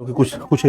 क्योंकि कुछ कुछ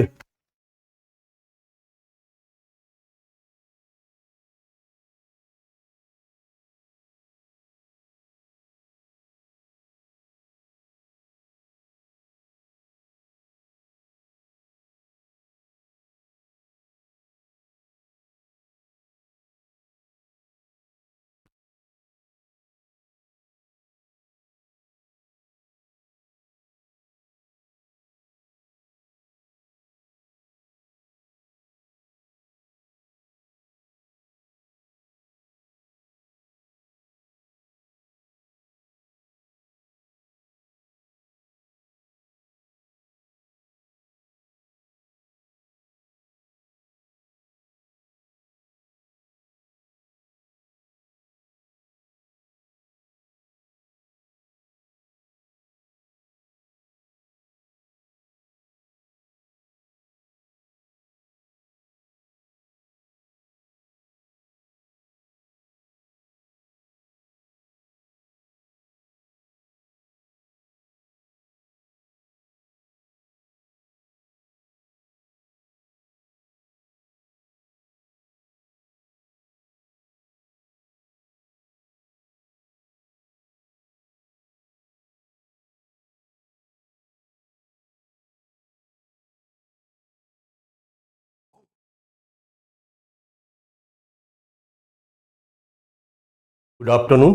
गुड आफ्टरनून।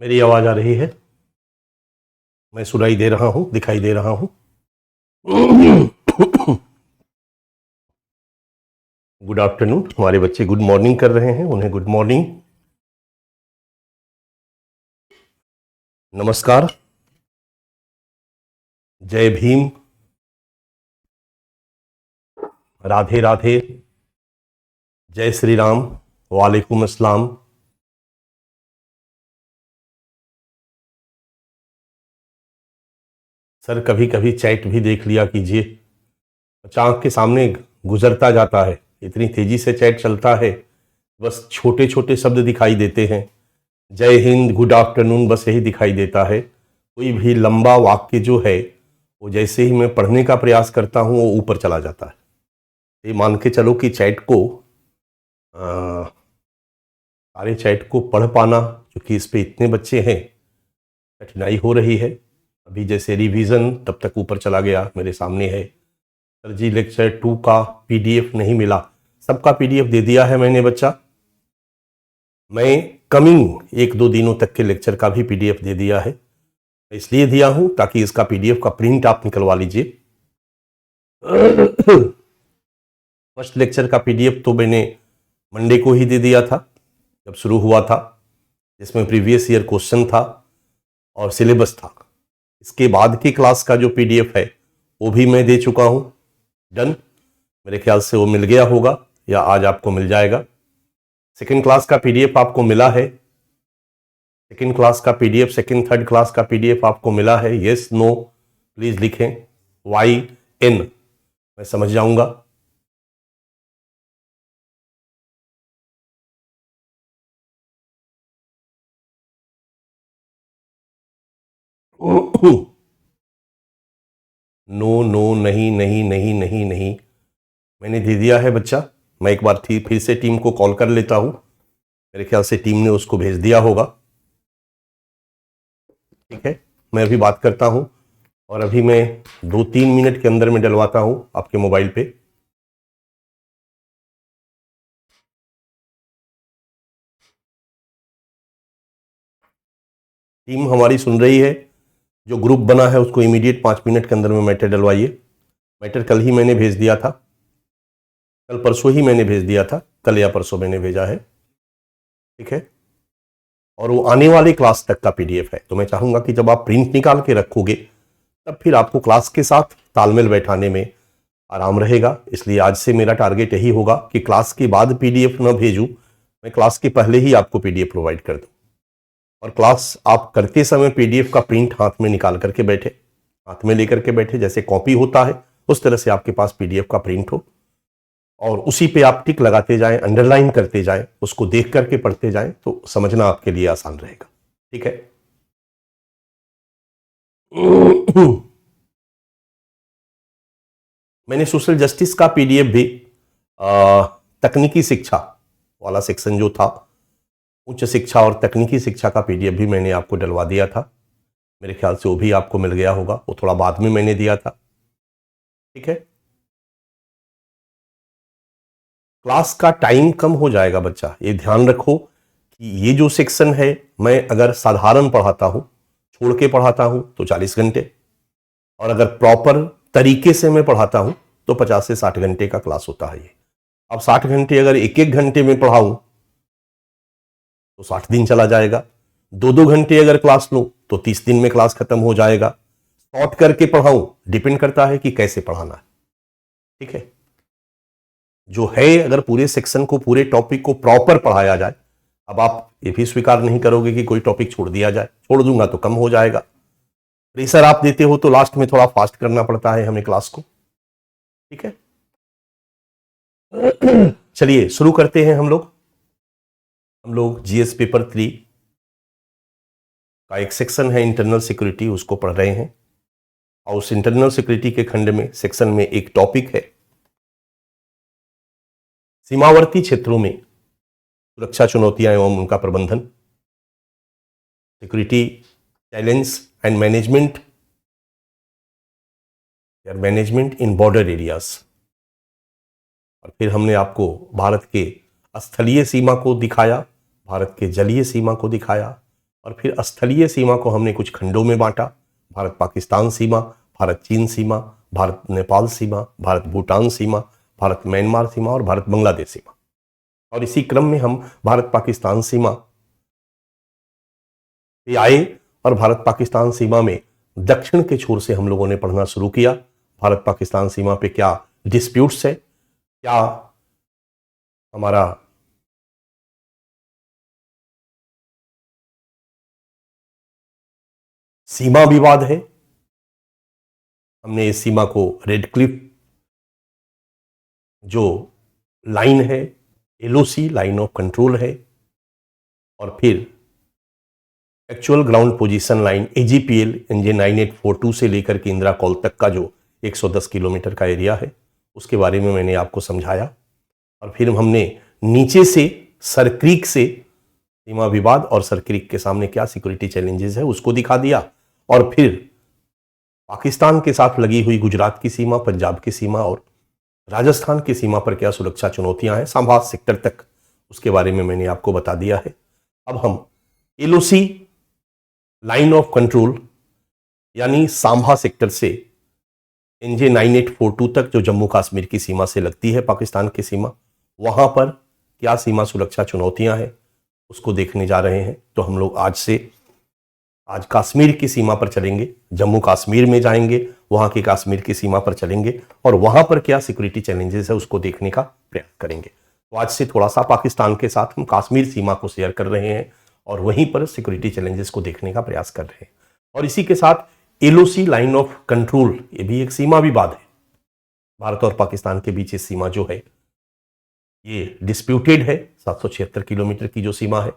मेरी आवाज आ रही है? मैं सुनाई दे रहा हूँ, दिखाई दे रहा हूँ? Good afternoon. हमारे बच्चे गुड मॉर्निंग कर रहे हैं, उन्हें गुड मॉर्निंग, नमस्कार, जय भीम, राधे राधे, जय श्री राम, वालेकुम अस्सलाम। सर कभी कभी चैट भी देख लिया कीजिए, आंख के सामने गुजरता जाता है, इतनी तेजी से चैट चलता है, बस छोटे छोटे शब्द दिखाई देते हैं। जय हिंद, गुड आफ्टरनून, बस यही दिखाई देता है। कोई भी लंबा वाक्य जो है वो जैसे ही मैं पढ़ने का प्रयास करता हूँ वो ऊपर चला जाता है। ये मान के चलो कि चैट को सारे चैट को पढ़ पाना, क्योंकि इस पे इतने बच्चे हैं, कठिनाई हो रही है। अभी जैसे रिवीजन तब तक ऊपर चला गया, मेरे सामने है। सर जी लेक्चर 2 का पीडीएफ नहीं मिला। सबका पीडीएफ दे दिया है मैंने बच्चा। मैं कमिंग 1-2 दिनों तक के लेक्चर का भी पीडीएफ दे दिया है। इसलिए दिया हूं ताकि इसका पीडीएफ का प्रिंट आप निकलवा लीजिए। फर्स्ट लेक्चर का पीडीएफ तो मैंने मंडे को ही दे दिया था जब शुरू हुआ था, जिसमें प्रीवियस ईयर क्वेश्चन था और सिलेबस था। इसके बाद की क्लास का जो पीडीएफ है वो भी मैं दे चुका हूं। डन, मेरे ख्याल से वो मिल गया होगा या आज आपको मिल जाएगा। सेकेंड क्लास का पीडीएफ आपको मिला है? सेकेंड क्लास का पीडीएफ, सेकेंड थर्ड क्लास का पीडीएफ आपको मिला है? यस नो प्लीज लिखें, वाई एन, मैं समझ जाऊंगा। नो नो, नहीं नहीं नहीं नहीं नहीं, मैंने दे दिया है बच्चा। मैं एक बार फिर से टीम को कॉल कर लेता हूं, मेरे ख्याल से टीम ने उसको भेज दिया होगा। ठीक है, मैं अभी बात करता हूं और अभी मैं 2-3 मिनट के अंदर में डलवाता हूं आपके मोबाइल पे। टीम हमारी सुन रही है? जो ग्रुप बना है उसको इमीडिएट 5 मिनट के अंदर में मैटर डलवाइए। मैटर कल ही मैंने भेज दिया था, कल परसों ही मैंने भेज दिया था, कल या परसों मैंने भेजा है। ठीक है, और वो आने वाली क्लास तक का पीडीएफ है। तो मैं चाहूंगा कि जब आप प्रिंट निकाल के रखोगे तब फिर आपको क्लास के साथ तालमेल बैठाने में आराम रहेगा। इसलिए आज से मेरा टारगेट यही होगा कि क्लास के बाद पीडीएफ न भेजूं, मैं क्लास के पहले ही आपको पीडीएफ प्रोवाइड कर दूं। और क्लास आप करते समय पीडीएफ का प्रिंट हाथ में निकाल करके बैठे, हाथ में लेकर के बैठे, जैसे कॉपी होता है उस तरह से आपके पास पीडीएफ का प्रिंट हो और उसी पे आप टिक लगाते जाएं, अंडरलाइन करते जाएं, उसको देख करके पढ़ते जाएं, तो समझना आपके लिए आसान रहेगा। ठीक है। मैंने सोशल जस्टिस का पीडीएफ भी तकनीकी शिक्षा वाला सेक्शन जो था, उच्च शिक्षा और तकनीकी शिक्षा का पीडीएफ भी मैंने आपको डलवा दिया था। मेरे ख्याल से वो भी आपको मिल गया होगा, वो थोड़ा बाद में मैंने दिया था। ठीक है, क्लास का टाइम कम हो जाएगा बच्चा, ये ध्यान रखो कि ये जो सेक्शन है, मैं अगर साधारण पढ़ाता हूं, छोड़ के पढ़ाता हूं तो 40 घंटे, और अगर प्रॉपर तरीके से मैं पढ़ाता हूं तो 50 से 60 घंटे का क्लास होता है ये। अब 60 घंटे अगर एक एक घंटे में पढ़ाऊं तो 60 दिन चला जाएगा। 2-2 घंटे अगर क्लास लूं तो 30 दिन में क्लास खत्म हो जाएगा। शॉर्ट करके पढ़ाऊं, डिपेंड करता है कि कैसे पढ़ाना है। ठीक है, जो है अगर पूरे सेक्शन को, पूरे टॉपिक को प्रॉपर पढ़ाया जाए, अब आप ये भी स्वीकार नहीं करोगे कि कोई टॉपिक छोड़ दिया जाए, छोड़ दूंगा तो कम हो जाएगा। प्रेशर आप देते हो तो लास्ट में थोड़ा फास्ट करना पड़ता है हमें क्लास को। ठीक है, चलिए शुरू करते हैं। हम लोग जीएस पेपर 3 का एक सेक्शन है इंटरनल सिक्योरिटी, उसको पढ़ रहे हैं। और उस इंटरनल सिक्योरिटी के खंड में, सेक्शन में एक टॉपिक है सीमावर्ती क्षेत्रों में सुरक्षा चुनौतियां एवं उनका प्रबंधन, security challenge and management in border areas. और फिर हमने आपको भारत के स्थलीय सीमा को दिखाया, भारत के जलीय सीमा को दिखाया, और फिर स्थलीय सीमा को हमने कुछ खंडों में बांटा। भारत पाकिस्तान सीमा, भारत चीन सीमा, भारत नेपाल सीमा, भारत भूटान सीमा, भारत म्यांमार सीमा और भारत बांग्लादेश सीमा। और इसी क्रम में हम भारत पाकिस्तान सीमा पे आए, और भारत पाकिस्तान सीमा में दक्षिण के छोर से हम लोगों ने पढ़ना शुरू किया। भारत पाकिस्तान सीमा पे क्या डिस्प्यूट्स है, क्या हमारा सीमा विवाद है। हमने इस सीमा को रेड क्लिफ जो लाइन है, एलओसी लाइन ऑफ कंट्रोल है, और फिर actual ground position line AGPL NJ 9842 से लेकर के इंदिरा कॉल तक का जो 110 किलोमीटर का एरिया है, उसके बारे में मैंने आपको समझाया। और फिर हमने नीचे से सरक्रीक से सीमा विवाद और सरक्रीक के सामने क्या सिक्योरिटी चैलेंजेस है उसको दिखा दिया। और फिर पाकिस्तान के साथ लगी हुई गुजरात की सीमा, पंजाब की सीमा और राजस्थान की सीमा पर क्या सुरक्षा चुनौतियां हैं, सांभा सेक्टर तक, उसके बारे में मैंने आपको बता दिया है। अब हम एलओसी लाइन ऑफ कंट्रोल यानी सांभा सेक्टर से एनजे 9842 तक जो जम्मू कश्मीर की सीमा से लगती है पाकिस्तान की सीमा, वहां पर क्या सीमा सुरक्षा चुनौतियां हैं उसको देखने जा रहे हैं। तो हम लोग आज कश्मीर की सीमा पर चलेंगे, जम्मू कश्मीर में जाएंगे, वहां की कश्मीर की सीमा पर चलेंगे और वहां पर क्या सिक्योरिटी चैलेंजेस है उसको देखने का प्रयास करेंगे। तो आज से थोड़ा सा पाकिस्तान के साथ हम कश्मीर सीमा को शेयर कर रहे हैं और वहीं पर सिक्योरिटी चैलेंजेस को देखने का प्रयास कर रहे हैं। और इसी के साथ एलओसी लाइन ऑफ कंट्रोल, ये भी एक सीमा विवाद है। भारत और पाकिस्तान के बीच ये सीमा जो है ये डिस्प्यूटेड है। 776 किलोमीटर की जो सीमा है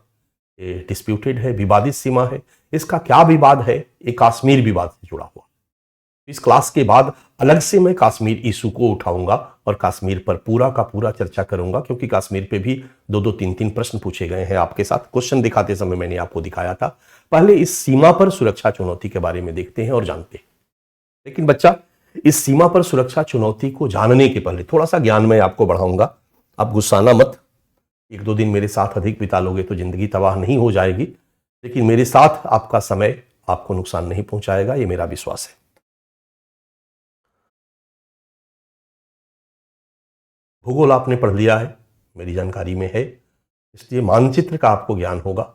ये डिस्प्यूटेड है, विवादित सीमा है। इसका क्या विवाद है? ये कश्मीर विवाद से जुड़ा हुआ। इस क्लास के बाद अलग से मैं कश्मीर इशू को उठाऊंगा और कश्मीर पर पूरा का पूरा चर्चा करूंगा, क्योंकि कश्मीर पे भी 2-2, 3-3 प्रश्न पूछे गए हैं आपके साथ। क्वेश्चन दिखाते समय मैंने आपको दिखाया था। पहले इस सीमा पर सुरक्षा चुनौती के बारे में देखते हैं और जानते हैं। लेकिन बच्चा, इस सीमा पर सुरक्षा चुनौती को जानने के पहले थोड़ा सा ज्ञान मैं आपको बढ़ाऊंगा। आप गुस्साना मत, 1-2 दिन मेरे साथ अधिक बिता लोगे तो जिंदगी तबाह नहीं हो जाएगी, लेकिन मेरे साथ आपका समय आपको नुकसान नहीं पहुंचाएगा, ये मेरा विश्वास है। भूगोल आपने पढ़ लिया है, मेरी जानकारी में है, इसलिए मानचित्र का आपको ज्ञान होगा,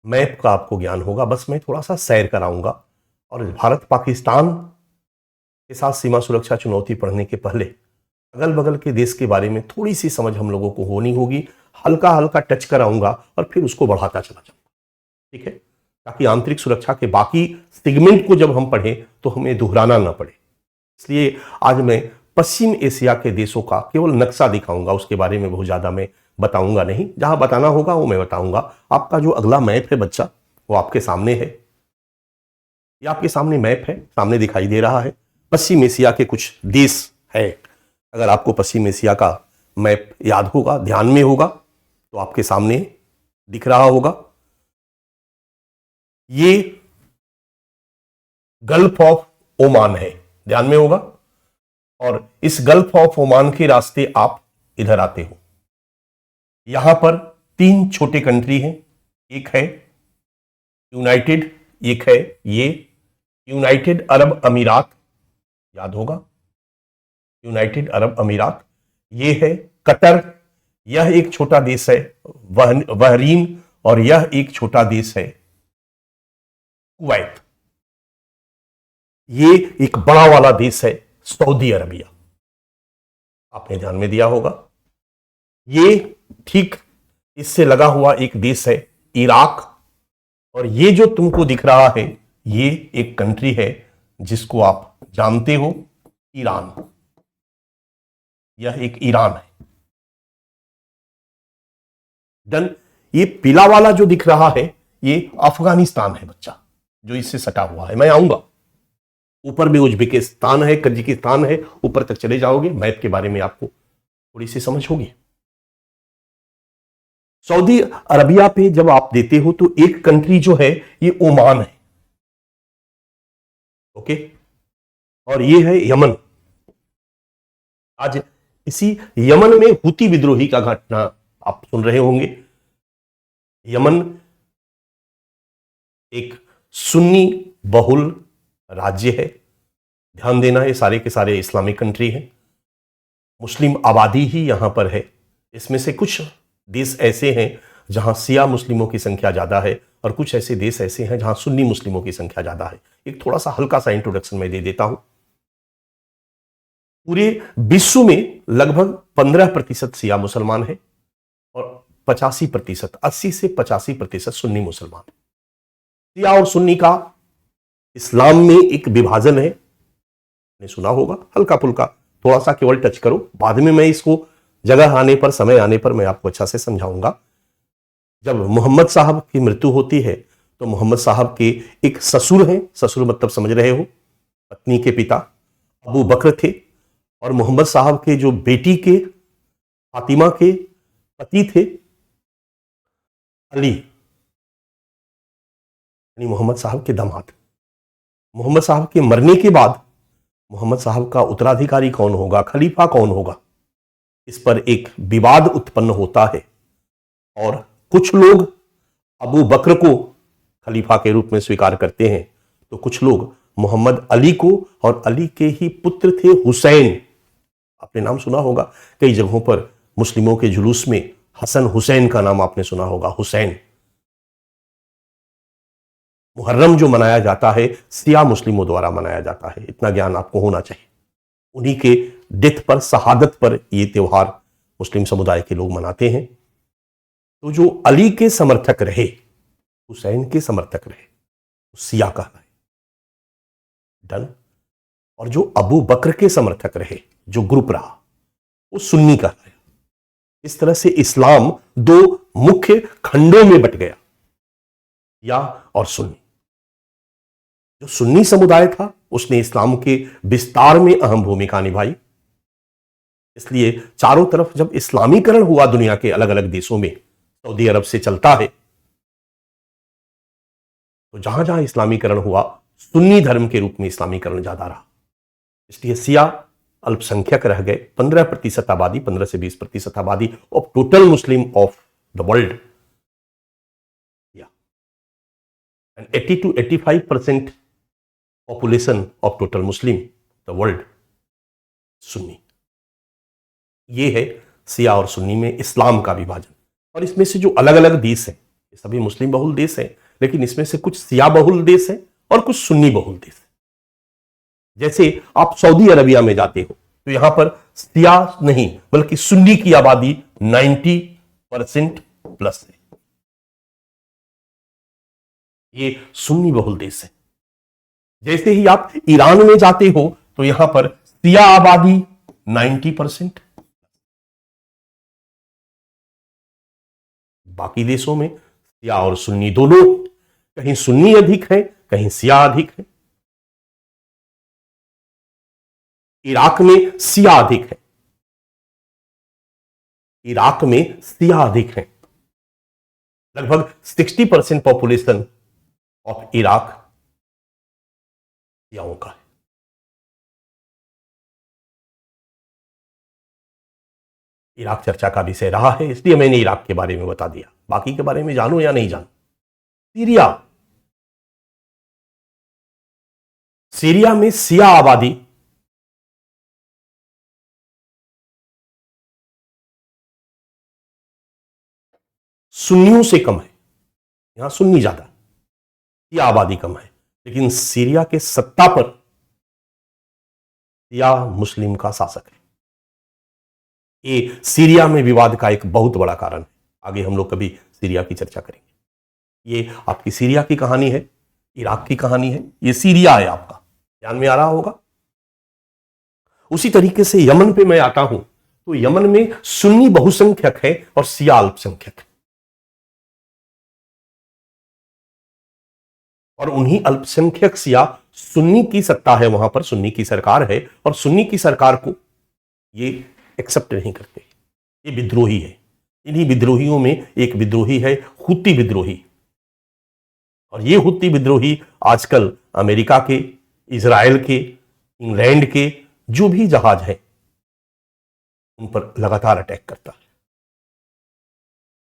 मैप का आपको ज्ञान होगा। बस मैं थोड़ा सा सैर कराऊंगा और भारत पाकिस्तान के साथ सीमा सुरक्षा चुनौती पढ़ने के पहले अगल बगल के देश के बारे में थोड़ी सी समझ हम लोगों को होनी होगी। हल्का हल्का टच कराऊंगा और फिर उसको बढ़ाता चला जाऊंगा, ठीक है, ताकि आंतरिक सुरक्षा के बाकी सेगमेंट को जब हम पढ़ें तो हमें दोहराना ना पड़े। इसलिए आज मैं पश्चिम एशिया के देशों का केवल नक्शा दिखाऊंगा, उसके बारे में बहुत ज्यादा मैं बताऊंगा नहीं। जहां बताना होगा वो मैं बताऊंगा। आपका जो अगला मैप है बच्चा, वो आपके सामने है। ये आपके सामने मैप है, सामने दिखाई दे रहा है। पश्चिम एशिया के कुछ देश है। अगर आपको पश्चिम एशिया का मैप याद होगा, ध्यान में होगा, तो आपके सामने दिख रहा होगा। ये गल्फ ऑफ ओमान है, ध्यान में होगा। और इस गल्फ ऑफ ओमान के रास्ते आप इधर आते हो। यहां पर 3 छोटे कंट्री हैं। एक है यूनाइटेड, एक है ये यूनाइटेड अरब अमीरात, याद होगा, यूनाइटेड अरब अमीरात। ये है कतर, यह एक छोटा देश है बहरीन, और यह एक छोटा देश है कुवैत। ये एक बड़ा वाला देश है सऊदी अरबिया, आपने ध्यान में दिया होगा। ये ठीक इससे लगा हुआ एक देश है इराक, और ये जो तुमको दिख रहा है ये एक कंट्री है जिसको आप जानते हो, ईरान। यह एक ईरान है। डन। ये पीला वाला जो दिख रहा है ये अफगानिस्तान है बच्चा, जो इससे सटा हुआ है। मैं आऊंगा, ऊपर भी उज्बेकिस्तान है, कजाकिस्तान है, ऊपर तक चले जाओगे, मैप के बारे में आपको थोड़ी सी समझ होगी। सऊदी अरबिया पे जब आप देते हो तो एक कंट्री जो है ये ओमान है, ओके, और ये है यमन। आज इसी यमन में हुती विद्रोही का घटना आप सुन रहे होंगे। यमन एक सुन्नी बहुल राज्य है, ध्यान देना, ये सारे के सारे इस्लामिक कंट्री हैं, मुस्लिम आबादी ही यहां पर है। इसमें से कुछ देश ऐसे हैं जहां शिया मुस्लिमों की संख्या ज्यादा है, और कुछ ऐसे देश ऐसे हैं जहां सुन्नी मुस्लिमों की संख्या ज्यादा है। एक थोड़ा सा हल्का सा इंट्रोडक्शन मैं दे देता हूं। पूरे विश्व में लगभग 15% शिया मुसलमान है और 85%, 80 से 85% सुन्नी मुसलमान है। शिया और सुन्नी का इस्लाम में एक विभाजन है, आपने सुना होगा, हल्का फुल्का थोड़ा सा केवल टच करो, बाद में मैं इसको जगह आने पर, समय आने पर मैं आपको अच्छा से समझाऊंगा। जब मोहम्मद साहब की मृत्यु होती है तो मोहम्मद साहब के एक ससुर हैं, ससुर मतलब समझ रहे हो, पत्नी के पिता अबू बकर थे, और मोहम्मद साहब के जो बेटी के फातिमा के पति थे अली, यानी मोहम्मद साहब के दामाद। मोहम्मद साहब के मरने के बाद मोहम्मद साहब का उत्तराधिकारी कौन होगा, खलीफा कौन होगा, इस पर एक विवाद उत्पन्न होता है, और कुछ लोग अबू बकर को खलीफा के रूप में स्वीकार करते हैं, तो कुछ लोग मोहम्मद अली को, और अली के ही पुत्र थे हुसैन, आपने नाम सुना होगा, कई जगहों पर मुस्लिमों के जुलूस में हसन हुसैन का नाम आपने सुना होगा, हुसैन। मुहर्रम जो मनाया जाता है शिया मुस्लिमों द्वारा मनाया जाता है, इतना ज्ञान आपको होना चाहिए। उन्हीं के डेथ पर, शहादत पर ये त्योहार मुस्लिम समुदाय के लोग मनाते हैं। तो जो अली के समर्थक रहे, हुसैन के समर्थक रहे, शिया कहलाए, डन। और जो अबू बकर के समर्थक रहे, जो ग्रुप रहा, वो सुन्नी कहलाया। इस तरह से इस्लाम 2 मुख्य खंडों में बट गया, शिया और सुन्नी। जो सुन्नी समुदाय था उसने इस्लाम के विस्तार में अहम भूमिका निभाई। इसलिए चारों तरफ जब इस्लामीकरण हुआ दुनिया के अलग अलग देशों में, सऊदी अरब से चलता है, तो जहां जहां इस्लामीकरण हुआ सुन्नी धर्म के रूप में इस्लामीकरण ज्यादा रहा। इसलिए शिया अल्पसंख्यक रह गए, 15% आबादी, 15 से 20% आबादी of total Muslim of the world, and 80 to 85% population of total Muslim the world Sunni. ये है शिया और सुन्नी में इस्लाम का विभाजन। और इसमें से जो अलग अलग देश हैं, ये सभी मुस्लिम बहुल देश हैं, लेकिन इसमें से कुछ शिया बहुल देश हैं और कुछ सुन्नी बहुल देश हैं। जैसे आप सऊदी अरबिया में जाते हो तो यहां पर शिया नहीं बल्कि सुन्नी की आबादी 90% प्लस है। ये सुन्नी बहुल देश है। जैसे ही आप ईरान में जाते हो तो यहां पर शिया आबादी 90%, बाकी देशों में शिया और सुन्नी दोनों, कहीं सुन्नी अधिक है, कहीं शिया अधिक है। इराक में सिया अधिक है, इराक में सिया अधिक है। लगभग 60% पॉपुलेशन ऑफ इराक सियाओं का है। इराक चर्चा का विषय रहा है, इसलिए मैंने इराक के बारे में बता दिया। बाकी के बारे में जानो या नहीं जानो। सीरिया, सीरिया में सिया आबादी सुन्नियों से कम है। यहां सुन्नी ज्यादा, सिया आबादी कम है, लेकिन सीरिया के सत्ता पर सिया मुस्लिम का शासक है। ये सीरिया में विवाद का एक बहुत बड़ा कारण है। आगे हम लोग कभी सीरिया की चर्चा करेंगे। ये आपकी सीरिया की कहानी है, इराक की कहानी है, ये सीरिया है, आपका ध्यान में आ रहा होगा। उसी तरीके से यमन पे मैं आता हूं, तो यमन में सुन्नी बहुसंख्यक है और सिया अल्पसंख्यक है। और उन्हीं अल्पसंख्यक सिया सुन्नी की सत्ता है, वहां पर सुन्नी की सरकार है, और सुन्नी की सरकार को ये एक्सेप्ट नहीं करते। ये विद्रोही है। इन्हीं विद्रोहियों में एक विद्रोही है हुती विद्रोही, और ये हुती विद्रोही आजकल अमेरिका के, इजराइल के, इंग्लैंड के जो भी जहाज हैं उन पर लगातार अटैक करता है।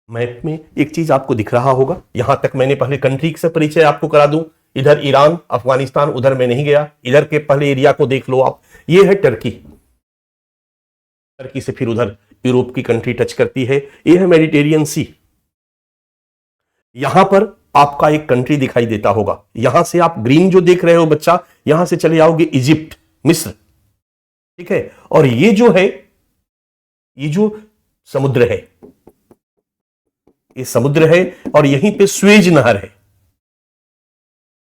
मैप में एक चीज आपको दिख रहा होगा, यहां तक मैंने पहले कंट्री से परिचय आपको करा दूं। इधर ईरान, अफगानिस्तान, उधर मैं नहीं गया, इधर के पहले एरिया को देख लो आप। ये है टर्की, टर्की से फिर उधर यूरोप की कंट्री टच करती है। ये है मेडिटेरियन सी। यहां पर आपका एक कंट्री दिखाई देता होगा, यहां से आप ग्रीन जो देख रहे हो बच्चा, यहां से चले आओगे इजिप्ट, मिस्र, ठीक है। और ये जो है, ये जो समुद्र है, ये समुद्र है, और यहीं पे स्वेज नहर है।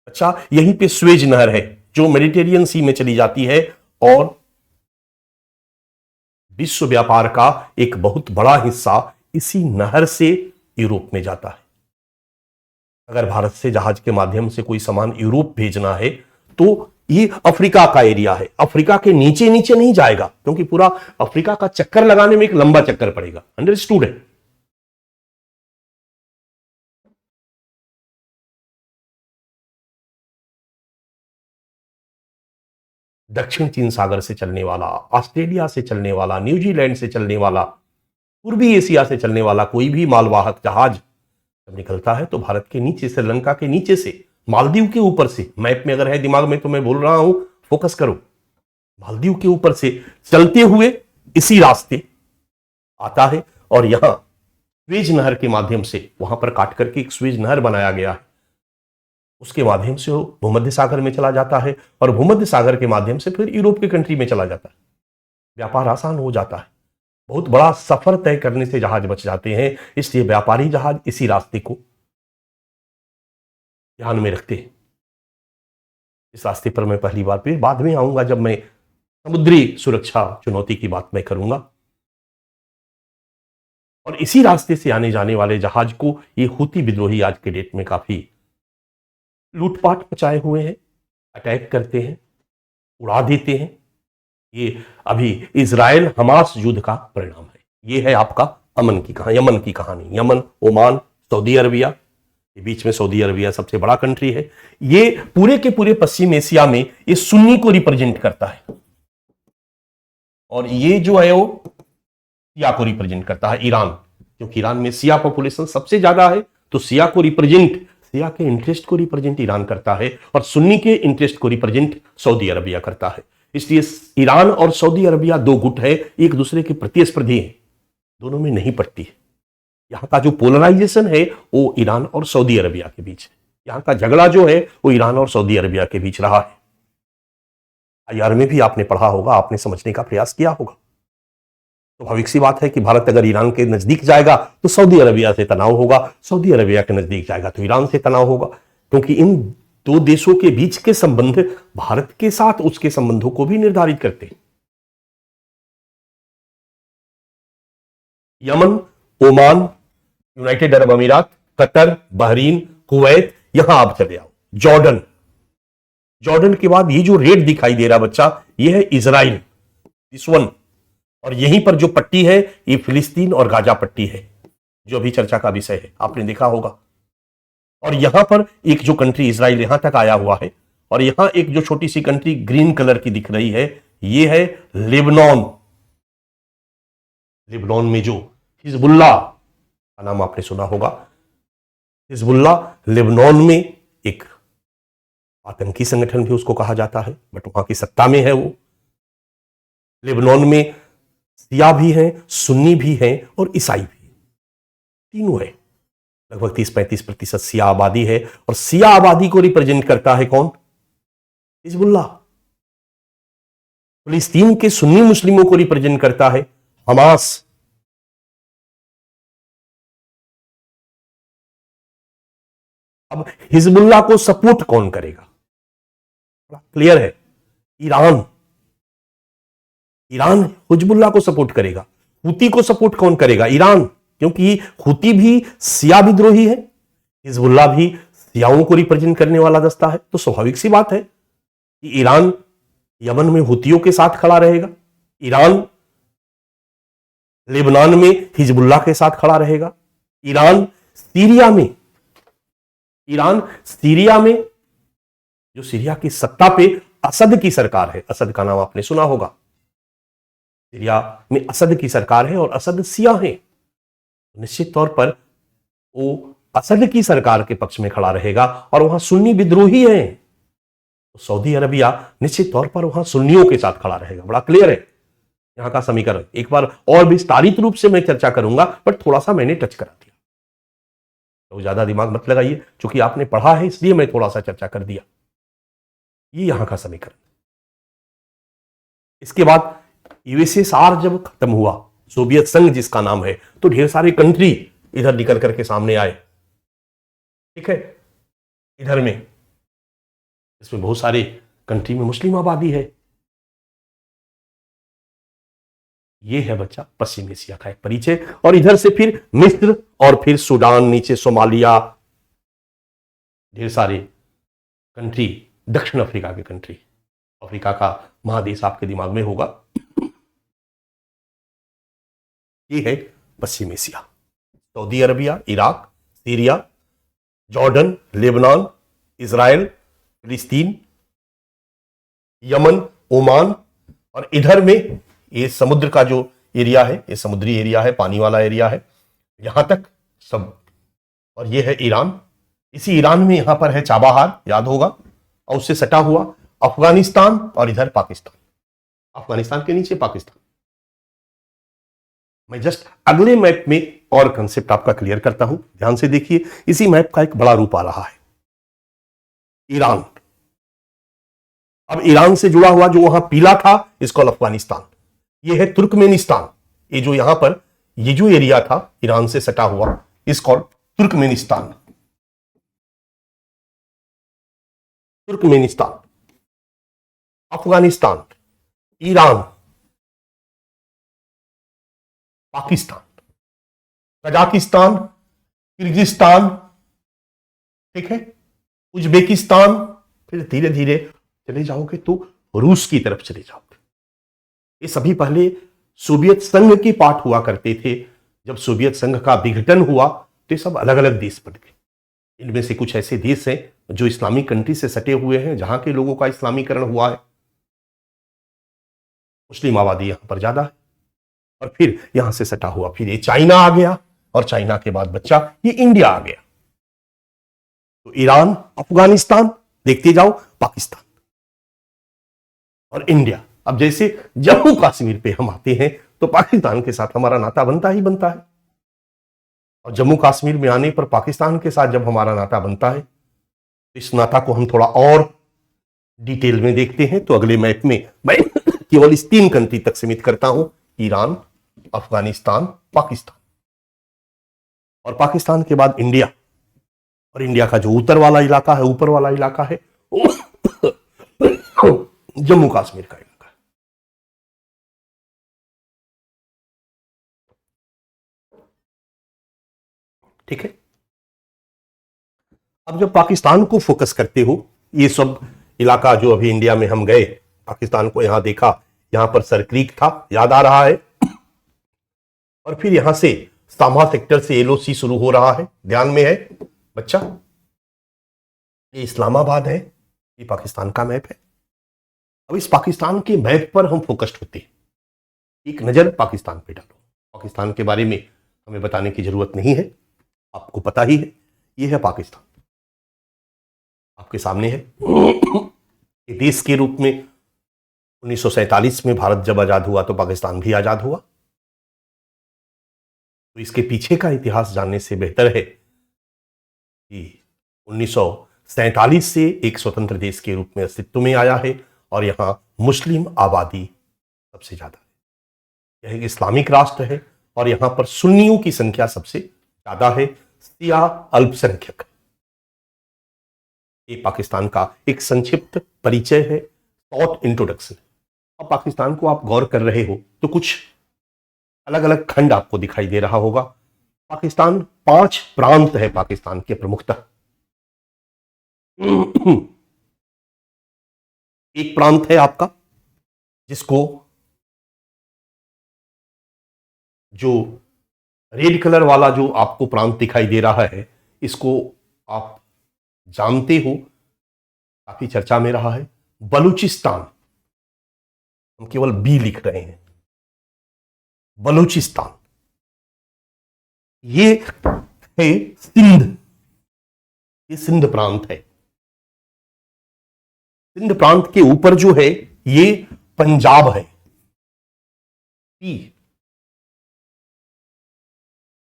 अच्छा, यहीं पे स्वेज नहर है जो मेडिटेरियन सी में चली जाती है, और विश्व व्यापार का एक बहुत बड़ा हिस्सा इसी नहर से यूरोप में जाता है। अगर भारत से जहाज के माध्यम से कोई सामान यूरोप भेजना है तो ये अफ्रीका का एरिया है, अफ्रीका के नीचे नीचे नहीं जाएगा, क्योंकि पूरा अफ्रीका का चक्कर लगाने में एक लंबा चक्कर पड़ेगा। अंडरस्टूड है? दक्षिण चीन सागर से चलने वाला, ऑस्ट्रेलिया से चलने वाला, न्यूजीलैंड से चलने वाला, पूर्वी एशिया से चलने वाला कोई भी मालवाहक जहाज जब निकलता है तो भारत के नीचे, श्रीलंका के नीचे से, मालदीव के ऊपर से, मैप में अगर है दिमाग में तो मैं बोल रहा हूं, फोकस करो, मालदीव के ऊपर से चलते हुए इसी रास्ते आता है, और यहां स्वेज नहर के माध्यम से, वहां पर काट करके एक स्वेज नहर बनाया गया है, उसके माध्यम से वो भूमध्य सागर में चला जाता है, और भूमध्य सागर के माध्यम से फिर यूरोप के कंट्री में चला जाता है। व्यापार आसान हो जाता है, बहुत बड़ा सफर तय करने से जहाज बच जाते हैं। इसलिए व्यापारी जहाज इसी रास्ते को ध्यान में रखते हैं। इस रास्ते पर मैं पहली बार, फिर बाद में आऊंगा जब मैं समुद्री सुरक्षा चुनौती की बात मैं करूंगा। और इसी रास्ते से आने जाने वाले जहाज को ये हुती विद्रोही आज के डेट में काफी लूटपाट मचाए हुए हैं, अटैक करते हैं, उड़ा देते हैं। ये अभी इजराइल हमास युद्ध का परिणाम है। ये है आपका यमन की कहानी। यमन, ओमान, सऊदी अरबिया, ये बीच में सऊदी अरबिया सबसे बड़ा कंट्री है। ये पूरे के पूरे पश्चिम एशिया में ये सुन्नी को रिप्रेजेंट करता है, और ये जो है वो सिया को रिप्रेजेंट करता है। ईरान, क्योंकि ईरान में सिया पॉपुलेशन सबसे ज्यादा है, तो सिया को रिप्रेजेंट, सिया के इंटरेस्ट को रिप्रेजेंट ईरान करता है, और सुन्नी के इंटरेस्ट को रिप्रेजेंट सऊदी अरबिया करता है। इसलिए ईरान और सऊदी अरबिया दो गुट है, एक दूसरे के प्रतिस्पर्धी हैं, दोनों में नहीं पड़ती है। यहां का जो पोलराइजेशन है वो ईरान और सऊदी अरबिया के बीच है। यहां का झगड़ा जो है वो ईरान और सऊदी अरबिया के बीच रहा है। आईआर में भी आपने पढ़ा होगा, आपने समझने का प्रयास किया होगा। स्वाभाविक सी बात है कि भारत अगर ईरान के नजदीक जाएगा तो सऊदी अरबिया से तनाव होगा, सऊदी अरबिया के नजदीक जाएगा तो ईरान से तनाव होगा, क्योंकि इन दो देशों के बीच के संबंध भारत के साथ उसके संबंधों को भी निर्धारित करते हैं। यमन, ओमान, यूनाइटेड अरब अमीरात, कतर, बहरीन, कुवैत, यहां आप चले आओ। जॉर्डन, जॉर्डन के बाद ये जो रेड दिखाई दे रहा बच्चा, ये है इजराइल। This one. और यहीं पर जो पट्टी है ये फिलिस्तीन और गाजा पट्टी है, जो अभी चर्चा का विषय है, आपने देखा होगा। और यहां पर एक जो कंट्री इजराइल यहां तक आया हुआ है, और यहां एक जो छोटी सी कंट्री ग्रीन कलर की दिख रही है, ये है लेबनान। लेबनान में जो हिजबुल्लाह का नाम आपने सुना होगा, हिजबुल्लाह लेबनान में एक आतंकी संगठन भी उसको कहा जाता है, बट वहां की सत्ता में है वो। लेबनान में शिया भी हैं, सुन्नी भी हैं और ईसाई भी, तीनों है। लगभग 30-35% शिया आबादी है, और शिया आबादी को रिप्रेजेंट करता है कौन? हिजबुल्लाह। फिलिस्तीन के सुन्नी मुस्लिमों को रिप्रेजेंट करता है हमास। अब हिजबुल्लाह को सपोर्ट कौन करेगा? क्लियर है, ईरान। ईरान हिजबुल्लाह को सपोर्ट करेगा। हुती को सपोर्ट कौन करेगा? ईरान, क्योंकि हुती भी शिया विद्रोही है, हिजबुल्लाह भी शियाओं को रिप्रेजेंट करने वाला दस्ता है। तो स्वाभाविक सी बात है कि ईरान यमन में हुतियों के साथ खड़ा रहेगा, ईरान लेबनान में हिजबुल्लाह के साथ खड़ा रहेगा, ईरान सीरिया में जो सीरिया की सत्ता पे असद की सरकार है, असद का नाम आपने सुना होगा, सीरिया में असद की सरकार है और असद शिया है, निश्चित तौर पर वो असद की सरकार के पक्ष में खड़ा रहेगा। और वहां सुन्नी विद्रोही है, तो सऊदी अरबिया निश्चित तौर पर वहां सुन्नियों के साथ खड़ा रहेगा। बड़ा क्लियर है यहां का समीकरण। एक बार और विस्तारित रूप से मैं चर्चा करूंगा, बट थोड़ा सा मैंने टच करा दिया, तो ज्यादा दिमाग मत लगाइए, क्योंकि आपने पढ़ा है इसलिए मैं थोड़ा सा चर्चा कर दिया। ये यहां का समीकरण। इसके बाद यूएसएसआर जब खत्म हुआ, सोवियत संघ जिसका नाम है, तो ढेर सारे कंट्री इधर निकल करके सामने आए। ठीक है, इधर में इसमें बहुत सारे कंट्री में मुस्लिम आबादी है। ये है बच्चा पश्चिम एशिया का एक परिचय। और इधर से फिर मिस्र और फिर सूडान, नीचे सोमालिया, ढेर सारे कंट्री, दक्षिण अफ्रीका के कंट्री। अफ्रीका का महादेश आपके दिमाग में होगा। ये है पश्चिम Asia, Saudi Arabia, Iraq, Syria, Jordan, Lebanon, Israel, Palestine, Yemen, Oman, और इधर में ये समुद्र का जो एरिया है, ये समुद्री एरिया है, पानी वाला एरिया है, यहां तक सब। और ये है ईरान। इसी ईरान में यहां पर है चाबाहार, याद होगा, और उससे सटा हुआ अफगानिस्तान, और इधर पाकिस्तान, अफगानिस्तान के नीचे पाकिस्तान। मैं जस्ट अगले मैप में और कंसेप्ट आपका क्लियर करता हूं, ध्यान से देखिए। इसी मैप का एक बड़ा रूप आ रहा है, ईरान। अब ईरान से जुड़ा हुआ जो वहां पीला था, इसको अफगानिस्तान। ये है तुर्कमेनिस्तान। ये जो यहां पर ये जो एरिया था ईरान से सटा हुआ, इसको Turkmenistan. Turkmenistan, Afghanistan, Iran, Pakistan, Kazakhstan, Kyrgyzstan, ठीक है, उज्बेकिस्तान। फिर धीरे धीरे चले जाओगे तो रूस की तरफ चले जाओगे। ये सभी पहले सोवियत संघ के पार्ट हुआ करते थे। जब सोवियत संघ का विघटन हुआ तो ये सब अलग अलग देश बन गए। इनमें से कुछ ऐसे देश हैं जो इस्लामिक कंट्री से सटे हुए हैं, जहां के लोगों का इस्लामीकरण हुआ है, मुस्लिम आबादी यहां पर ज्यादा है। और फिर यहां से सटा हुआ फिर ये चाइना आ गया, और चाइना के बाद बच्चा ये इंडिया आ गया। तो ईरान, अफगानिस्तान, देखते जाओ, पाकिस्तान और इंडिया। अब जैसे जम्मू कश्मीर पे हम आते हैं तो पाकिस्तान के साथ हमारा नाता बनता ही बनता है, और जम्मू कश्मीर में आने पर पाकिस्तान के साथ जब हमारा नाता बनता है, तो इस नाता को हम थोड़ा और डिटेल में देखते हैं। तो अगले मैप में मैं केवल इस 3 कंट्री तक सीमित करता हूं, ईरान, अफगानिस्तान, पाकिस्तान। और पाकिस्तान के बाद इंडिया, और इंडिया का जो उत्तर वाला इलाका है, ऊपर वाला इलाका है, जम्मू कश्मीर का इलाका है। ठीक है, अब जब पाकिस्तान को फोकस करते हो, ये सब इलाका जो अभी इंडिया में हम गए, पाकिस्तान को यहां देखा, यहां पर सर क्रीक था, याद आ रहा है। और फिर यहां से सामा सेक्टर से एलओसी शुरू हो रहा है, ध्यान में है बच्चा। ये इस्लामाबाद है, ये पाकिस्तान का मैप है। अब इस पाकिस्तान के मैप पर हम फोकस्ड होते हैं। एक नजर पाकिस्तान पे डालो। पाकिस्तान के बारे में हमें बताने की जरूरत नहीं है, आपको पता ही है। ये है पाकिस्तान, आपके सामने है। ये देश के रूप में 1947 में भारत जब आजाद हुआ तो पाकिस्तान भी आजाद हुआ। तो इसके पीछे का इतिहास जानने से बेहतर है कि 1947 से एक स्वतंत्र देश के रूप में अस्तित्व में आया है और यहां मुस्लिम आबादी सबसे ज्यादा है। यह एक इस्लामिक राष्ट्र है और यहां पर सुन्नियों की संख्या सबसे ज्यादा है, शिया अल्पसंख्यक। ये पाकिस्तान का एक संक्षिप्त परिचय है, शॉर्ट इंट्रोडक्शन। अब पाकिस्तान को आप गौर कर रहे हो तो कुछ अलग अलग खंड आपको दिखाई दे रहा होगा। पाकिस्तान 5 प्रांत है पाकिस्तान के प्रमुखतः। एक प्रांत है आपका जिसको जो रेड कलर वाला जो आपको प्रांत दिखाई दे रहा है, इसको आप जानते हो, काफी चर्चा में रहा है, बलूचिस्तान। हम केवल बी लिख रहे हैं, बलूचिस्तान। ये है सिंध, ये सिंध प्रांत है। सिंध प्रांत के ऊपर जो है ये पंजाब है।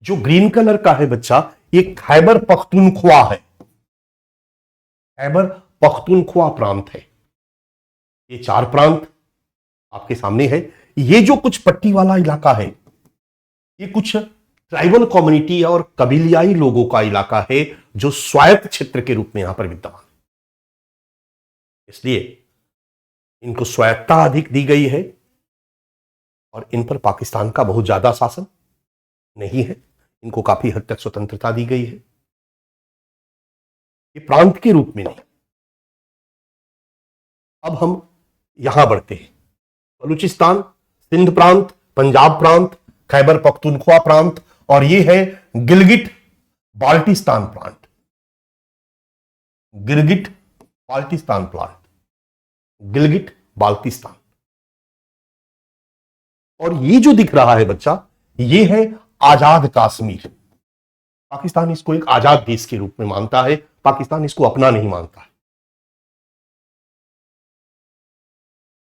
जो ग्रीन कलर का है बच्चा, ये खैबर पख्तूनख्वा है। खैबर पख्तूनख्वा प्रांत है। ये 4 प्रांत आपके सामने है। ये जो कुछ पट्टी वाला इलाका है, ये कुछ ट्राइबल कम्युनिटी और कबीलियाई लोगों का इलाका है जो स्वायत्त क्षेत्र के रूप में यहां पर विद्यमान है। इसलिए इनको स्वायत्तता अधिक दी गई है और इन पर पाकिस्तान का बहुत ज्यादा शासन नहीं है। इनको काफी हद तक स्वतंत्रता दी गई है, ये प्रांत के रूप में नहीं। अब हम यहां बढ़ते हैं। बलूचिस्तान, सिंध प्रांत, पंजाब प्रांत, खैबर पख्तूनख्वा प्रांत और ये है गिलगिट बाल्टिस्तान प्रांत। गिलगिट बाल्टिस्तान प्रांत, गिलगिट बाल्टिस्तान। और ये जो दिख रहा है बच्चा, ये है आजाद कश्मीर। पाकिस्तान इसको एक आजाद देश के रूप में मानता है, पाकिस्तान इसको अपना नहीं मानता है।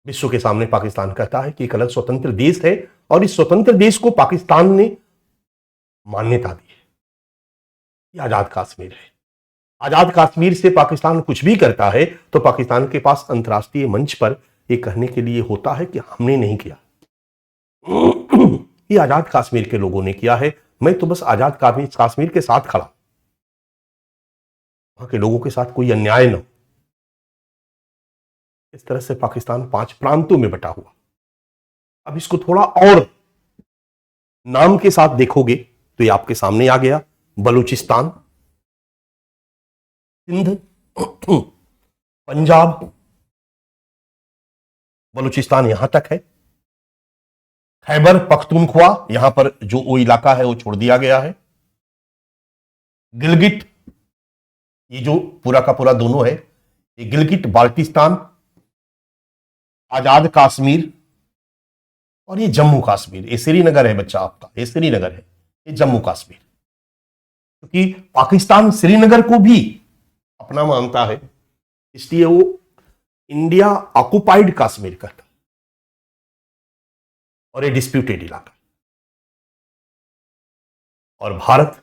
विश्व के सामने पाकिस्तान कहता है कि एक अलग स्वतंत्र देश है और इस स्वतंत्र देश को पाकिस्तान ने मान्यता दी है। ये आजाद कश्मीर है। आजाद कश्मीर से पाकिस्तान कुछ भी करता है तो पाकिस्तान के पास अंतर्राष्ट्रीय मंच पर यह कहने के लिए होता है कि हमने नहीं किया, ये आजाद कश्मीर के लोगों ने किया है। मैं तो बस आजाद कश्मीर के साथ खड़ा, वहां के लोगों के साथ कोई अन्याय न हो। इस तरह से पाकिस्तान 5 प्रांतों में बटा हुआ। अब इसको थोड़ा और नाम के साथ देखोगे तो ये आपके सामने आ गया, बलूचिस्तान, सिंध, पंजाब, बलूचिस्तान यहां तक है। खैबर पख्तूनख्वा, यहां पर जो वो इलाका है वो छोड़ दिया गया है। गिलगिट, ये जो पूरा का पूरा दोनों है, ये गिलगिट बाल्टिस्तान, आजाद कश्मीर और ये जम्मू कश्मीर। ये श्रीनगर है बच्चा आपका, ये श्रीनगर है, ये जम्मू कश्मीर। क्योंकि पाकिस्तान श्रीनगर को भी अपना मानता है, इसलिए वो इंडिया ऑक्युपाइड कश्मीर कहता है और ये डिस्प्यूटेड इलाका। और भारत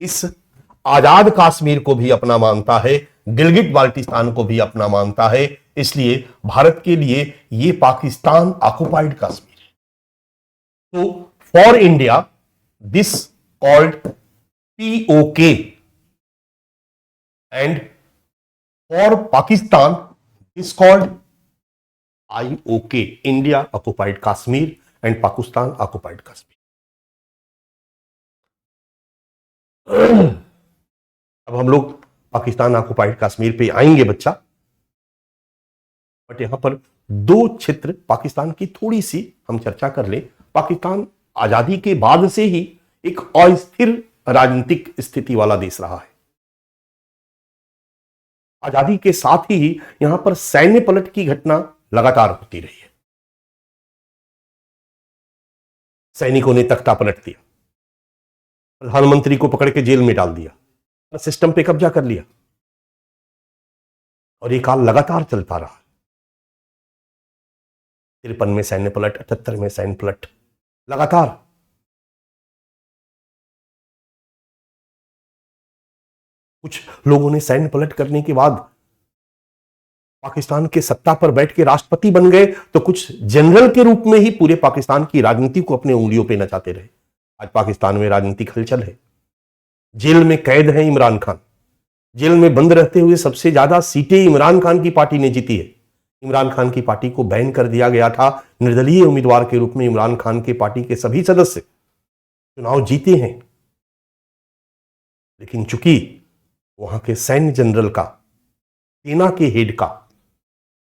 इस आजाद कश्मीर को भी अपना मानता है, गिलगिट बाल्टिस्तान को भी अपना मानता है। इसलिए भारत के लिए ये पाकिस्तान ऑक्युपाइड कश्मीर है। तो for India this called POK and for Pakistan this called IOK, India occupied Kashmir and Pakistan occupied Kashmir. अब हम लोग पाकिस्तान ऑक्युपाइड कश्मीर पे आएंगे बच्चा, बट यहां पर दो क्षेत्र पाकिस्तान की थोड़ी सी हम चर्चा कर लें। पाकिस्तान आजादी के बाद से ही एक अस्थिर राजनीतिक स्थिति वाला देश रहा है। आजादी के साथ ही यहां पर सैन्य पलट की घटना लगातार होती रही है। सैनिकों ने तख्ता पलट दिया, प्रधानमंत्री को पकड़ के जेल में डाल दिया, सिस्टम पे कब्जा कर लिया, और ये काल लगातार चलता रहा। 53 में सैन्य पलट, 78 में सैन्य पलट, लगातार। कुछ लोगों ने सैन्य पलट करने के बाद पाकिस्तान के सत्ता पर बैठ के राष्ट्रपति बन गए, तो कुछ जनरल के रूप में ही पूरे पाकिस्तान की राजनीति को अपने उंगलियों पे नचाते रहे। आज पाकिस्तान में राजनीतिक हलचल है। जेल में कैद है इमरान खान। जेल में बंद रहते हुए सबसे ज्यादा सीटें इमरान खान की पार्टी ने जीती है। इमरान खान की पार्टी को बैन कर दिया गया था। निर्दलीय उम्मीदवार के रूप में इमरान खान की पार्टी के सभी सदस्य चुनाव जीते हैं, लेकिन चूंकि वहां के सैन्य जनरल का, सेना के हेड का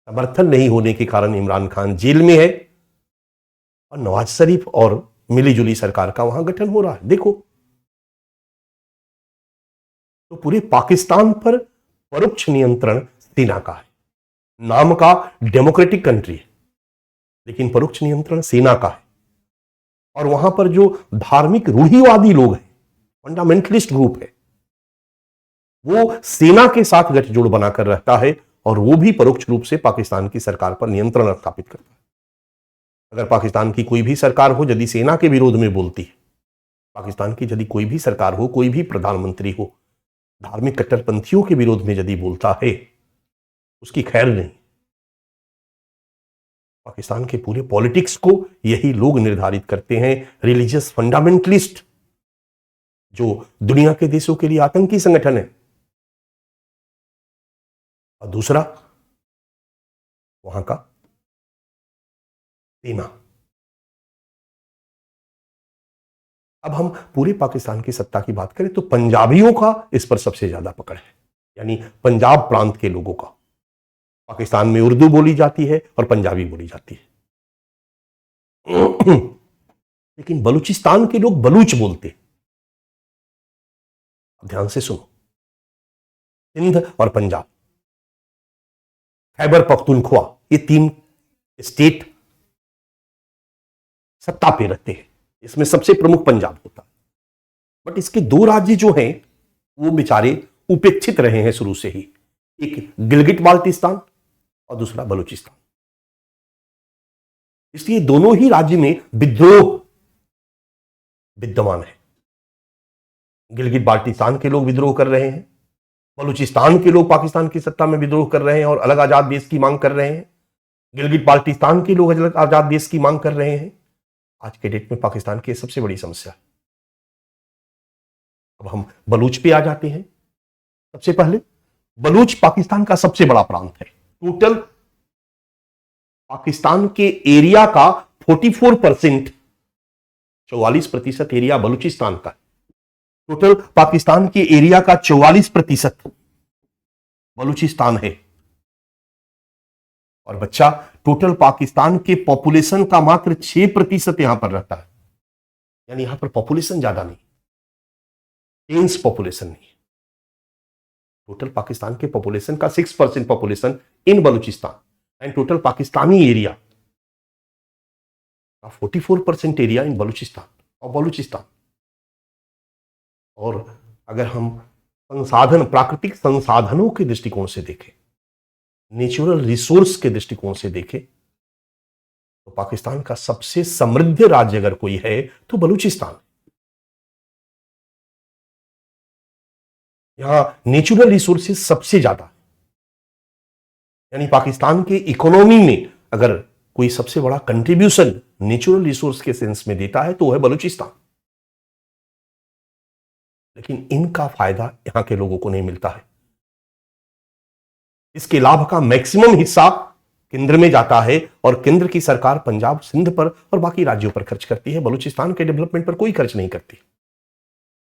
समर्थन नहीं होने के कारण इमरान खान जेल में है, और नवाज शरीफ और मिलीजुली सरकार का वहां गठन हो रहा है। देखो, तो पूरे पाकिस्तान पर परोक्ष नियंत्रण सेना का है। नाम का डेमोक्रेटिक कंट्री है, लेकिन परोक्ष नियंत्रण सेना का है। और वहां पर जो धार्मिक रूढ़िवादी लोग हैं, फंडामेंटलिस्ट ग्रुप है, वो सेना के साथ गठजोड़ बनाकर रहता है, और वो भी परोक्ष रूप से पाकिस्तान की सरकार पर नियंत्रण स्थापित करता है। अगर पाकिस्तान की कोई भी सरकार हो, यदि सेना के विरोध में बोलती है, पाकिस्तान की यदि कोई भी सरकार हो, कोई भी प्रधानमंत्री हो, धार्मिक कट्टरपंथियों के विरोध में यदि बोलता है, उसकी खैर नहीं। पाकिस्तान के पूरे पॉलिटिक्स को यही लोग निर्धारित करते हैं, रिलीजियस फंडामेंटलिस्ट, जो दुनिया के देशों के लिए आतंकी संगठन है। और दूसरा, वहां का सेना। अब हम पूरे पाकिस्तान की सत्ता की बात करें तो पंजाबियों का इस पर सबसे ज्यादा पकड़ है, यानी पंजाब प्रांत के लोगों का। पाकिस्तान में उर्दू बोली जाती है और पंजाबी बोली जाती है, लेकिन बलूचिस्तान के लोग बलूच बोलते। ध्यान से सुनो, सिंध और पंजाब, खैबर पख्तूनख्वा, ये 3 स्टेट सत्ता पे रहते हैं। इसमें सबसे प्रमुख पंजाब होता है, बट इसके 2 राज्य जो हैं वो बेचारे उपेक्षित रहे हैं शुरू से ही। एक गिलगिट बाल्टिस्तान और दूसरा बलूचिस्तान। इसलिए दोनों ही राज्य में विद्रोह विद्यमान है। गिलगिट बाल्टिस्तान के लोग विद्रोह कर रहे हैं, बलूचिस्तान के लोग पाकिस्तान की सत्ता में विद्रोह कर रहे हैं और अलग आजाद देश की मांग कर रहे हैं। गिलगिट बाल्टिस्तान के लोग अलग आजाद देश की मांग कर रहे हैं। आज के डेट में पाकिस्तान की सबसे बड़ी समस्या। अब हम बलूच पे आ जाते हैं। सबसे पहले, बलूच पाकिस्तान का सबसे बड़ा प्रांत है। टोटल पाकिस्तान के एरिया का 44%, 44% एरिया बलूचिस्तान का। टोटल पाकिस्तान के एरिया का 44% बलूचिस्तान है। और बच्चा, टोटल पाकिस्तान के पॉपुलेशन का मात्र 6% यहां पर रहता है, यानी यहां पर पॉपुलेशन ज्यादा नहीं, डेंस पॉपुलेशन नहीं। टोटल पाकिस्तान के पॉपुलेशन का 6% population in Balochistan, and total Pakistani area का 44% एरिया इन बलूचिस्तान और बलूचिस्तान। और अगर हम संसाधन, प्राकृतिक संसाधनों के दृष्टिकोण से देखें, नेचुरल रिसोर्स के दृष्टिकोण से देखें, तो पाकिस्तान का सबसे समृद्ध राज्य अगर कोई है तो बलूचिस्तान। यहां नेचुरल रिसोर्सेज सबसे ज्यादा, यानी पाकिस्तान के इकोनॉमी में अगर कोई सबसे बड़ा कंट्रीब्यूशन नेचुरल रिसोर्स के सेंस में देता है तो वह है बलूचिस्तान। लेकिन इनका फायदा यहां के लोगों को नहीं मिलता है। इसके लाभ का मैक्सिमम हिस्सा केंद्र में जाता है, और केंद्र की सरकार पंजाब, सिंध पर और बाकी राज्यों पर खर्च करती है। बलूचिस्तान के डेवलपमेंट पर कोई खर्च नहीं करती।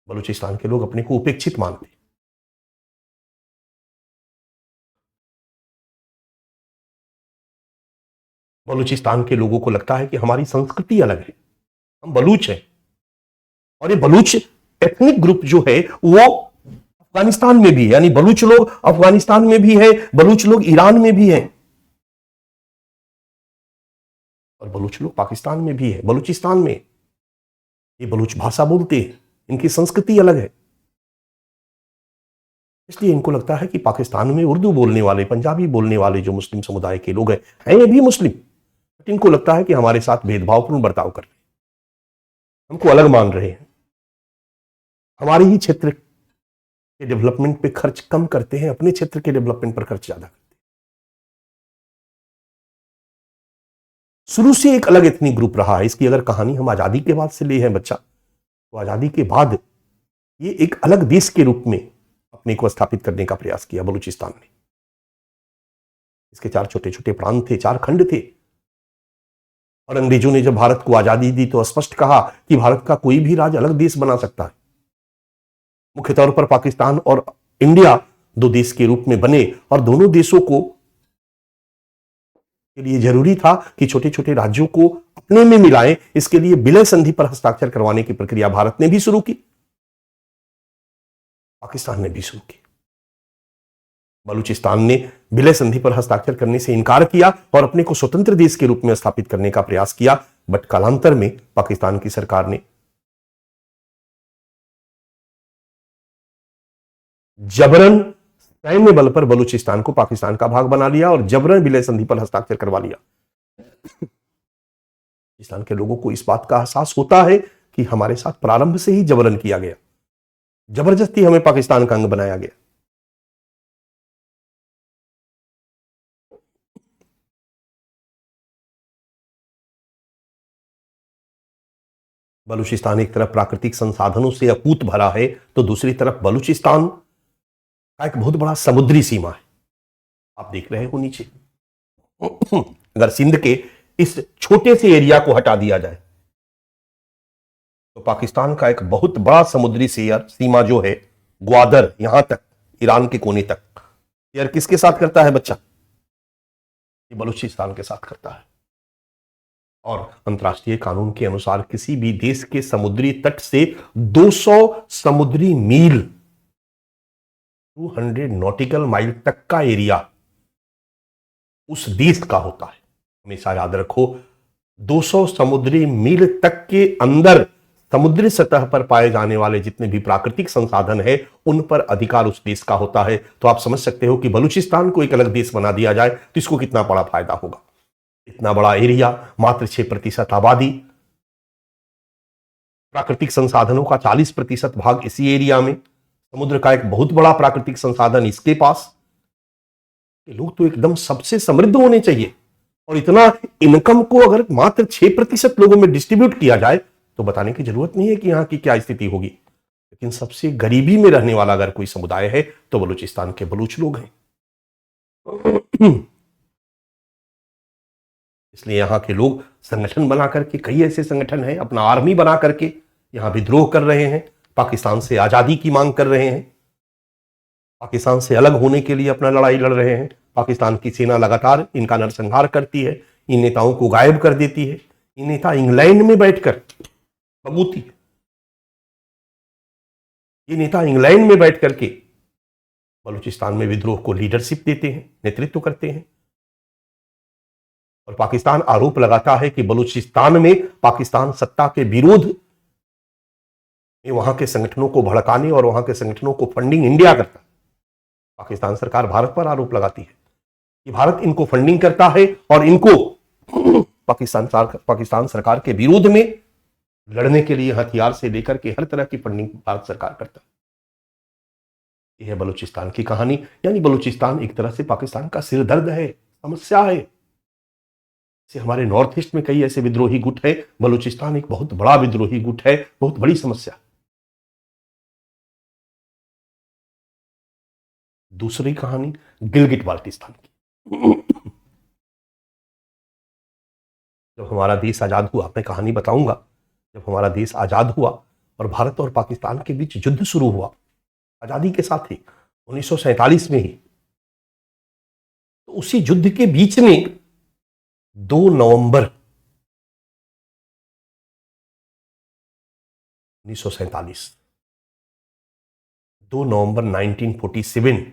बलूचिस्तान के लोग अपने को उपेक्षित मानते हैं। बलूचिस्तान के लोगों को लगता है कि हमारी संस्कृति अलग है, हम बलूच हैं, और ये बलूच एथनिक ग्रुप जो है वो अफगानिस्तान में भी है, यानी बलूच लोग अफगानिस्तान में भी है, बलूच लोग ईरान में भी है, और बलूच लोग पाकिस्तान में भी है, बलूचिस्तान में। ये बलूच भाषा बोलते हैं, इनकी संस्कृति अलग है, इसलिए इनको लगता है कि पाकिस्तान में उर्दू बोलने वाले, पंजाबी बोलने वाले जो मुस्लिम समुदाय के लोग हैं ये भी मुस्लिम, बट इनको लगता है कि हमारे साथ भेदभावपूर्ण बर्ताव कर रहे हैं, हमको अलग मान रहे हैं, हमारे ही क्षेत्र के डेवलपमेंट पे खर्च कम करते हैं, अपने क्षेत्र के डेवलपमेंट पर खर्च ज्यादा करते हैं। शुरू से एक अलग एथनिक ग्रुप रहा है। इसकी अगर कहानी हम आजादी के बाद से ले हैं बच्चा, तो आजादी के बाद ये एक अलग देश के रूप में अपने को स्थापित करने का प्रयास किया बलूचिस्तान ने। इसके 4 छोटे छोटे प्रांत थे, 4 खंड थे, और अंग्रेजों ने जब भारत को आजादी दी तो स्पष्ट कहा कि भारत का कोई भी राज्य अलग देश बना सकता है। मुख्य तौर पर पाकिस्तान और इंडिया 2 देश के रूप में बने, और दोनों देशों को के लिए जरूरी था कि छोटे छोटे राज्यों को अपने में मिलाएं। इसके लिए विलय संधि पर हस्ताक्षर करवाने की प्रक्रिया भारत ने भी शुरू की, पाकिस्तान ने भी शुरू की। बलूचिस्तान ने विलय संधि पर हस्ताक्षर करने से इनकार किया और अपने को स्वतंत्र देश के रूप में स्थापित करने का प्रयास किया, बट कालांतर में पाकिस्तान की सरकार ने जबरन सैन्य बल पर बलूचिस्तान को पाकिस्तान का भाग बना लिया और जबरन विलय संधि पर हस्ताक्षर करवा लिया। पाकिस्तान के लोगों को इस बात का एहसास होता है कि हमारे साथ प्रारंभ से ही जबरन किया गया, जबरदस्ती हमें पाकिस्तान का अंग बनाया गया। बलूचिस्तान एक तरफ प्राकृतिक संसाधनों से अकूत भरा है, तो दूसरी तरफ बलूचिस्तान का एक बहुत बड़ा समुद्री सीमा है। आप देख रहे हो नीचे, अगर सिंध के इस छोटे से एरिया को हटा दिया जाए तो पाकिस्तान का एक बहुत बड़ा समुद्री सीमा जो है ग्वादर, यहां तक ईरान के कोने तक, शेयर किसके साथ करता है बच्चा? ये बलूचिस्तान के साथ करता है। और अंतर्राष्ट्रीय कानून के अनुसार किसी भी देश के समुद्री तट से 200 समुद्री मील, 200 नॉटिकल माइल तक का एरिया उस देश का होता है। हमेशा याद रखो, 200 समुद्री मील तक के अंदर समुद्री सतह पर पाए जाने वाले जितने भी प्राकृतिक संसाधन है उन पर अधिकार उस देश का होता है। तो आप समझ सकते हो कि बलूचिस्तान को एक अलग देश बना दिया जाए तो इसको कितना बड़ा फायदा होगा। इतना बड़ा एरिया, मात्र 6% आबादी, प्राकृतिक संसाधनों का 40% भाग इसी एरिया में, समुद्र का एक बहुत बड़ा प्राकृतिक संसाधन इसके पास। ये लोग तो एकदम सबसे समृद्ध होने चाहिए, और इतना इनकम को अगर मात्र 6% लोगों में डिस्ट्रीब्यूट किया जाए तो बताने की जरूरत नहीं है कि यहां की क्या स्थिति होगी। लेकिन सबसे गरीबी में रहने वाला अगर कोई समुदाय है तो बलूचिस्तान के बलूच लोग हैं। इसलिए यहां के लोग संगठन बना करके, कई ऐसे संगठन हैं, अपना आर्मी बना करके यहां विद्रोह कर रहे हैं, पाकिस्तान से आजादी की मांग कर रहे हैं, पाकिस्तान से अलग होने के लिए अपना लड़ाई लड़ रहे हैं। पाकिस्तान की सेना लगातार इनका नरसंहार करती है, इन नेताओं को गायब कर देती है। ये नेता इंग्लैंड में बैठकर बबूती, ये नेता इंग्लैंड में बैठ करके बलूचिस्तान में विद्रोह को लीडरशिप देते हैं, नेतृत्व करते हैं। और पाकिस्तान आरोप लगाता है कि बलूचिस्तान में पाकिस्तान सत्ता के विरोध में वहां के संगठनों को भड़काने और वहां के संगठनों को फंडिंग इंडिया करता है। पाकिस्तान सरकार भारत पर आरोप लगाती है कि भारत इनको फंडिंग करता है और इनको पाकिस्तान सरकार के विरोध में लड़ने के लिए हथियार से लेकर के हर तरह की फंडिंग भारत सरकार करता है। यह है बलूचिस्तान की कहानी। यानी बलूचिस्तान एक तरह से पाकिस्तान का सिरदर्द है, समस्या है। हमारे नॉर्थ ईस्ट में कई ऐसे विद्रोही गुट है, बलूचिस्तान एक बहुत बड़ा विद्रोही गुट है, बहुत बड़ी समस्या। दूसरी कहानी गिलगिट बाल्टिस्तान की। जब हमारा देश आजाद हुआ, मैं कहानी बताऊंगा, जब हमारा देश आजाद हुआ और भारत और पाकिस्तान के बीच युद्ध शुरू हुआ, आजादी के साथ ही 1947 में ही, तो उसी युद्ध के बीच में 2 नवंबर 1947, 2 नवंबर 1947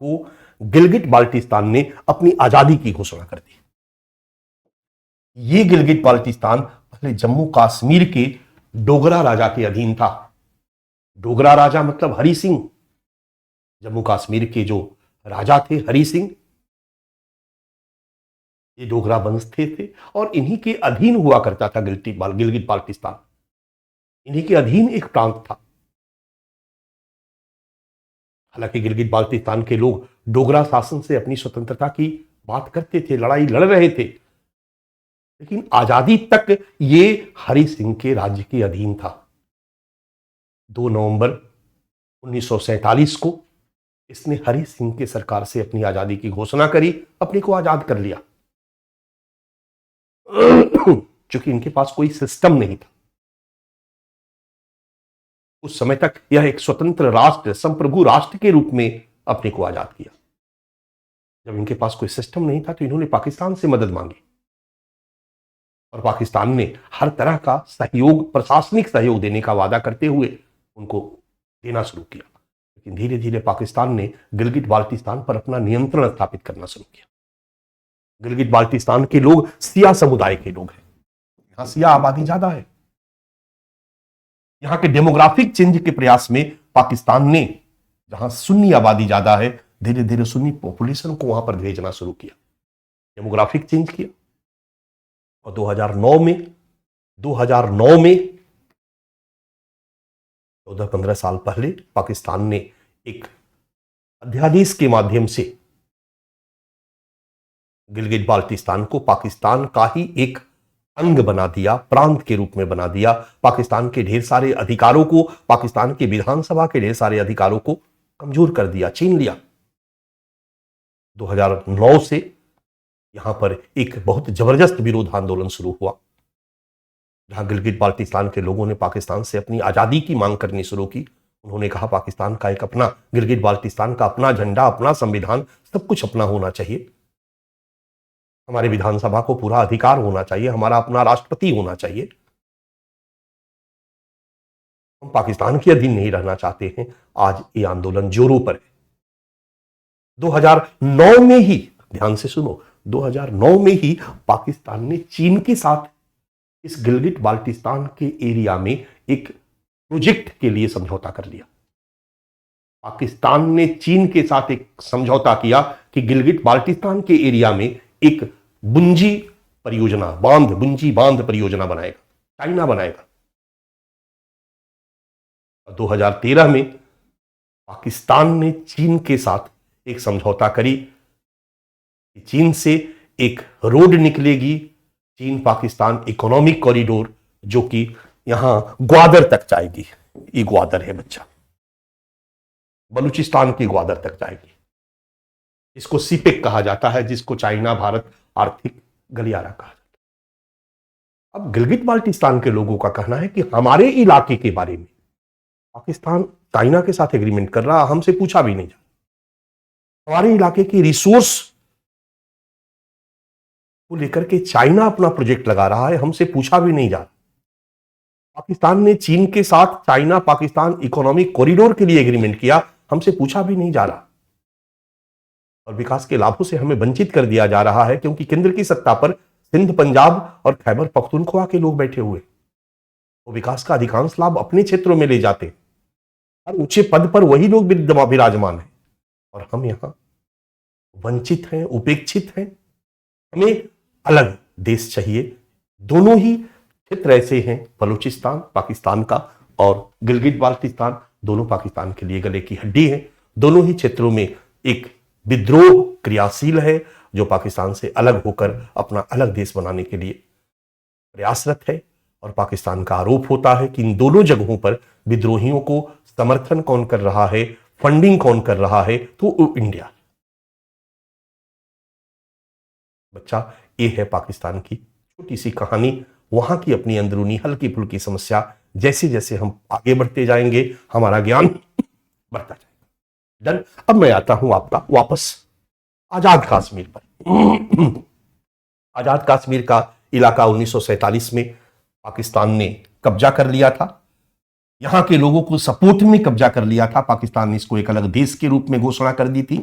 को गिलगिट बाल्टिस्तान ने अपनी आजादी की घोषणा कर दी। ये गिलगिट बाल्टिस्तान पहले जम्मू कश्मीर के डोगरा राजा के अधीन था। डोगरा राजा मतलब हरि सिंह। जम्मू कश्मीर के जो राजा थे हरि सिंह, ये डोगरा वंश थे और इन्हीं के अधीन हुआ करता था गिलगिट बाल्टिस्तान। इन्हीं के अधीन एक प्रांत था। हालांकि गिलगिट बाल्टिस्तान के लोग डोगरा शासन से अपनी स्वतंत्रता की बात करते थे, लड़ाई लड़ रहे थे, लेकिन आजादी तक ये हरि सिंह के राज्य के अधीन था। 2 नवंबर 1947 को इसने हरि सिंह के सरकार से अपनी आजादी की घोषणा करी, अपने को आजाद कर लिया। चूंकि इनके पास कोई सिस्टम नहीं था, उस समय तक यह एक स्वतंत्र राष्ट्र, संप्रभु राष्ट्र के रूप में अपने को आजाद किया। जब इनके पास कोई सिस्टम नहीं था तो इन्होंने पाकिस्तान से मदद मांगी और पाकिस्तान ने हर तरह का सहयोग, प्रशासनिक सहयोग देने का वादा करते हुए उनको देना शुरू किया। लेकिन धीरे धीरे पाकिस्तान ने गिलगिट बाल्टिस्तान पर अपना नियंत्रण स्थापित करना शुरू किया। गिलगिट बाल्टिस्तान के लोग सिया समुदाय के लोग हैं। यहां सिया आबादी ज्यादा है। यहां के डेमोग्राफिक चेंज के प्रयास में पाकिस्तान ने, जहां सुन्नी आबादी ज्यादा है, धीरे धीरे सुन्नी पॉपुलेशन को वहां पर भेजना शुरू किया, डेमोग्राफिक चेंज किया। और 2009 में 14-15 साल पहले पाकिस्तान ने एक अध्यादेश के माध्यम से गिलगिट बाल्टिस्तान को पाकिस्तान का ही एक अंग बना दिया, प्रांत के रूप में बना दिया। पाकिस्तान के ढेर सारे अधिकारों को, पाकिस्तान के विधानसभा के ढेर सारे अधिकारों को कमजोर कर दिया, छीन लिया। 2009 से यहां पर एक बहुत जबरदस्त विरोध आंदोलन शुरू हुआ, जहां गिलगिट बाल्टिस्तान के लोगों ने पाकिस्तान से अपनी आजादी की मांग करनी शुरू की। उन्होंने कहा पाकिस्तान का एक अपना, गिलगिट बाल्टिस्तान का अपना झंडा, अपना संविधान, सब कुछ अपना होना चाहिए। हमारे विधानसभा को पूरा अधिकार होना चाहिए, हमारा अपना राष्ट्रपति होना चाहिए। हम पाकिस्तान के अधीन नहीं रहना चाहते हैं। आज ये आंदोलन जोरों पर है। 2009 में ही, ध्यान से सुनो, 2009 में ही पाकिस्तान ने चीन के साथ इस गिलगिट बाल्टिस्तान के एरिया में एक प्रोजेक्ट के लिए समझौता कर लिया। पाकिस्तान ने चीन के साथ एक समझौता किया कि गिलगिट बाल्टिस्तान के एरिया में एक बुंजी परियोजना, बुंजी बांध परियोजना बनाएगा, चाइना बनाएगा। 2013 में पाकिस्तान ने चीन के साथ एक समझौता करी कि चीन से एक रोड निकलेगी, चीन पाकिस्तान इकोनॉमिक कॉरिडोर, जो कि यहां ग्वादर तक जाएगी। ये ग्वादर है बच्चा, बलूचिस्तान की ग्वादर तक जाएगी। इसको सीपेक कहा जाता है, जिसको चाइना भारत आर्थिक गलियारा कहा जाता है। अब गिलगिट बाल्टिस्तान के लोगों का कहना है कि हमारे इलाके के बारे में पाकिस्तान चाइना के साथ एग्रीमेंट कर रहा, हमसे पूछा भी नहीं जा रहा। हमारे इलाके की रिसोर्स को लेकर के चाइना अपना प्रोजेक्ट लगा रहा है, हमसे पूछा भी नहीं जा रहा। पाकिस्तान ने चीन के साथ चाइना पाकिस्तान इकोनॉमिक कॉरिडोर के लिए एग्रीमेंट किया, हमसे पूछा भी नहीं जा रहा। और विकास के लाभों से हमें वंचित कर दिया जा रहा है, क्योंकि केंद्र की सत्ता पर सिंध, पंजाब और खैबर पख्तूनख्वा के लोग बैठे हुए, वो विकास का अधिकांश लाभ अपने क्षेत्रों में ले जाते हैं और ऊंचे पद पर वही लोग विराजमान हैं, और हम यहां वंचित हैं, उपेक्षित हैं। हमें अलग देश चाहिए। दोनों ही क्षेत्र ऐसे हैं, बलूचिस्तान पाकिस्तान का और गिलगिट बाल्टिस्तान, दोनों पाकिस्तान के लिए गले की हड्डी हैं। दोनों ही क्षेत्रों में एक विद्रोह क्रियाशील है, जो पाकिस्तान से अलग होकर अपना अलग देश बनाने के लिए प्रयासरत है। और पाकिस्तान का आरोप होता है कि इन दोनों जगहों पर विद्रोहियों को समर्थन कौन कर रहा है, फंडिंग कौन कर रहा है, तो इंडिया। बच्चा, ये है पाकिस्तान की छोटी सी कहानी, वहां की अपनी अंदरूनी हल्की फुल्की समस्या। जैसे जैसे हम आगे बढ़ते जाएंगे, हमारा ज्ञान बढ़ता जाएगा। डन। अब मैं आता हूं आपका वापस आजाद कश्मीर पर। आजाद कश्मीर का इलाका 1947 में पाकिस्तान ने कब्जा कर लिया था। यहां के लोगों को सपोर्ट में कब्जा कर लिया था। पाकिस्तान ने इसको एक अलग देश के रूप में घोषणा कर दी थी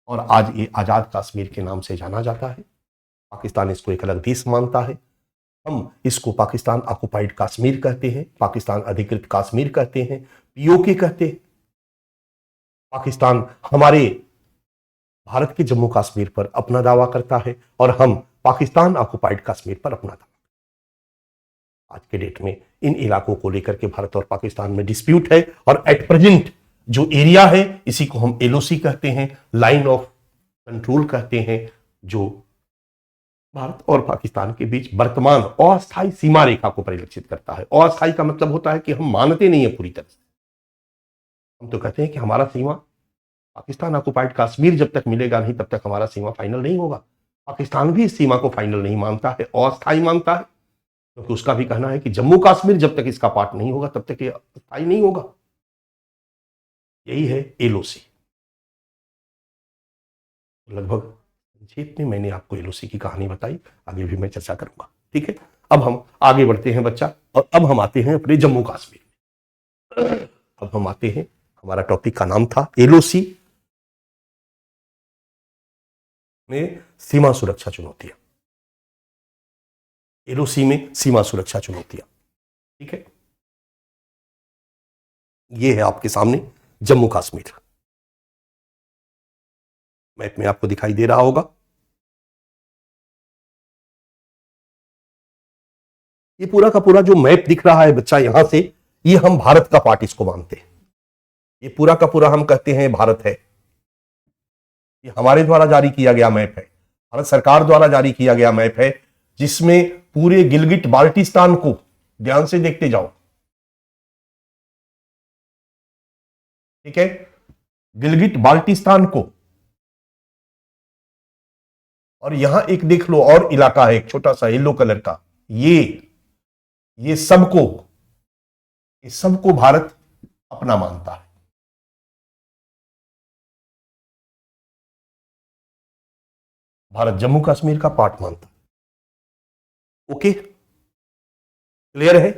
और आज ये आजाद कश्मीर के नाम से जाना जाता है। पाकिस्तान इसको एक अलग देश मानता है। हम इसको पाकिस्तान ऑक्युपाइड कश्मीर कहते हैं, पाकिस्तान अधिकृत कश्मीर कहते हैं, पीओके कहते हैं। पाकिस्तान हमारे भारत के जम्मू कश्मीर पर अपना दावा करता है और हम पाकिस्तान ऑक्युपाइड कश्मीर पर अपना दावा। आज के डेट में इन इलाकों को लेकर के भारत और पाकिस्तान में डिस्प्यूट है और एट प्रेजेंट जो एरिया है इसी को हम एलओसी कहते हैं, लाइन ऑफ कंट्रोल कहते हैं, जो भारत और पाकिस्तान के बीच वर्तमान अस्थायी सीमा रेखा को परिलक्षित करता है। अस्थायी का मतलब होता है कि हम मानते नहीं है पूरी तरह से। हम तो कहते हैं कि हमारा सीमा पाकिस्तान ऑक्युपाइड कश्मीर जब तक मिलेगा नहीं तब तक हमारा सीमा फाइनल नहीं होगा। पाकिस्तान भी इस सीमा को फाइनल नहीं मानता है, अस्थायी मानता है, क्योंकि उसका भी कहना है कि जम्मू कश्मीर जब तक इसका पार्ट नहीं होगा तब तक ये अस्थायी नहीं होगा। यही है एलओसी। लगभग संक्षेप में मैंने आपको एलओसी की कहानी बताई, आगे भी मैं चर्चा करूंगा। ठीक है, अब हम आगे बढ़ते हैं बच्चा, और अब हम आते हैं अपने जम्मू कश्मीर में। अब हम आते हैं, हमारा टॉपिक का नाम था एलओसी में सीमा सुरक्षा चुनौतियां। एलओसी में सीमा सुरक्षा चुनौतियां। ठीक है, यह है आपके सामने जम्मू कश्मीर। मैप में आपको दिखाई दे रहा होगा। ये पूरा का पूरा जो मैप दिख रहा है बच्चा यहां से, ये हम भारत का पार्ट इसको मानते हैं। ये पूरा का पूरा हम कहते हैं भारत है। ये हमारे द्वारा जारी किया गया मैप है, भारत सरकार द्वारा जारी किया गया मैप है, जिसमें पूरे गिलगिट बाल्टिस्तान को, ध्यान से देखते जाओ, ठीक है, गिलगिट बाल्टिस्तान को, और यहां एक देख लो और इलाका है एक छोटा सा येलो कलर का, ये सबको भारत अपना मानता है। भारत जम्मू कश्मीर का पार्ट मानता है। ओके, क्लियर है।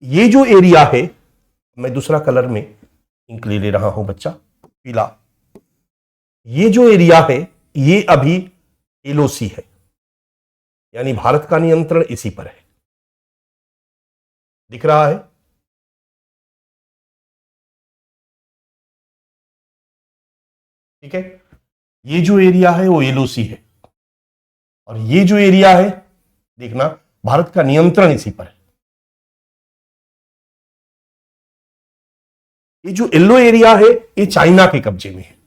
ये जो एरिया है, मैं दूसरा कलर में इंक ले रहा हूं बच्चा, पीला। ये जो एरिया है ये अभी एलओसी है, यानी भारत का नियंत्रण इसी पर है। दिख रहा है? ठीक है, ये जो एरिया है वो एलओसी है, और ये जो एरिया है देखना, भारत का नियंत्रण इसी पर है। ये जो येलो एरिया है ये चाइना के कब्जे में है।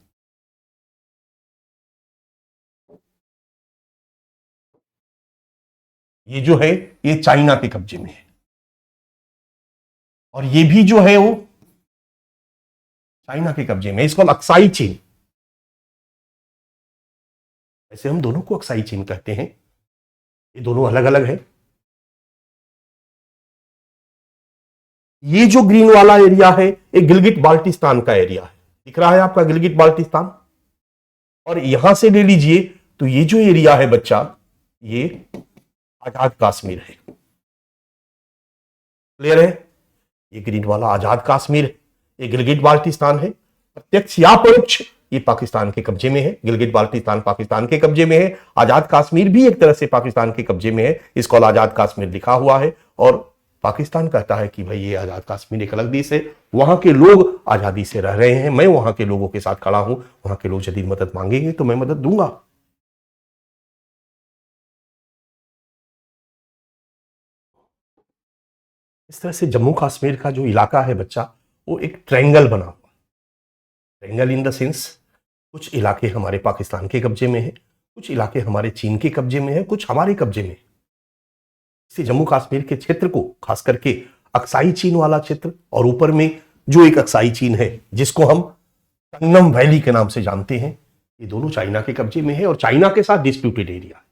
ये जो है ये चाइना के कब्जे में है, और ये भी जो है वो चाइना के कब्जे में। इसको अक्साई चीन, ऐसे हम दोनों को अक्साई चीन कहते हैं। ये दोनों अलग अलग है। ये जो ग्रीन वाला एरिया है ये गिलगिट बाल्टिस्तान का एरिया है। दिख रहा है आपका गिलगिट बाल्टिस्तान। और यहां से ले लीजिए तो ये जो एरिया है बच्चा, ये आजाद कश्मीर है। क्लियर है? ये ग्रीन वाला आजाद कश्मीर है, ये गिलगिट बाल्टिस्तान है। प्रत्यक्ष या परोक्ष ये पाकिस्तान के कब्जे में है। गिलगिट बाल्टिस्तान पाकिस्तान के कब्जे में है, आजाद कश्मीर भी एक तरह से पाकिस्तान के कब्जे में है। इसको आजाद कश्मीर लिखा हुआ है, और पाकिस्तान कहता है कि भाई ये आजाद कश्मीर एक अलग देश है, वहां के लोग आजादी से रह रहे हैं, मैं वहां के लोगों के साथ खड़ा हूं, वहां के लोग यदि मदद मांगेंगे तो मैं मदद दूंगा। इस तरह से जम्मू कश्मीर का जो इलाका है बच्चा, वो एक ट्रायंगल बना हुआ। ट्रायंगल इन द सेंस, कुछ इलाके हमारे पाकिस्तान के कब्जे में है, कुछ इलाके हमारे चीन के कब्जे में है, कुछ हमारे कब्जे में है। इसे जम्मू कश्मीर के क्षेत्र को, खास करके अक्साई चीन वाला क्षेत्र, और ऊपर में जो एक अक्साई चीन है जिसको हम संगम वैली के नाम से जानते हैं, ये दोनों चाइना के कब्जे में है और चाइना के साथ डिस्प्यूटेड एरिया है।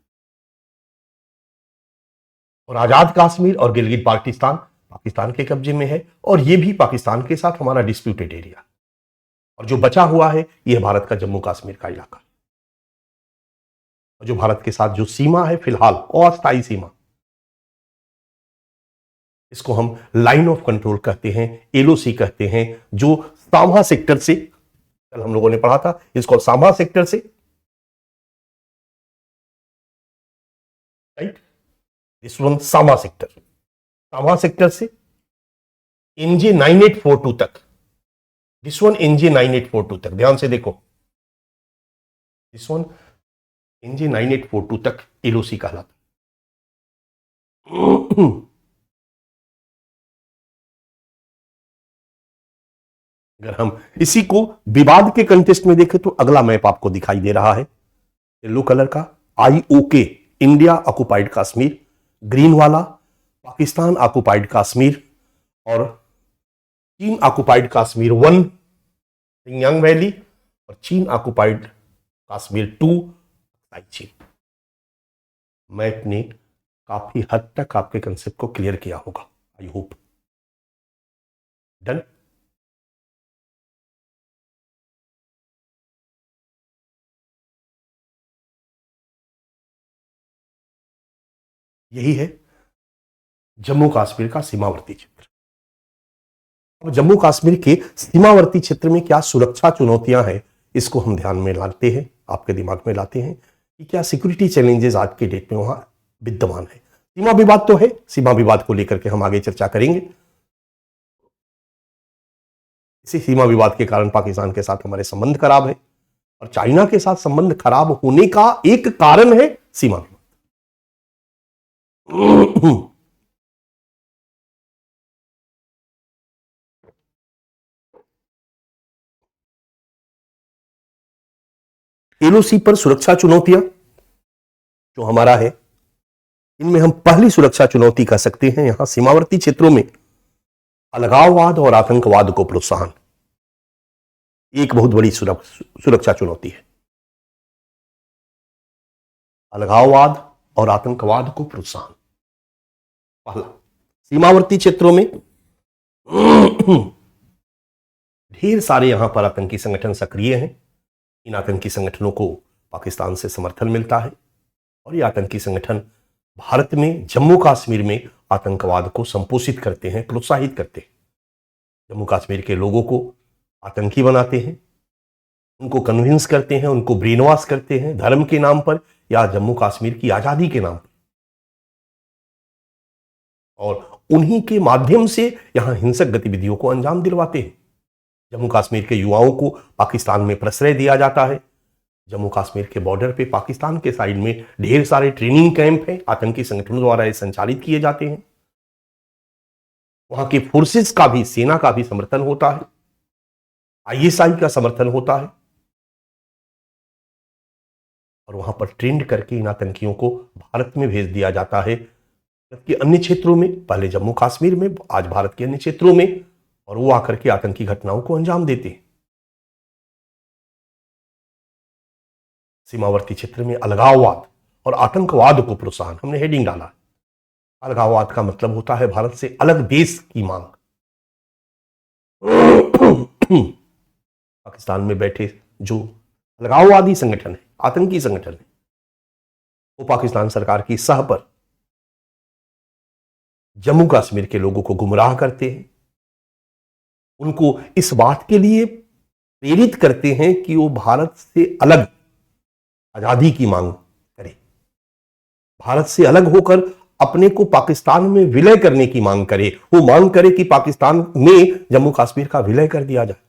और आजाद कश्मीर और गिलगिट बाल्टिस्तान पाकिस्तान के कब्जे में है, और ये भी पाकिस्तान के साथ हमारा डिस्प्यूटेड एरिया। और जो बचा हुआ है यह भारत का जम्मू कश्मीर का इलाका। और जो भारत के साथ जो सीमा है फिलहाल अस्थायी सीमा, इसको हम लाइन ऑफ कंट्रोल कहते हैं, एलओसी कहते हैं, जो साम्हा सेक्टर से, कल हम लोगों ने पढ़ा था, इसको साम्हा सेक्टर से, right, this one Samba sector, Samba sector से एनजे 9842 तक, दिस वन एनजे 9842 तक, ध्यान से देखो, दिस वन एनजे 9842 तक एलओसी कहलाता। अगर हम इसी को विवाद के कंटेस्ट में देखें तो अगला मैप आपको दिखाई दे रहा है येलो कलर का, आईओके, इंडिया ऑक्युपाइड कश्मीर, ग्रीन वाला पाकिस्तान ऑक्युपाइड कश्मीर, और चीन ऑक्युपाइड कश्मीर 1 सिंगयांग वैली, और चीन ऑक्युपाइड कश्मीर 2 चीन। मैप ने काफी हद तक आपके कंसेप्ट को क्लियर किया होगा, आई होप। डन। यही है जम्मू कश्मीर का सीमावर्ती क्षेत्र। अब जम्मू कश्मीर के सीमावर्ती क्षेत्र में क्या सुरक्षा चुनौतियां हैं, इसको हम ध्यान में लाते हैं, आपके दिमाग में लाते हैं कि क्या सिक्योरिटी चैलेंजेस आज के डेट में वहां विद्यमान है। सीमा विवाद तो है, सीमा विवाद को लेकर के हम आगे चर्चा करेंगे। इसी सीमा विवाद के कारण पाकिस्तान के साथ हमारे संबंध खराब है, और चाइना के साथ संबंध खराब होने का एक कारण है सीमा विवाद। एलओसी पर सुरक्षा चुनौतियां जो हमारा है, इनमें हम पहली सुरक्षा चुनौती कह सकते हैं यहां सीमावर्ती क्षेत्रों में अलगाववाद और आतंकवाद को प्रोत्साहन, एक बहुत बड़ी सुरक्षा चुनौती है। अलगाववाद और आतंकवाद को प्रोत्साहन, पहला, सीमावर्ती क्षेत्रों में ढेर सारे यहां पर आतंकी संगठन सक्रिय हैं। इन आतंकी संगठनों को पाकिस्तान से समर्थन मिलता है, और ये आतंकी संगठन भारत में जम्मू कश्मीर में आतंकवाद को संपोषित करते हैं, प्रोत्साहित करते हैं। जम्मू कश्मीर के लोगों को आतंकी बनाते हैं, उनको कन्विंस करते हैं, उनको ब्रेन वॉश करते हैं धर्म के नाम पर या जम्मू कश्मीर की आजादी के नाम पर, और उन्हीं के माध्यम से यहां हिंसक गतिविधियों को अंजाम दिलवाते हैं। जम्मू कश्मीर के युवाओं को पाकिस्तान में प्रश्रय दिया जाता है। जम्मू कश्मीर के बॉर्डर पे पाकिस्तान के साइड में ढेर सारे ट्रेनिंग कैंप हैं, आतंकी संगठनों द्वारा ये संचालित किए जाते हैं। वहां के फोर्सेस का भी, सेना का भी समर्थन होता है, आईएसआई का समर्थन होता है, और वहां पर ट्रेंड करके इन आतंकियों को भारत में भेज दिया जाता है, जबकि अन्य क्षेत्रों में, पहले जम्मू कश्मीर में, आज भारत के अन्य क्षेत्रों में, और वो आकर के आतंकी घटनाओं को अंजाम देते हैं। सीमावर्ती क्षेत्र में अलगाववाद और आतंकवाद को प्रोत्साहन, हमने हेडिंग डाला। अलगाववाद का मतलब होता है भारत से अलग देश की मांग। पाकिस्तान में बैठे जो अलगाववादी संगठन है, आतंकी संगठन है, वो पाकिस्तान सरकार की सह पर जम्मू कश्मीर के लोगों को गुमराह करते हैं, उनको इस बात के लिए प्रेरित करते हैं कि वो भारत से अलग आजादी की मांग करे, भारत से अलग होकर अपने को पाकिस्तान में विलय करने की मांग करे, वो मांग करे कि पाकिस्तान में जम्मू कश्मीर का विलय कर दिया जाए।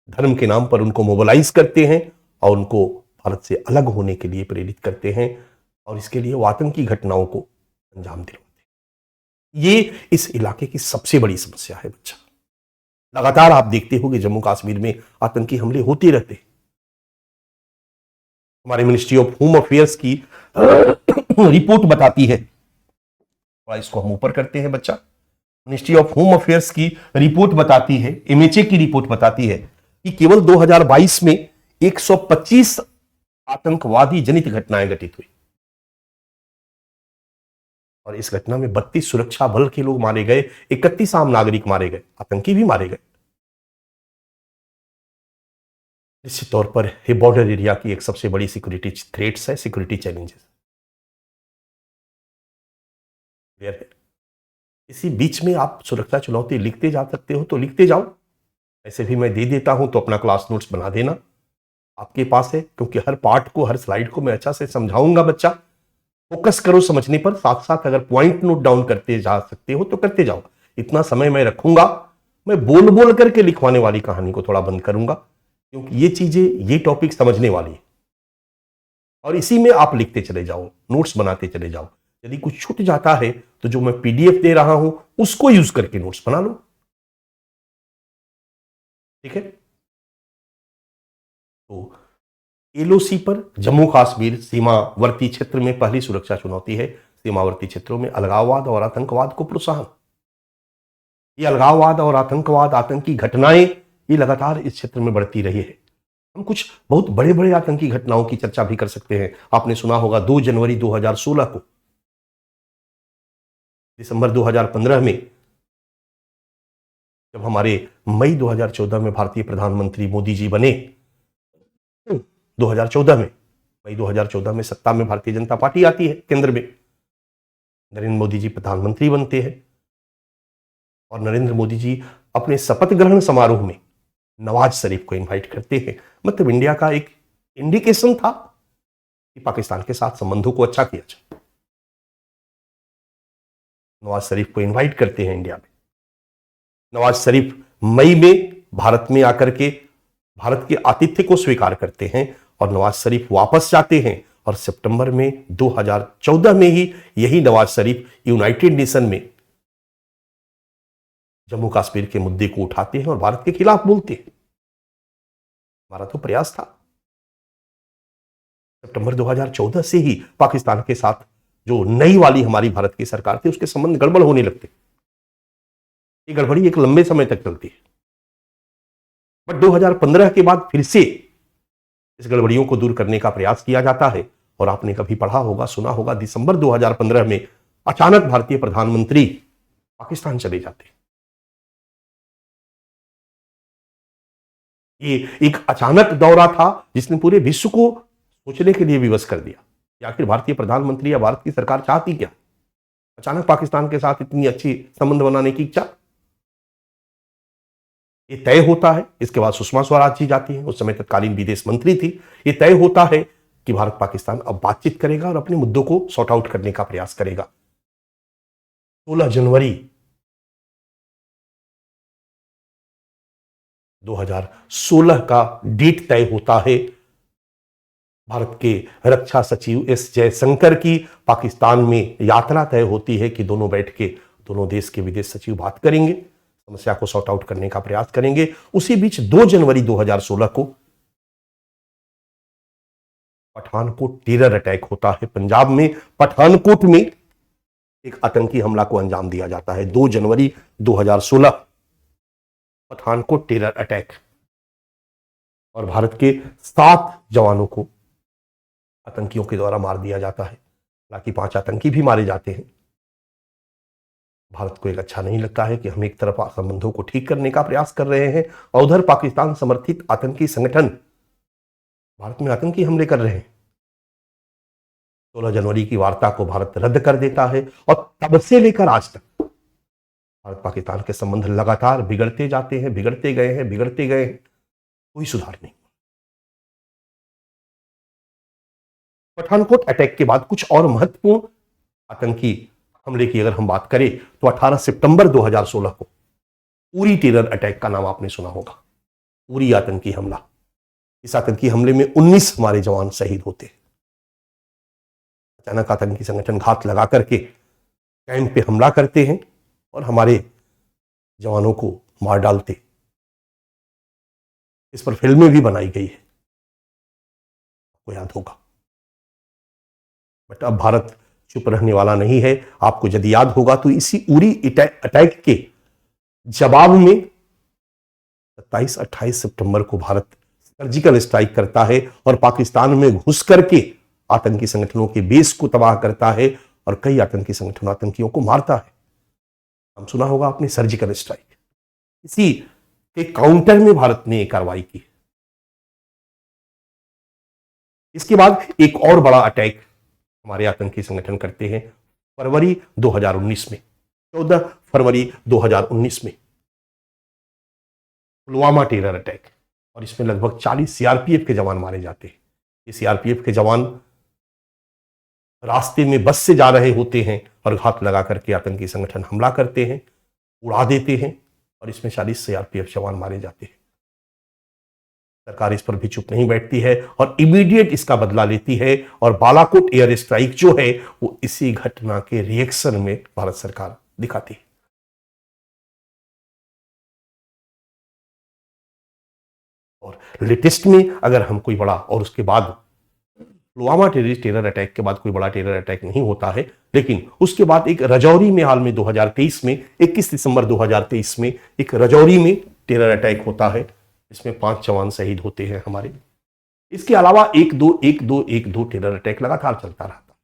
धर्म के नाम पर उनको मोबिलाइज करते हैं और उनको भारत से अलग होने के लिए प्रेरित करते हैं, और इसके लिए वो आतंकी घटनाओं को अंजाम दिलवाते हैं। ये इस इलाके की सबसे बड़ी समस्या है बच्चा। लगातार आप देखते हो कि जम्मू कश्मीर में आतंकी हमले होते रहते हैं। हमारे मिनिस्ट्री ऑफ होम अफेयर्स की रिपोर्ट बताती है, इसको हम ऊपर करते हैं बच्चा, मिनिस्ट्री ऑफ होम अफेयर्स की रिपोर्ट बताती है, एमएचए की रिपोर्ट बताती है कि केवल 2022 में 125 आतंकवादी जनित घटनाएं घटित हुई, और इस घटना में 32 सुरक्षा बल के लोग मारे गए, 31 आम नागरिक मारे गए, आतंकी भी मारे गए। निश्चित तौर पर ये बॉर्डर एरिया की एक सबसे बड़ी सिक्योरिटी थ्रेट्स है, सिक्योरिटी चैलेंजेस है। इसी बीच में आप सुरक्षा चुनौती लिखते जा सकते हो तो लिखते जाओ, ऐसे भी मैं दे देता हूं तो अपना क्लास नोट्स बना देना, आपके पास है, क्योंकि हर पार्ट को, हर स्लाइड को मैं अच्छा से समझाऊंगा। बच्चा फोकस करो समझने पर, साथ साथ अगर पॉइंट नोट डाउन करते जा सकते हो तो करते जाओ। इतना समय मैं रखूंगा, मैं बोल बोल करके लिखवाने वाली कहानी को थोड़ा बंद करूंगा, क्योंकि ये चीजें, ये टॉपिक समझने वाली है और इसी में आप लिखते चले जाओ, नोट्स बनाते चले जाओ। यदि कुछ छूट जाता है तो जो मैं पीडीएफ दे रहा हूं उसको यूज करके नोट्स बना लो, ठीक है। तो एलओसी पर जम्मू कश्मीर सीमावर्ती क्षेत्र में पहली सुरक्षा चुनौती है सीमावर्ती क्षेत्रों में अलगाववाद और आतंकवाद को प्रोत्साहन। ये अलगाववाद और आतंकवाद, आतंकी घटनाएं, ये लगातार इस क्षेत्र में बढ़ती रही है। हम कुछ बहुत बड़े बड़े आतंकी घटनाओं की चर्चा भी कर सकते हैं। आपने सुना होगा 2 जनवरी 2016 को, दिसंबर 2015 में, जब हमारे मई 2014 में भारतीय प्रधानमंत्री मोदी जी बने, 2014 में, मई 2014 में सत्ता में भारतीय जनता पार्टी आती है केंद्र में, नरेंद्र मोदी जी प्रधानमंत्री बनते हैं और नरेंद्र मोदी जी अपने शपथ ग्रहण समारोह में नवाज शरीफ को इनवाइट करते हैं। मतलब इंडिया का एक इंडिकेशन था कि पाकिस्तान के साथ संबंधों को अच्छा किया जाए। नवाज शरीफ को इनवाइट करते हैं इंडिया में। नवाज शरीफ मई में भारत में आकर के भारत के आतिथ्य को स्वीकार करते हैं और नवाज शरीफ वापस जाते हैं और सितंबर में 2014 में ही यही नवाज शरीफ यूनाइटेड नेशन में जम्मू कश्मीर के मुद्दे को उठाते हैं और भारत के खिलाफ बोलते हैं। हमारा तो प्रयास था सितंबर 2014 से ही पाकिस्तान के साथ जो नई वाली हमारी भारत की सरकार थी उसके संबंध गड़बड़ होने लगते। ये गड़बड़ी एक लंबे समय तक चलती है, बट 2015 के बाद फिर से इस गड़बड़ियों को दूर करने का प्रयास किया जाता है। और आपने कभी पढ़ा होगा, सुना होगा, दिसंबर 2015 में अचानक भारतीय प्रधानमंत्री पाकिस्तान चले जाते हैं। ये एक अचानक दौरा था जिसने पूरे विश्व को सोचने के लिए विवश कर दिया कि आखिर भारतीय प्रधानमंत्री या भारत की सरकार चाहती क्या, अचानक पाकिस्तान के साथ इतनी अच्छी संबंध बनाने की इच्छा। ये तय होता है, इसके बाद सुषमा स्वराज जी जाती हैं, उस समय तत्कालीन विदेश मंत्री थी। ये तय होता है कि भारत पाकिस्तान अब बातचीत करेगा और अपने मुद्दों को सॉर्ट आउट करने का प्रयास करेगा। 16 जनवरी 2016 का डेट तय होता है। भारत के रक्षा सचिव एस जयशंकर की पाकिस्तान में यात्रा तय होती है कि दोनों बैठ के दोनों देश के विदेश सचिव बात करेंगे, समस्या को सॉर्ट आउट करने का प्रयास करेंगे। उसी बीच 2 जनवरी 2016 को पठानकोट टेरर अटैक होता है। पंजाब में पठानकोट में एक आतंकी हमला को अंजाम दिया जाता है। 2 जनवरी 2016 पठानकोट टेरर अटैक, और भारत के 7 जवानों को आतंकियों के द्वारा मार दिया जाता है। हालांकि 5 आतंकी भी मारे जाते हैं। भारत को एक अच्छा नहीं लगता है कि हम एक तरफ संबंधों को ठीक करने का प्रयास कर रहे हैं और उधर पाकिस्तान समर्थित आतंकी संगठन भारत में आतंकी हमले कर रहे हैं। 16 जनवरी की वार्ता को भारत रद्द कर देता है और तब से लेकर आज तक भारत पाकिस्तान के संबंध लगातार बिगड़ते जाते हैं, बिगड़ते गए हैं, बिगड़ते गए हैं, कोई सुधार नहीं। पठानकोट अटैक के बाद कुछ और महत्वपूर्ण आतंकी हमले की अगर हम बात करें तो 18 सितंबर 2016 को उरी टेरर अटैक का नाम आपने सुना होगा। उरी आतंकी हमला, इस आतंकी हमले में 19 हमारे जवान शहीद होते हैं। अचानक आतंकी संगठन घात लगा करके कैंप पे हमला करते हैं और हमारे जवानों को मार डालते। इस पर फिल्में भी बनाई गई है, आपको याद होगा। बट अब भारत चुप रहने वाला नहीं है। आपको यदि याद होगा तो इसी उरी अटैक के जवाब में 27-28 सितंबर को भारत सर्जिकल स्ट्राइक करता है और पाकिस्तान में घुस करके आतंकी संगठनों के बेस को तबाह करता है और कई आतंकी संगठनों, आतंकियों को मारता है। हम सुना होगा आपने सर्जिकल स्ट्राइक। इसी के काउंटर में भारत ने कार्रवाई की। इसके बाद एक और बड़ा अटैक हमारे आतंकी संगठन करते हैं फरवरी 2019 में, 14 फरवरी 2019 में पुलवामा टेरर अटैक, और इसमें लगभग 40 सीआरपीएफ के जवान मारे जाते हैं। ये सीआरपीएफ के जवान रास्ते में बस से जा रहे होते हैं और घात लगा करके आतंकी संगठन हमला करते हैं, उड़ा देते हैं, और इसमें 40 सीआरपीएफ जवान मारे जाते हैं। सरकार इस पर भी चुप नहीं बैठती है और इमीडिएट इसका बदला लेती है, और बालाकोट एयर स्ट्राइक जो है वो इसी घटना के रिएक्शन में भारत सरकार दिखाती है। और लेटेस्ट में अगर हम कोई बड़ा, और उसके बाद पुलवामा टेरर अटैक के बाद कोई बड़ा टेरर अटैक नहीं होता है, लेकिन उसके बाद एक रजौरी में हाल में 2023 में 21 दिसंबर 2023 में एक रजौरी में टेरर अटैक होता है, इसमें 5 जवान शहीद होते हैं हमारे। इसके अलावा एक दो टेरर अटैक लगातार चलता रहता।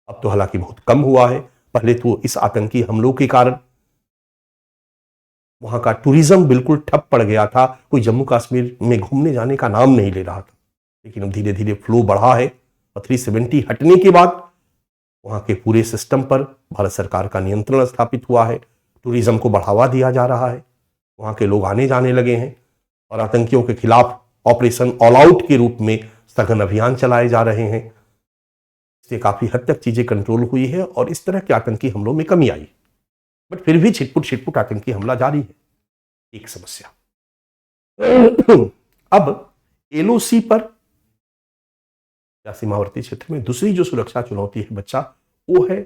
अब तो हालांकि बहुत कम हुआ है। पहले तो इस आतंकी हमलों के कारण वहां का टूरिज्म बिल्कुल ठप पड़ गया था, कोई जम्मू कश्मीर में घूमने जाने का नाम नहीं ले रहा था, लेकिन अब धीरे धीरे फ्लो बढ़ा है, और 370 हटने के बाद वहां के पूरे सिस्टम पर भारत सरकार का नियंत्रण स्थापित हुआ है, टूरिज्म को बढ़ावा दिया जा रहा है, वहां के लोग आने जाने लगे हैं, और आतंकियों के खिलाफ ऑपरेशन ऑल आउट के रूप में सघन अभियान चलाए जा रहे हैं। इससे काफी हद तक चीजें कंट्रोल हुई है और इस तरह के आतंकी हमलों में कमी आई, बट फिर भी छिटपुट आतंकी हमला जारी है। एक समस्या अब एलओसी पर या सीमावर्ती क्षेत्र में दूसरी जो सुरक्षा चुनौती है बच्चा, वो है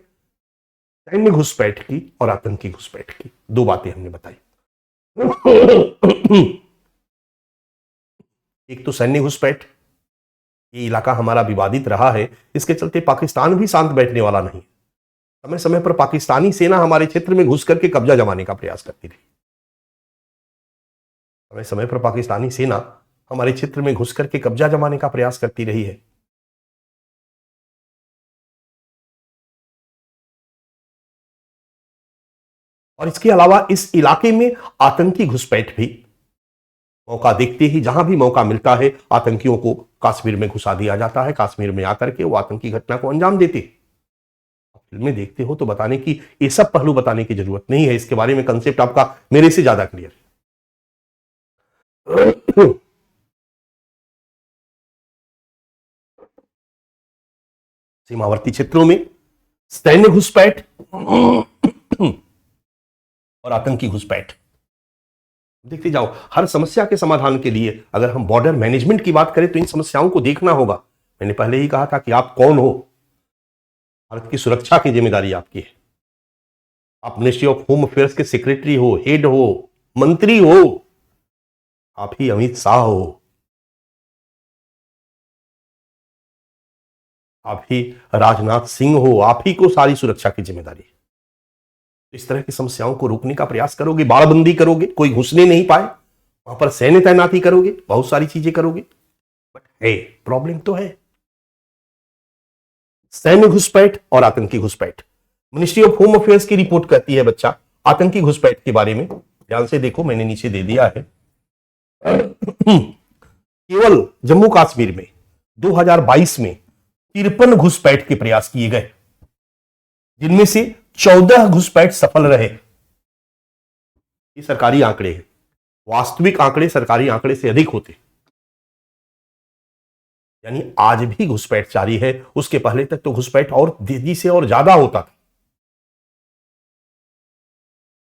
सैन्य घुसपैठ की और आतंकी घुसपैठ की। दो बातें हमने बताई। एक तो सैन्य घुसपैठ, ये इलाका हमारा विवादित रहा है, इसके चलते पाकिस्तान भी शांत बैठने वाला नहीं। समय समय पर पाकिस्तानी सेना हमारे क्षेत्र में घुस करके कब्जा जमाने का प्रयास करती रही। समय समय पर पाकिस्तानी सेना हमारे क्षेत्र में घुस करके कब्जा जमाने का प्रयास करती रही है। और इसके अलावा इस इलाके में आतंकी घुसपैठ भी, मौका देखते ही जहां भी मौका मिलता है आतंकियों को कश्मीर में घुसा दिया जाता है, कश्मीर में आकर के वो आतंकी घटना को अंजाम देते। फिल्में देखते हो तो बताने की, ये सब पहलू बताने की जरूरत नहीं है, इसके बारे में कंसेप्ट आपका मेरे से ज्यादा क्लियर है। सीमावर्ती क्षेत्रों में सैन्य घुसपैठ और आतंकी घुसपैठ, देखते जाओ। हर समस्या के समाधान के लिए अगर हम बॉर्डर मैनेजमेंट की बात करें तो इन समस्याओं को देखना होगा। मैंने पहले ही कहा था कि आप कौन हो, भारत की सुरक्षा की जिम्मेदारी आपकी है। आप मिनिस्ट्री ऑफ होम अफेयर्स के सेक्रेटरी हो, हेड हो, मंत्री हो, आप ही अमित शाह हो, आप ही राजनाथ सिंह हो, आप ही को सारी सुरक्षा की जिम्मेदारी है। इस तरह की समस्याओं को रोकने का प्रयास करोगे, बाड़बंदी करोगे, कोई घुसने नहीं पाए, वहां पर सैन्य तैनाती करोगे, बहुत सारी चीजें करोगे, बट है प्रॉब्लम तो है। सैन्य घुसपैठ और आतंकी घुसपैठ, मिनिस्ट्री ऑफ होम अफेयर्स की रिपोर्ट कहती है बच्चा आतंकी घुसपैठ के बारे में, ध्यान से देखो, मैंने नीचे दे दिया है। केवल जम्मू कश्मीर में 2022 में 53 घुसपैठ के प्रयास किए गए, जिनमें से 14 घुसपैठ सफल रहे। ये सरकारी आंकड़े हैं, वास्तविक आंकड़े सरकारी आंकड़े से अधिक होते, यानी आज भी घुसपैठ जारी है। उसके पहले तक तो घुसपैठ और तेजी से और ज्यादा होता था।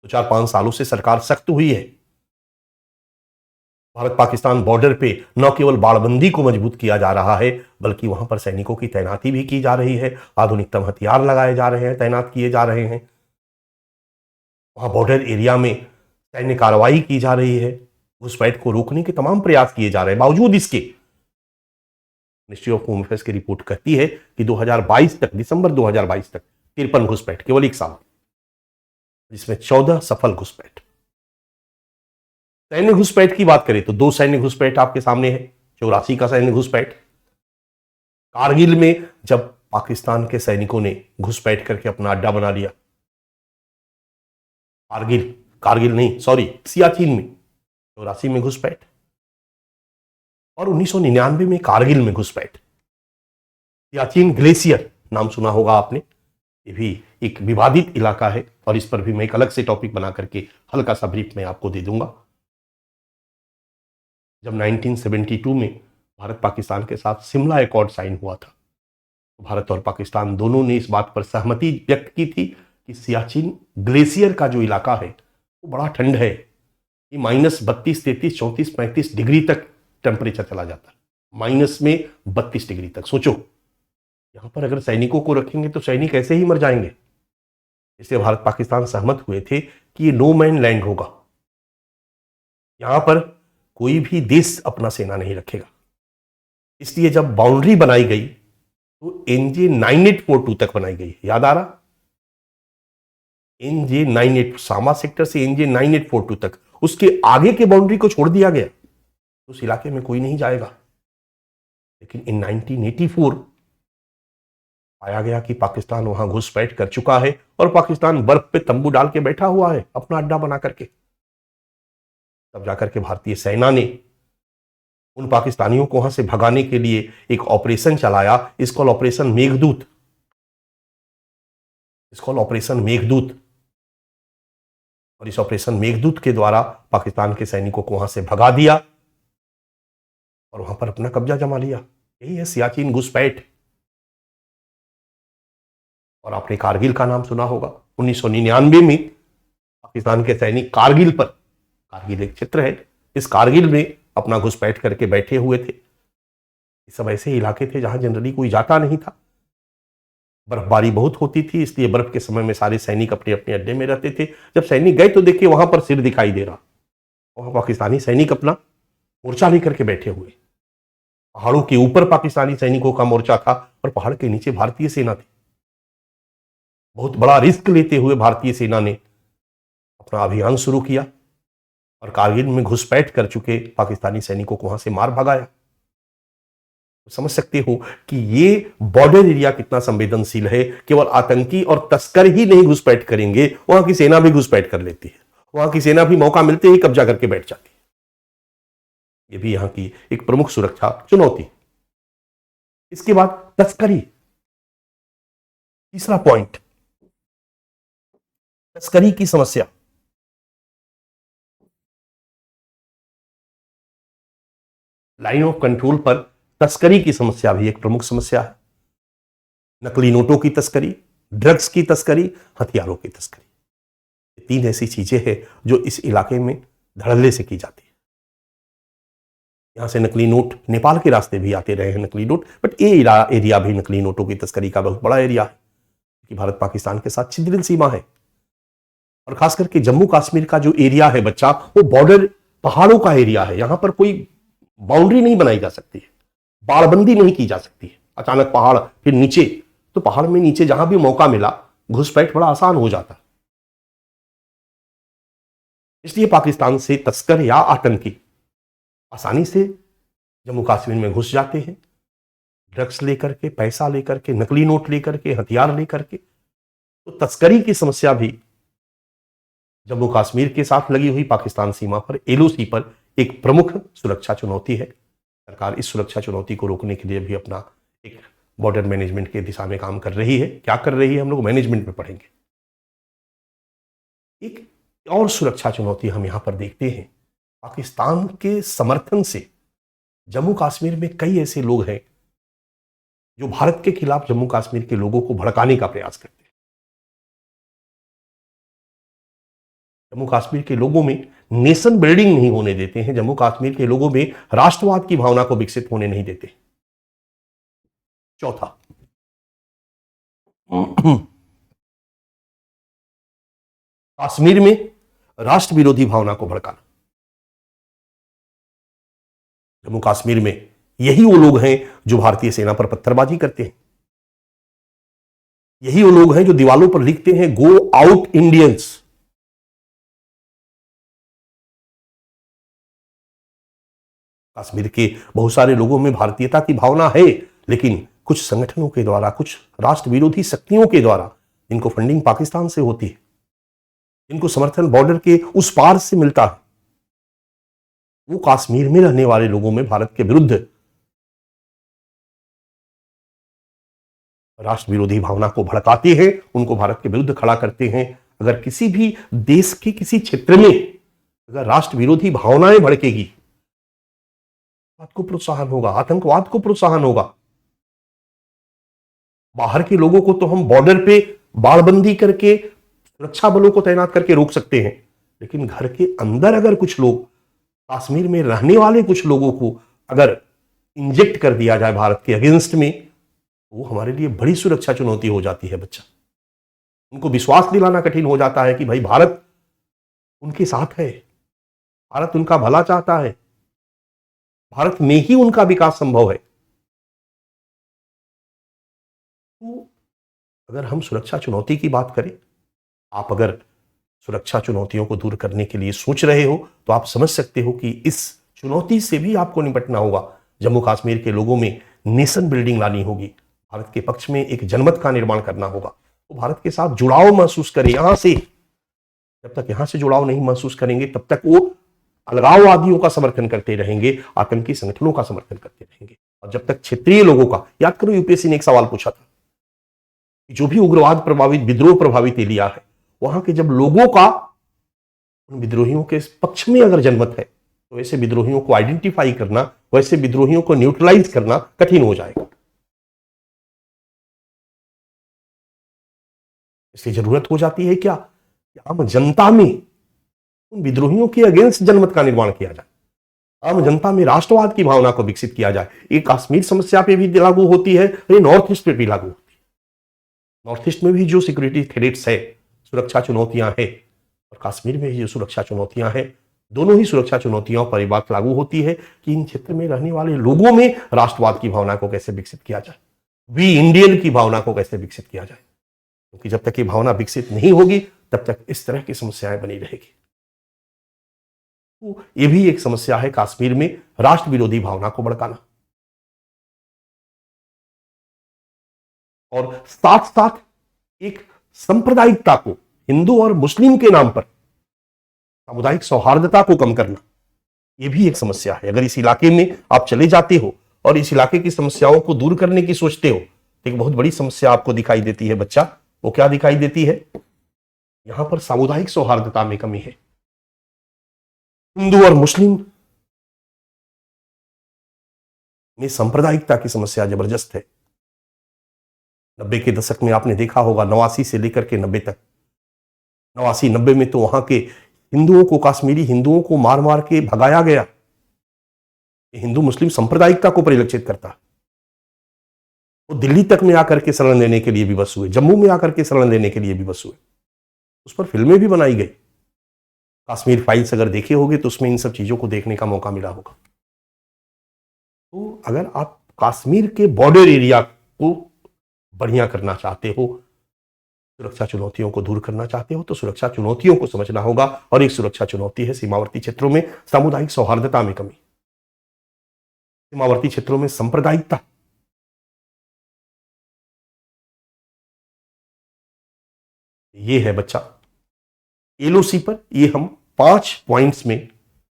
तो 4-5 सालों से सरकार सख्त हुई है। भारत पाकिस्तान बॉर्डर पे न केवल बाड़बंदी को मजबूत किया जा रहा है, बल्कि वहां पर सैनिकों की तैनाती भी की जा रही है, आधुनिकतम हथियार लगाए जा रहे हैं, तैनात किए जा रहे हैं। वहां बॉर्डर एरिया में सैन्य कार्रवाई की जा रही है, घुसपैठ को रोकने के तमाम प्रयास किए जा रहे हैं। बावजूद इसके मिनिस्ट्री ऑफ होम अफेयर्स की रिपोर्ट कहती है कि 2022 तक, दिसंबर 2022 तक 53 घुसपैठ केवल एक साल, जिसमें 14 सफल घुसपैठ। सैन्य घुसपैठ की बात करें तो 2 सैन्य घुसपैठ आपके सामने है। 84 का सैन्य घुसपैठ कारगिल में, जब पाकिस्तान के सैनिकों ने घुसपैठ करके अपना अड्डा बना लिया। कारगिल नहीं, सॉरी, सियाचिन में 84 में घुसपैठ। और 1999 में कारगिल में घुसपैठ। सियाचिन ग्लेशियर नाम सुना होगा आपने, ये भी एक विवादित इलाका है और इस पर भी मैं एक अलग से टॉपिक बना करके हल्का सा ब्रीफ मैं आपको दे दूंगा। जब 1972 में भारत पाकिस्तान के साथ शिमला एकॉर्ड साइन हुआ था, तो भारत और पाकिस्तान दोनों ने इस बात पर सहमति व्यक्त की थी कि सियाचिन ग्लेशियर का जो इलाका है वो बड़ा ठंड है, कि -32, 33, 34, 35 डिग्री तक टेम्परेचर चला जाता है, -32 डिग्री तक। सोचो, यहां पर अगर सैनिकों को रखेंगे तो सैनिक ऐसे ही मर जाएंगे। इसलिए भारत पाकिस्तान सहमत हुए थे कि ये नो मैन लैंड होगा, यहां पर कोई भी देश अपना सेना नहीं रखेगा। इसलिए जब बाउंड्री बनाई गई तो NJ 9842 तक बनाई गई, याद आ रहा? NJ 98 सामा सेक्टर से NJ 9842 तक, उसके आगे के बाउंड्री को छोड़ दिया गया, उस इलाके में कोई नहीं जाएगा। लेकिन इन 1984 पाया गया कि पाकिस्तान वहां घुसपैठ कर चुका है और पाकिस्तान बर्फ पे तंबू डाल के बैठा हुआ है अपना अड्डा बना करके। तब जाकर के भारतीय सेना ने उन पाकिस्तानियों को वहां से भगाने के लिए एक ऑपरेशन चलाया, इसको ऑपरेशन मेघदूत, ऑपरेशन मेघदूत। और इस ऑपरेशन मेघदूत के द्वारा पाकिस्तान के सैनिकों को वहां से भगा दिया और वहां पर अपना कब्जा जमा लिया। यही है सियाचिन घुसपैठ। और आपने कारगिल का नाम सुना होगा। 1999 में पाकिस्तान के सैनिक कारगिल पर, कारगिल एक क्षेत्र है, इस कारगिल में अपना घुसपैठ करके बैठे हुए थे। ये सब ऐसे इलाके थे जहां जनरली कोई जाता नहीं था, बर्फबारी बहुत होती थी, इसलिए बर्फ के समय में सारे सैनिक अपने अपने अड्डे में रहते थे। जब सैनिक गए तो देखिए वहां पर सिर दिखाई दे रहा, वहां पाकिस्तानी सैनिक अपना मोर्चा लेकर के बैठे हुए। पहाड़ों के ऊपर पाकिस्तानी सैनिकों का मोर्चा था और पहाड़ के नीचे भारतीय सेना थी। बहुत बड़ा रिस्क लेते हुए भारतीय सेना ने अपना अभियान शुरू किया और कारगिल में घुसपैठ कर चुके पाकिस्तानी सैनिकों को वहां से मार भगाया। तो समझ सकते हो कि ये बॉर्डर एरिया कितना संवेदनशील है। केवल आतंकी और तस्कर ही नहीं घुसपैठ करेंगे, वहां की सेना भी घुसपैठ कर लेती है, वहां की सेना भी मौका मिलते ही कब्जा करके बैठ जाती है। ये भी यहां की एक प्रमुख सुरक्षा चुनौती। इसके बाद तस्करी, तीसरा पॉइंट, तस्करी की समस्या। लाइन ऑफ कंट्रोल पर तस्करी की समस्या भी एक प्रमुख समस्या है। नकली नोटों की तस्करी, ड्रग्स की तस्करी, हथियारों की तस्करी, ये तीन ऐसी चीजें हैं जो इस इलाके में धड़ल्ले से की जाती है। यहां से नकली नोट नेपाल के रास्ते भी आते रहे हैं नकली नोट, बट ये एरिया भी नकली नोटों की तस्करी का बहुत बड़ा एरिया है कि भारत पाकिस्तान के साथ छिद्रित सीमा है। और खास करके जम्मू कश्मीर का जो एरिया है बच्चा, वो बॉर्डर पहाड़ों का एरिया है। यहां पर कोई बाउंड्री नहीं बनाई जा सकती है, बाड़बंदी नहीं की जा सकती है। अचानक पहाड़, फिर नीचे, तो पहाड़ में नीचे जहां भी मौका मिला घुसपैठ बड़ा आसान हो जाता है। इसलिए पाकिस्तान से तस्कर या आतंकी आसानी से जम्मू कश्मीर में घुस जाते हैं, ड्रग्स लेकर के, पैसा लेकर के, नकली नोट लेकर के, हथियार लेकर के। तो तस्करी की समस्या भी जम्मू कश्मीर के साथ लगी हुई पाकिस्तान सीमा पर, LOC पर एक प्रमुख सुरक्षा चुनौती है। सरकार इस सुरक्षा चुनौती को रोकने के लिए भी अपना एक बॉर्डर मैनेजमेंट के दिशा में काम कर रही है। क्या कर रही है हम लोग मैनेजमेंट में पढ़ेंगे। एक और सुरक्षा चुनौती हम यहां पर देखते हैं, पाकिस्तान के समर्थन से जम्मू कश्मीर में कई ऐसे लोग हैं जो भारत के खिलाफ जम्मू कश्मीर के लोगों को भड़काने का प्रयास करते हैं। जम्मू कश्मीर के लोगों में नेशन बिल्डिंग नहीं होने देते हैं, जम्मू कश्मीर के लोगों में राष्ट्रवाद की भावना को विकसित होने नहीं देते। चौथा, कश्मीर में राष्ट्र विरोधी भावना को भड़काना। जम्मू कश्मीर में यही वो लोग हैं जो भारतीय सेना पर पत्थरबाजी करते हैं, यही वो लोग हैं जो दीवालों पर लिखते हैं गो आउट इंडियंस। कश्मीर के बहुत सारे लोगों में भारतीयता की भावना है, लेकिन कुछ संगठनों के द्वारा, कुछ राष्ट्र विरोधी शक्तियों के द्वारा, इनको फंडिंग पाकिस्तान से होती है, इनको समर्थन बॉर्डर के उस पार से मिलता है, वो कश्मीर में रहने वाले लोगों में भारत के विरुद्ध राष्ट्र विरोधी भावना को भड़काते हैं, उनको भारत के विरुद्ध खड़ा करते हैं। अगर किसी भी देश के किसी क्षेत्र में अगर राष्ट्र विरोधी भावनाएं भड़केगी, को प्रोत्साहन होगा, आतंकवाद को प्रोत्साहन होगा। बाहर के लोगों को तो हम बॉर्डर पे बाड़बंदी करके सुरक्षा बलों को तैनात करके रोक सकते हैं, लेकिन घर के अंदर अगर कुछ लोग, कश्मीर में रहने वाले कुछ लोगों को अगर इंजेक्ट कर दिया जाए भारत के अगेंस्ट में, वो हमारे लिए बड़ी सुरक्षा चुनौती हो जाती है बच्चा। उनको विश्वास दिलाना कठिन हो जाता है कि भाई भारत उनके साथ है, भारत उनका भला चाहता है, भारत में ही उनका विकास संभव है। तो अगर हम सुरक्षा चुनौती की बात करें, आप अगर सुरक्षा चुनौतियों को दूर करने के लिए सोच रहे हो तो आप समझ सकते हो कि इस चुनौती से भी आपको निपटना होगा। जम्मू कश्मीर के लोगों में नेशन बिल्डिंग लानी होगी, भारत के पक्ष में एक जनमत का निर्माण करना होगा, वो भारत के साथ जुड़ाव महसूस करें। यहां से जब तक यहां से जुड़ाव नहीं महसूस करेंगे तब तक वो अलगाववादियों का समर्थन करते रहेंगे, आतंकी संगठनों का समर्थन करते रहेंगे। और जब तक क्षेत्रीय लोगों का, याद करो यूपीएससी ने एक सवाल पूछा था कि जो भी उग्रवाद प्रभावित, विद्रोह प्रभावित एरिया है, वहां के जब लोगों का उन विद्रोहियों के पक्ष में अगर जनमत है तो ऐसे विद्रोहियों को आइडेंटिफाई करना, वैसे विद्रोहियों को न्यूट्रलाइज करना कठिन हो जाएगा। इसलिए जरूरत हो जाती है क्या, आम जनता में उन विद्रोहियों के अगेंस्ट जनमत का निर्माण किया जाए, आम जनता में राष्ट्रवाद की भावना को विकसित किया जाए। ये कश्मीर समस्या पे भी लागू होती है, ये नॉर्थ ईस्ट पे भी लागू होती है। नॉर्थ ईस्ट में भी जो सिक्योरिटी थ्रेट्स है, सुरक्षा चुनौतियां हैं, और कश्मीर में जो सुरक्षा चुनौतियां हैं, दोनों ही सुरक्षा चुनौतियों पर बात लागू होती है कि इन क्षेत्र में रहने वाले लोगों में राष्ट्रवाद की भावना को कैसे विकसित किया जाए, वी इंडियन की भावना को कैसे विकसित किया जाए। क्योंकि जब तक ये भावना विकसित नहीं होगी तब तक इस तरह की समस्याएं बनी रहेगी। तो ये भी एक समस्या है कश्मीर में राष्ट्र विरोधी भावना को भड़काना, और साथ साथ एक सांप्रदायिकता को, हिंदू और मुस्लिम के नाम पर सामुदायिक सौहार्दता को कम करना, यह भी एक समस्या है। अगर इस इलाके में आप चले जाते हो और इस इलाके की समस्याओं को दूर करने की सोचते हो तो एक बहुत बड़ी समस्या आपको दिखाई देती है बच्चा। वो क्या दिखाई देती है, यहां पर सामुदायिक सौहार्दता में कमी है। हिंदू और मुस्लिम में सांप्रदायिकता की समस्या जबरदस्त है। 90 के दशक में आपने देखा होगा, 89 से लेकर के 90 तक, 89-90 में तो वहां के हिंदुओं को, कश्मीरी हिंदुओं को मार मार के भगाया गया। हिंदू मुस्लिम सांप्रदायिकता को परिलक्षित करता। वो दिल्ली तक में आकर के शरण लेने के लिए विवश हुए, जम्मू में आकर के शरण लेने के लिए विवश हुए। उस पर फिल्में भी बनाई गई। कश्मीर फाइल्स अगर देखे होंगे तो उसमें इन सब चीजों को देखने का मौका मिला होगा। तो अगर आप कश्मीर के बॉर्डर एरिया को बढ़िया करना चाहते हो, सुरक्षा चुनौतियों को दूर करना चाहते हो, तो सुरक्षा चुनौतियों को समझना होगा। और एक सुरक्षा चुनौती है सीमावर्ती क्षेत्रों में सामुदायिक सौहार्दता में कमी, सीमावर्ती क्षेत्रों में सांप्रदायिकता। ये है बच्चा एलओसी पर, ये हम 5 पॉइंट्स में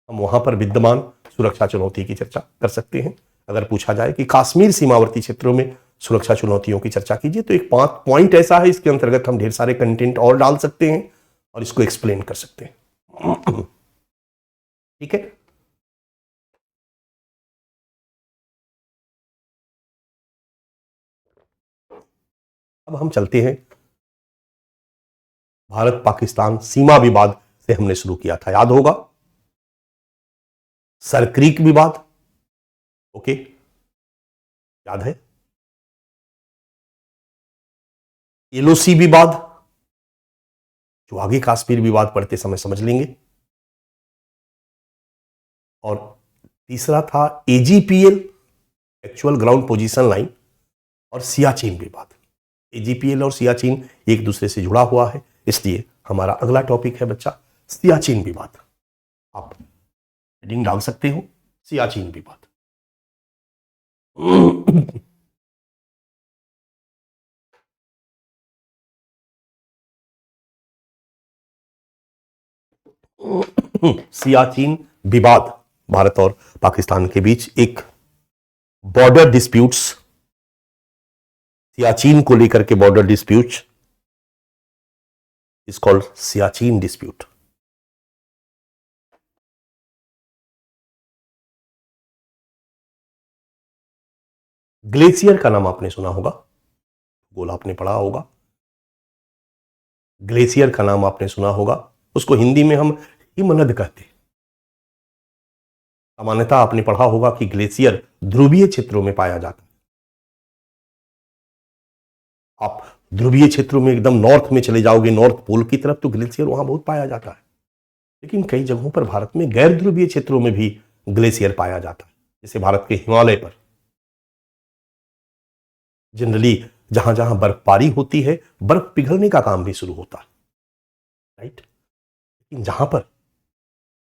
हम वहां पर विद्यमान सुरक्षा चुनौती की चर्चा कर सकते हैं। अगर पूछा जाए कि कश्मीर सीमावर्ती क्षेत्रों में सुरक्षा चुनौतियों की चर्चा कीजिए, तो एक 5 पॉइंट ऐसा है, इसके अंतर्गत हम ढेर सारे कंटेंट और डाल सकते हैं और इसको एक्सप्लेन कर सकते हैं। ठीक है, अब हम चलते हैं, भारत पाकिस्तान सीमा विवाद से हमने शुरू किया था, याद होगा, सरक्रीक विवाद। ओके, याद है, एलओसी विवाद, जो आगे कश्मीर विवाद पढ़ते समय समझ लेंगे, और तीसरा था एजीपीएल, एक्चुअल ग्राउंड पोजीशन लाइन, और सियाचिन विवाद। एजीपीएल और सियाचिन एक दूसरे से जुड़ा हुआ है, इसलिए हमारा अगला टॉपिक है बच्चा सियाचिन विवाद। आप हेडिंग डाल सकते हो, सियाचिन विवाद। सियाचिन विवाद भारत और पाकिस्तान के बीच एक बॉर्डर डिस्प्यूट्स, सियाचिन को लेकर के border disputes is called Siachen dispute. Glacier का नाम आपने सुना होगा, भूगोल आपने पढ़ा होगा। ग्लेशियर का नाम आपने सुना होगा, उसको हिंदी में हम हिमनद कहते हैं। सामान्यतः आपने पढ़ा होगा कि ग्लेशियर ध्रुवीय क्षेत्रों में पाया जाता है। आप ध्रुवीय क्षेत्रों में एकदम नॉर्थ में चले जाओगे, नॉर्थ पोल की तरफ, तो ग्लेशियर वहां बहुत पाया जाता है। लेकिन कई जगहों पर भारत में गैर ध्रुवीय क्षेत्रों में भी ग्लेशियर पाया जाता है, जैसे भारत के हिमालय पर जनरली जहां जहां बर्फबारी होती है, बर्फ पिघलने का काम भी शुरू होता है, राइट। लेकिन जहां पर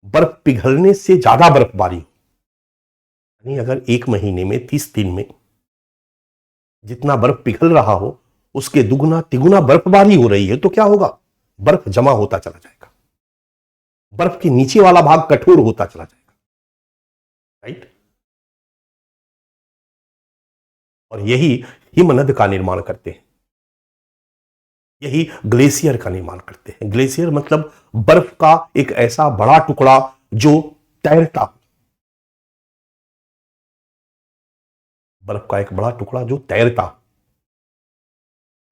बर्फ पिघलने से ज्यादा बर्फबारी हो, यानी अगर एक महीने में 30 दिन में जितना बर्फ पिघल रहा हो उसके दुगुना तिगुना बर्फबारी हो रही है, तो क्या होगा? बर्फ जमा होता चला जाएगा, बर्फ के नीचे वाला भाग कठोर होता चला जाएगा, राइट। और यही हिमनद का निर्माण करते हैं, यही ग्लेशियर का निर्माण करते हैं। ग्लेशियर मतलब बर्फ का एक ऐसा बड़ा टुकड़ा जो तैरता, बर्फ का एक बड़ा टुकड़ा जो तैरता,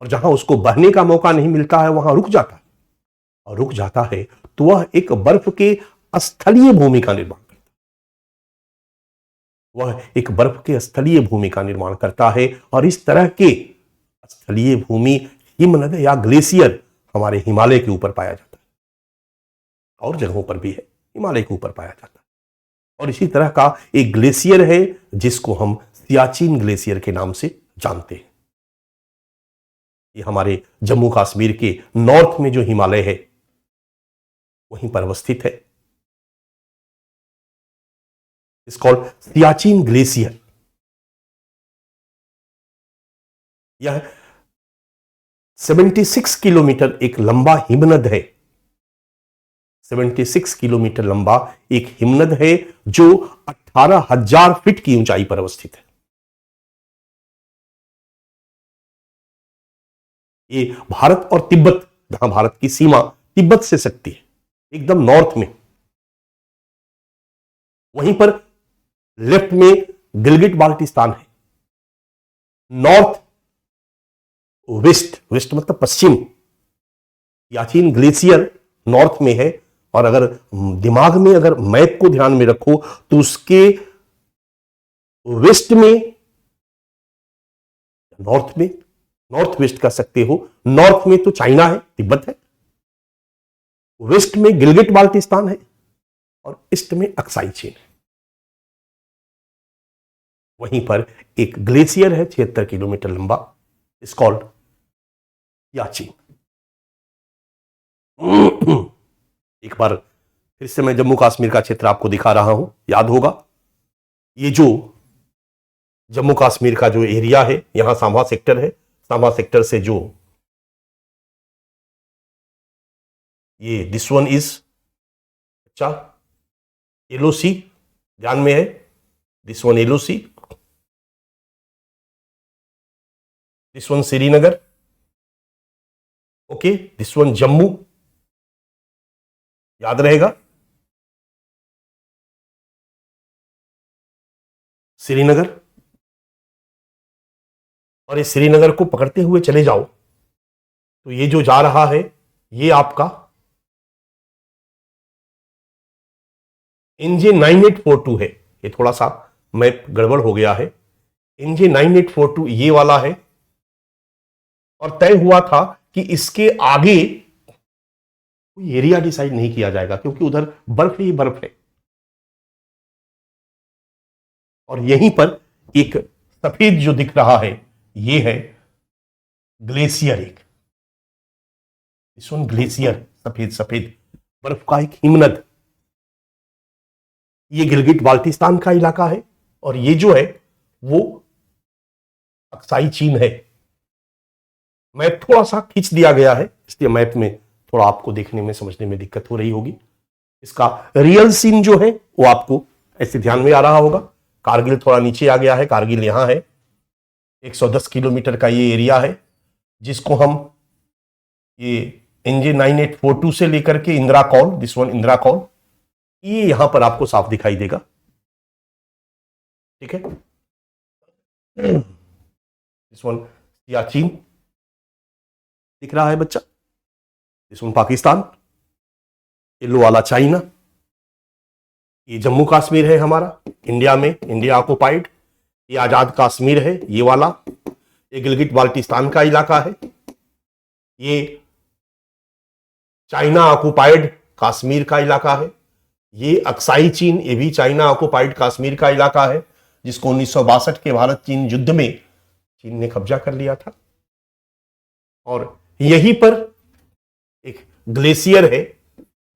और जहां उसको बहने का मौका नहीं मिलता है वहां रुक जाता है, और रुक जाता है तो वह एक बर्फ के स्थलीय भूमि का निर्माण करता है, वह एक बर्फ के स्थलीय भूमि का निर्माण करता है। और इस तरह के स्थलीय भूमि हिमनद या ग्लेशियर हमारे हिमालय के ऊपर पाया जाता है, और जगहों पर भी है, हिमालय के ऊपर पाया जाता है। और इसी तरह का एक ग्लेशियर है जिसको हम सियाचिन ग्लेशियर के नाम से जानते हैं। ये हमारे जम्मू कश्मीर के नॉर्थ में जो हिमालय है वहीं पर अवस्थित है। It's called Siachen glacier. यह 76 किलोमीटर एक लंबा हिमनद है, 76 किलोमीटर लंबा एक हिमनद है जो 18,000 फीट की ऊंचाई पर अवस्थित है। ये भारत और तिब्बत, जहां भारत की सीमा तिब्बत से सटती है, एकदम नॉर्थ में, वहीं पर लेफ्ट में गिलगिट बाल्टिस्तान है, नॉर्थ वेस्ट, वेस्ट मतलब पश्चिम, सियाचिन ग्लेशियर नॉर्थ में है। और अगर दिमाग में अगर मैप को ध्यान में रखो तो उसके वेस्ट में, नॉर्थ में, नॉर्थ वेस्ट कर सकते हो, नॉर्थ में तो चाइना है, तिब्बत है, वेस्ट में गिलगिट बाल्टिस्तान है, और ईस्ट में अक्साई चीन है। वहीं पर एक ग्लेशियर है 76 किलोमीटर लंबा, इट्स कॉल्ड सियाचिन। एक बार फिर से मैं जम्मू कश्मीर का क्षेत्र आपको दिखा रहा हूं, याद होगा ये जो जम्मू कश्मीर का जो एरिया है, यहां सांबा सेक्टर है, सांबा सेक्टर से जो ये दिस वन इज, अच्छा येलो सी ध्यान में है, this one yellow sea, this one Srinagar, okay, this one Jammu, याद रहेगा, श्रीनगर। और इस श्रीनगर को पकड़ते हुए चले जाओ तो ये जो जा रहा है ये आपका NJ 9842 है। ये थोड़ा सा मैप गड़बड़ हो गया है, NJ 9842 ये वाला है, और तय हुआ था कि इसके आगे कोई एरिया डिसाइड नहीं किया जाएगा क्योंकि उधर बर्फ ही बर्फ है। और यहीं पर एक सफेद जो दिख रहा है ये है ग्लेशियर, एक ग्लेशियर, सफेद सफेद बर्फ का एक हिमनद। ये गिलगिट बाल्टिस्तान का इलाका है, और ये जो है वो अक्साई चीन है। मैप थोड़ा सा खींच दिया गया है, इसलिए मैप में थोड़ा आपको देखने में समझने में दिक्कत हो रही होगी। इसका रियल सीन जो है वो आपको ऐसे ध्यान में आ रहा होगा। कारगिल थोड़ा नीचे आ गया है, कारगिल यहां है। 110 किलोमीटर का ये एरिया है जिसको हम ये NJ 9842 से लेकर के इंदिरा कौल, दिस वन इंदिरा कौल, ये यहां पर आपको साफ दिखाई देगा। ठीक है, दिस वन सियाचिन दिख रहा है बच्चा, दिस वन पाकिस्तान, येलो वाला चाइना, ये जम्मू कश्मीर है हमारा इंडिया में, इंडिया ऑक्युपाइड, ये आजाद कश्मीर है ये वाला, ये गिलगिट बाल्टिस्तान का इलाका है, ये चाइना ऑक्युपाइड कश्मीर का इलाका है, ये अक्साई चीन, ये भी चाइना ऑक्युपाइड कश्मीर का इलाका है जिसको 1962 के भारत चीन युद्ध में चीन ने कब्जा कर लिया था। और यहीं पर एक ग्लेशियर है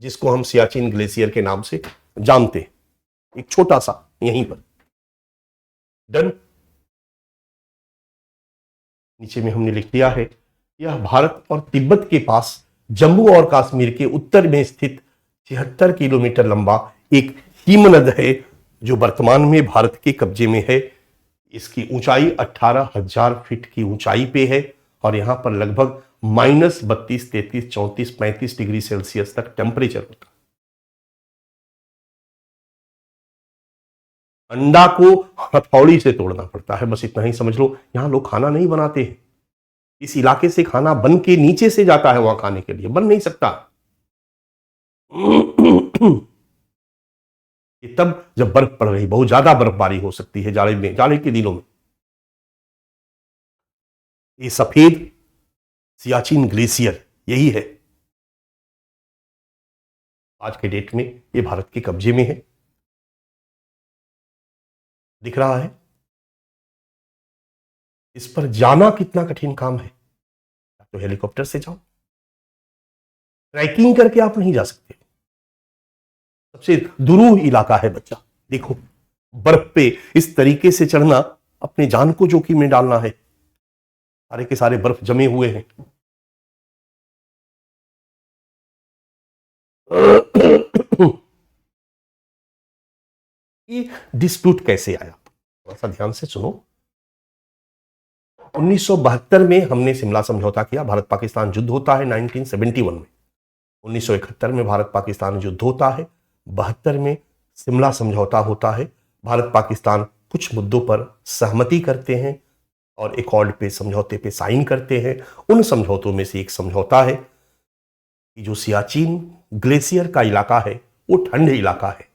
जिसको हम सियाचिन ग्लेशियर के नाम से जानते हैं, एक छोटा सा यहीं पर। डन। नीचे में हमने लिख दिया है, यह भारत और तिब्बत के पास जम्मू और कश्मीर के उत्तर में स्थित 76 किलोमीटर लंबा एक हिमनद है जो वर्तमान में भारत के कब्जे में है। इसकी ऊंचाई 18,000 फीट की ऊंचाई पे है और यहां पर लगभग -32, 33, 34, 35 डिग्री सेल्सियस तक टेम्परेचर होता है। अंडा को हथौड़ी से तोड़ना पड़ता है, बस इतना ही समझ लो। यहां लोग खाना नहीं बनाते हैं, इस इलाके से खाना बन के नीचे से जाता है वहां खाने के लिए, बन नहीं सकता। ये तब जब बर्फ पड़ रही, बहुत ज्यादा बर्फबारी हो सकती है जाड़े में, जाड़े के दिनों में। ये सफेद सियाचिन ग्लेशियर यही है, आज के डेट में ये भारत के कब्जे में है, दिख रहा है। इस पर जाना कितना कठिन काम है, तो हेलीकॉप्टर से जाओ, ट्रैकिंग करके आप नहीं जा सकते। सबसे दुरूह इलाका है बच्चा, देखो बर्फ पे इस तरीके से चढ़ना अपने जान को जोखिम में डालना है, सारे के सारे बर्फ जमे हुए हैं। ये डिस्प्यूट कैसे आया, थोड़ा सा ध्यान से सुनो। 1972 में हमने शिमला समझौता किया, भारत पाकिस्तान युद्ध होता है 1971 में। 1971 में भारत पाकिस्तान युद्ध होता है, 72 में शिमला समझौता होता है। भारत पाकिस्तान कुछ मुद्दों पर सहमति करते हैं और एकॉर्ड पे, समझौते पे साइन करते हैं। उन समझौतों में से एक समझौता है कि जो सियाचिन ग्लेशियर का इलाका है वो ठंड इलाका है,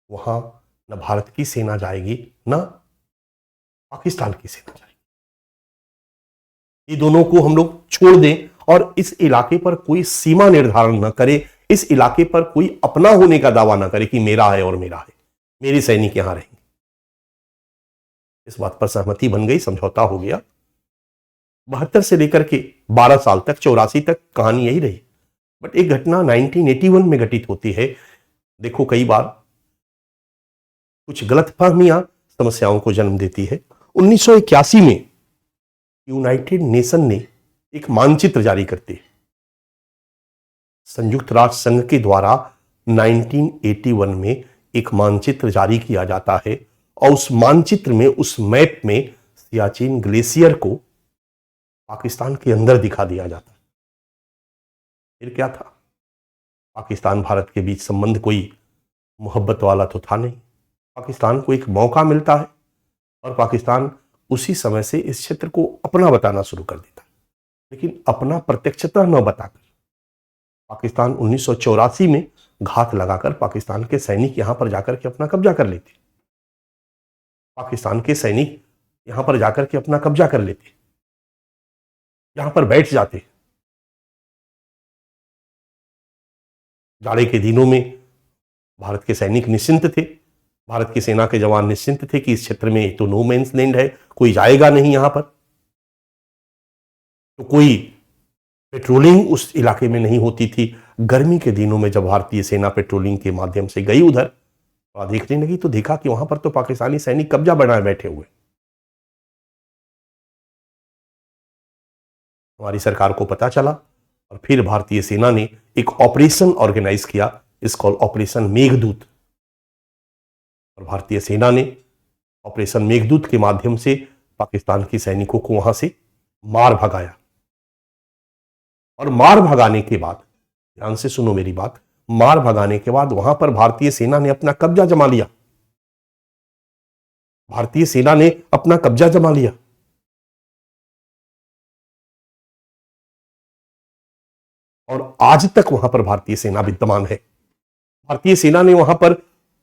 वहां न भारत की सेना जाएगी न पाकिस्तान की सेना जाएगी, ये दोनों को हम लोग छोड़ दें और इस इलाके पर कोई सीमा निर्धारण न करे, इस इलाके पर कोई अपना होने का दावा न करे कि मेरा है और मेरा है, मेरे सैनिक यहां रहेंगे। इस बात पर सहमति बन गई, समझौता हो गया। 72 से लेकर के 12 साल तक, 84 तक कहानी यही रही। बट एक घटना 1981 में घटित होती है। देखो कई बार कुछ गलतफहमियां समस्याओं को जन्म देती है। 1981 में यूनाइटेड नेशन ने एक मानचित्र जारी करती है, संयुक्त राष्ट्र संघ के द्वारा 1981 में एक मानचित्र जारी किया जाता है और उस मानचित्र में, उस मैप में सियाचिन ग्लेशियर को पाकिस्तान के अंदर दिखा दिया जाता है। फिर क्या था, पाकिस्तान भारत के बीच संबंध कोई मोहब्बत वाला तो था नहीं। पाकिस्तान को एक मौका मिलता है और पाकिस्तान उसी समय से इस क्षेत्र को अपना बताना शुरू कर देता है, लेकिन अपना प्रत्यक्षता न बताकर पाकिस्तान 1984 में घात लगाकर पाकिस्तान के सैनिक यहां पर जाकर के अपना कब्जा कर लेते, पाकिस्तान के सैनिक यहां पर जाकर के अपना कब्जा कर लेते, यहां पर बैठ जाते। जाड़े के दिनों में भारत के सैनिक निश्चिंत थे, भारत की सेना के जवान निश्चिंत थे कि इस क्षेत्र में तो नो मैंस लैंड है, कोई जाएगा नहीं यहां पर, तो कोई पेट्रोलिंग उस इलाके में नहीं होती थी। गर्मी के दिनों में जब भारतीय सेना पेट्रोलिंग के माध्यम से गई उधर, देखने लगी तो देखा कि वहां पर तो पाकिस्तानी सैनिक कब्जा बनाए बैठे हुए। हमारी सरकार को पता चला और फिर भारतीय सेना ने एक ऑपरेशन ऑर्गेनाइज किया, इसको ऑपरेशन मेघदूत। और भारतीय सेना ने ऑपरेशन मेघदूत के माध्यम से पाकिस्तान के सैनिकों को वहां से मार भगाया। और मार भगाने के बाद, ध्यान से सुनो मेरी बात, मार भगाने के बाद वहां पर भारतीय सेना ने अपना कब्जा जमा लिया। भारतीय सेना ने अपना कब्जा जमा लिया। और आज तक वहां पर भारतीय सेना विद्यमान है। भारतीय सेना ने वहां पर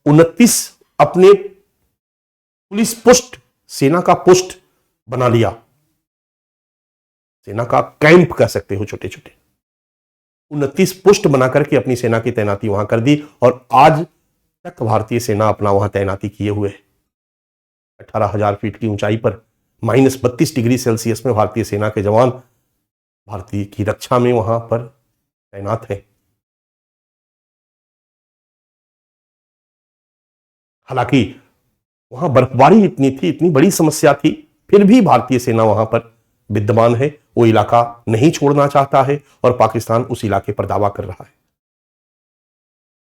29 अपने पुलिस पोस्ट, सेना का पोस्ट बना लिया, सेना का कैंप कह सकते हो, छोटे छोटे 29 पोस्ट बनाकर के अपनी सेना की तैनाती वहां कर दी। और आज तक भारतीय सेना अपना वहां तैनाती किए हुए है। 18,000 फीट की ऊंचाई पर -32 डिग्री सेल्सियस में भारतीय सेना के जवान भारतीय की रक्षा में वहां पर तैनात है। हालांकि वहां बर्फबारी इतनी थी, इतनी बड़ी समस्या थी, फिर भी भारतीय सेना वहां पर विद्यमान है। वो इलाका नहीं छोड़ना चाहता है और पाकिस्तान उस इलाके पर दावा कर रहा है।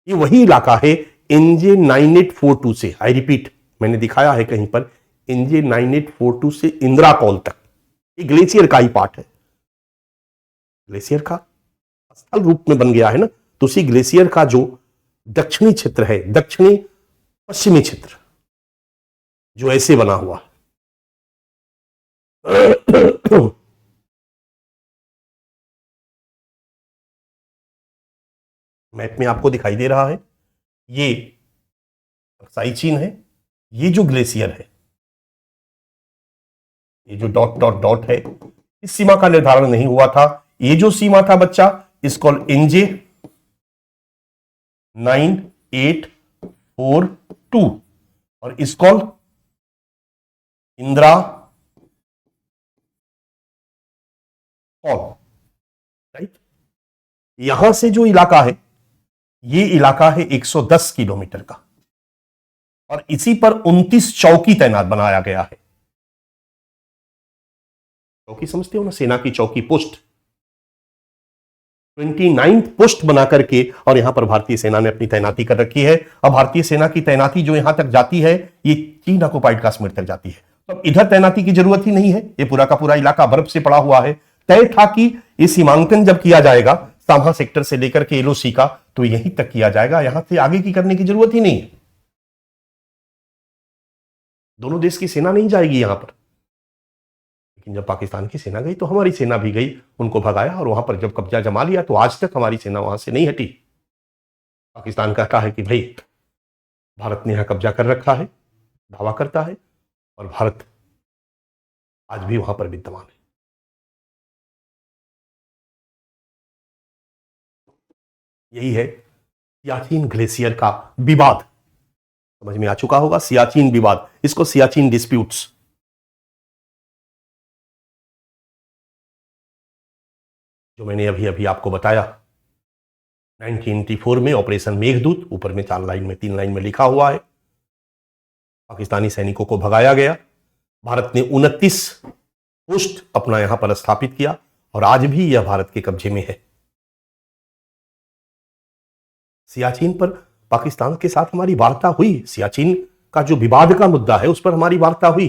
ये वही इलाका है NJ 9842 से, आई रिपीट, मैंने दिखाया है कहीं पर, NJ 9842 से इंदिरा कौल तक ये ग्लेशियर का ही पार्ट है। ग्लेशियर का स्थल रूप में बन गया है ना, तो उसी ग्लेशियर का जो दक्षिणी क्षेत्र है, दक्षिणी पश्चिमी क्षेत्र, जो ऐसे बना हुआ है, मैप में आपको दिखाई दे रहा है, ये साइचीन है, ये जो ग्लेशियर है, ये जो डॉट डॉट डॉट है, इस सीमा का निर्धारण नहीं हुआ था। ये जो सीमा था बच्चा, इसको NJ 9842 और इसको इंदिरा कौल, राइट। यहां से जो इलाका है, ये इलाका है 110 किलोमीटर का और इसी पर 29 चौकी तैनात बनाया गया है। चौकी समझते हो ना, सेना की चौकी, पोस्ट, 29 पोस्ट बना करके और यहां पर भारतीय सेना ने अपनी तैनाती कर रखी है। अब भारतीय सेना की तैनाती जो यहां तक जाती है, ये चीन ऑक्युपाइड कश्मीर तक जाती है। तो अब इधर तैनाती की जरूरत ही नहीं है, ये पूरा का पूरा इलाका बर्फ से पड़ा हुआ है। तय था कि ये सीमांकन जब किया जाएगा साम्हा सेक्टर से लेकर के LOC का, तो यहीं तक किया जाएगा, यहां से आगे की करने की जरूरत ही नहीं है। दोनों देश की सेना नहीं जाएगी यहां पर। लेकिन जब पाकिस्तान की सेना गई तो हमारी सेना भी गई, उनको भगाया और वहां पर जब कब्जा जमा लिया तो आज तक हमारी सेना वहां से नहीं हटी। पाकिस्तान कहता है कि भाई भारत ने यहां कब्जा कर रखा है, दावा करता है, और भारत आज भी वहां पर विद्यमान है। यही है सियाचिन ग्लेशियर का विवाद। समझ में आ चुका होगा, सियाचिन विवाद, इसको सियाचिन डिस्प्यूट्स। जो मैंने अभी अभी आपको बताया, 1984 में ऑपरेशन मेघदूत, ऊपर में 4 लाइन में 3 लाइन में लिखा हुआ है, पाकिस्तानी सैनिकों को भगाया गया। भारत ने 29 पोस्ट अपना यहां पर स्थापित किया और आज भी यह भारत के कब्जे में है। सियाचिन पर पाकिस्तान के साथ हमारी वार्ता हुई, सियाचिन का जो विवाद का मुद्दा है उस पर हमारी वार्ता हुई।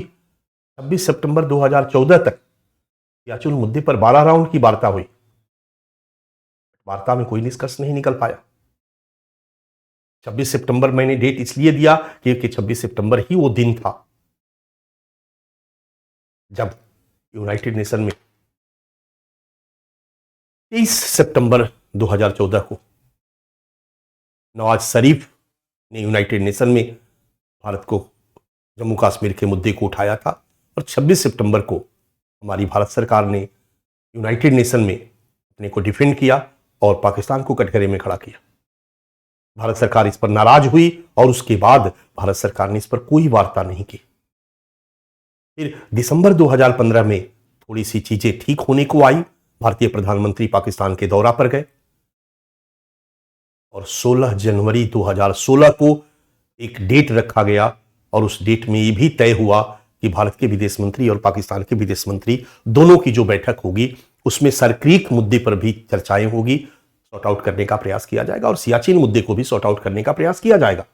26 सितंबर 2014 तक सियाचिन मुद्दे पर 12 राउंड की वार्ता हुई। वार्ता में कोई निष्कर्ष नहीं निकल पाया। 26 सितंबर मैंने डेट इसलिए दिया क्योंकि 26 सितंबर ही वो दिन था जब यूनाइटेड नेशन में 23 सितंबर 2014 को नवाज शरीफ ने यूनाइटेड नेशन में भारत को, जम्मू कश्मीर के मुद्दे को उठाया था और 26 सितंबर को हमारी भारत सरकार ने यूनाइटेड नेशन में अपने को डिफेंड किया और पाकिस्तान को कटघरे में खड़ा किया। भारत सरकार इस पर नाराज हुई और उसके बाद भारत सरकार ने इस पर कोई वार्ता नहीं की। फिर दिसंबर 2015 में थोड़ी सी चीजें ठीक होने को आई, भारतीय प्रधानमंत्री पाकिस्तान के दौरा पर गए और 16 जनवरी 2016 को एक डेट रखा गया और उस डेट में यह भी तय हुआ कि भारत के विदेश मंत्री और पाकिस्तान के विदेश मंत्री दोनों की जो बैठक होगी उसमें सरक्रीक मुद्दे पर भी चर्चाएं होगी, सॉर्ट आउट करने का प्रयास किया जाएगा और सियाचिन मुद्दे को भी सॉर्ट आउट करने का प्रयास किया जाएगा।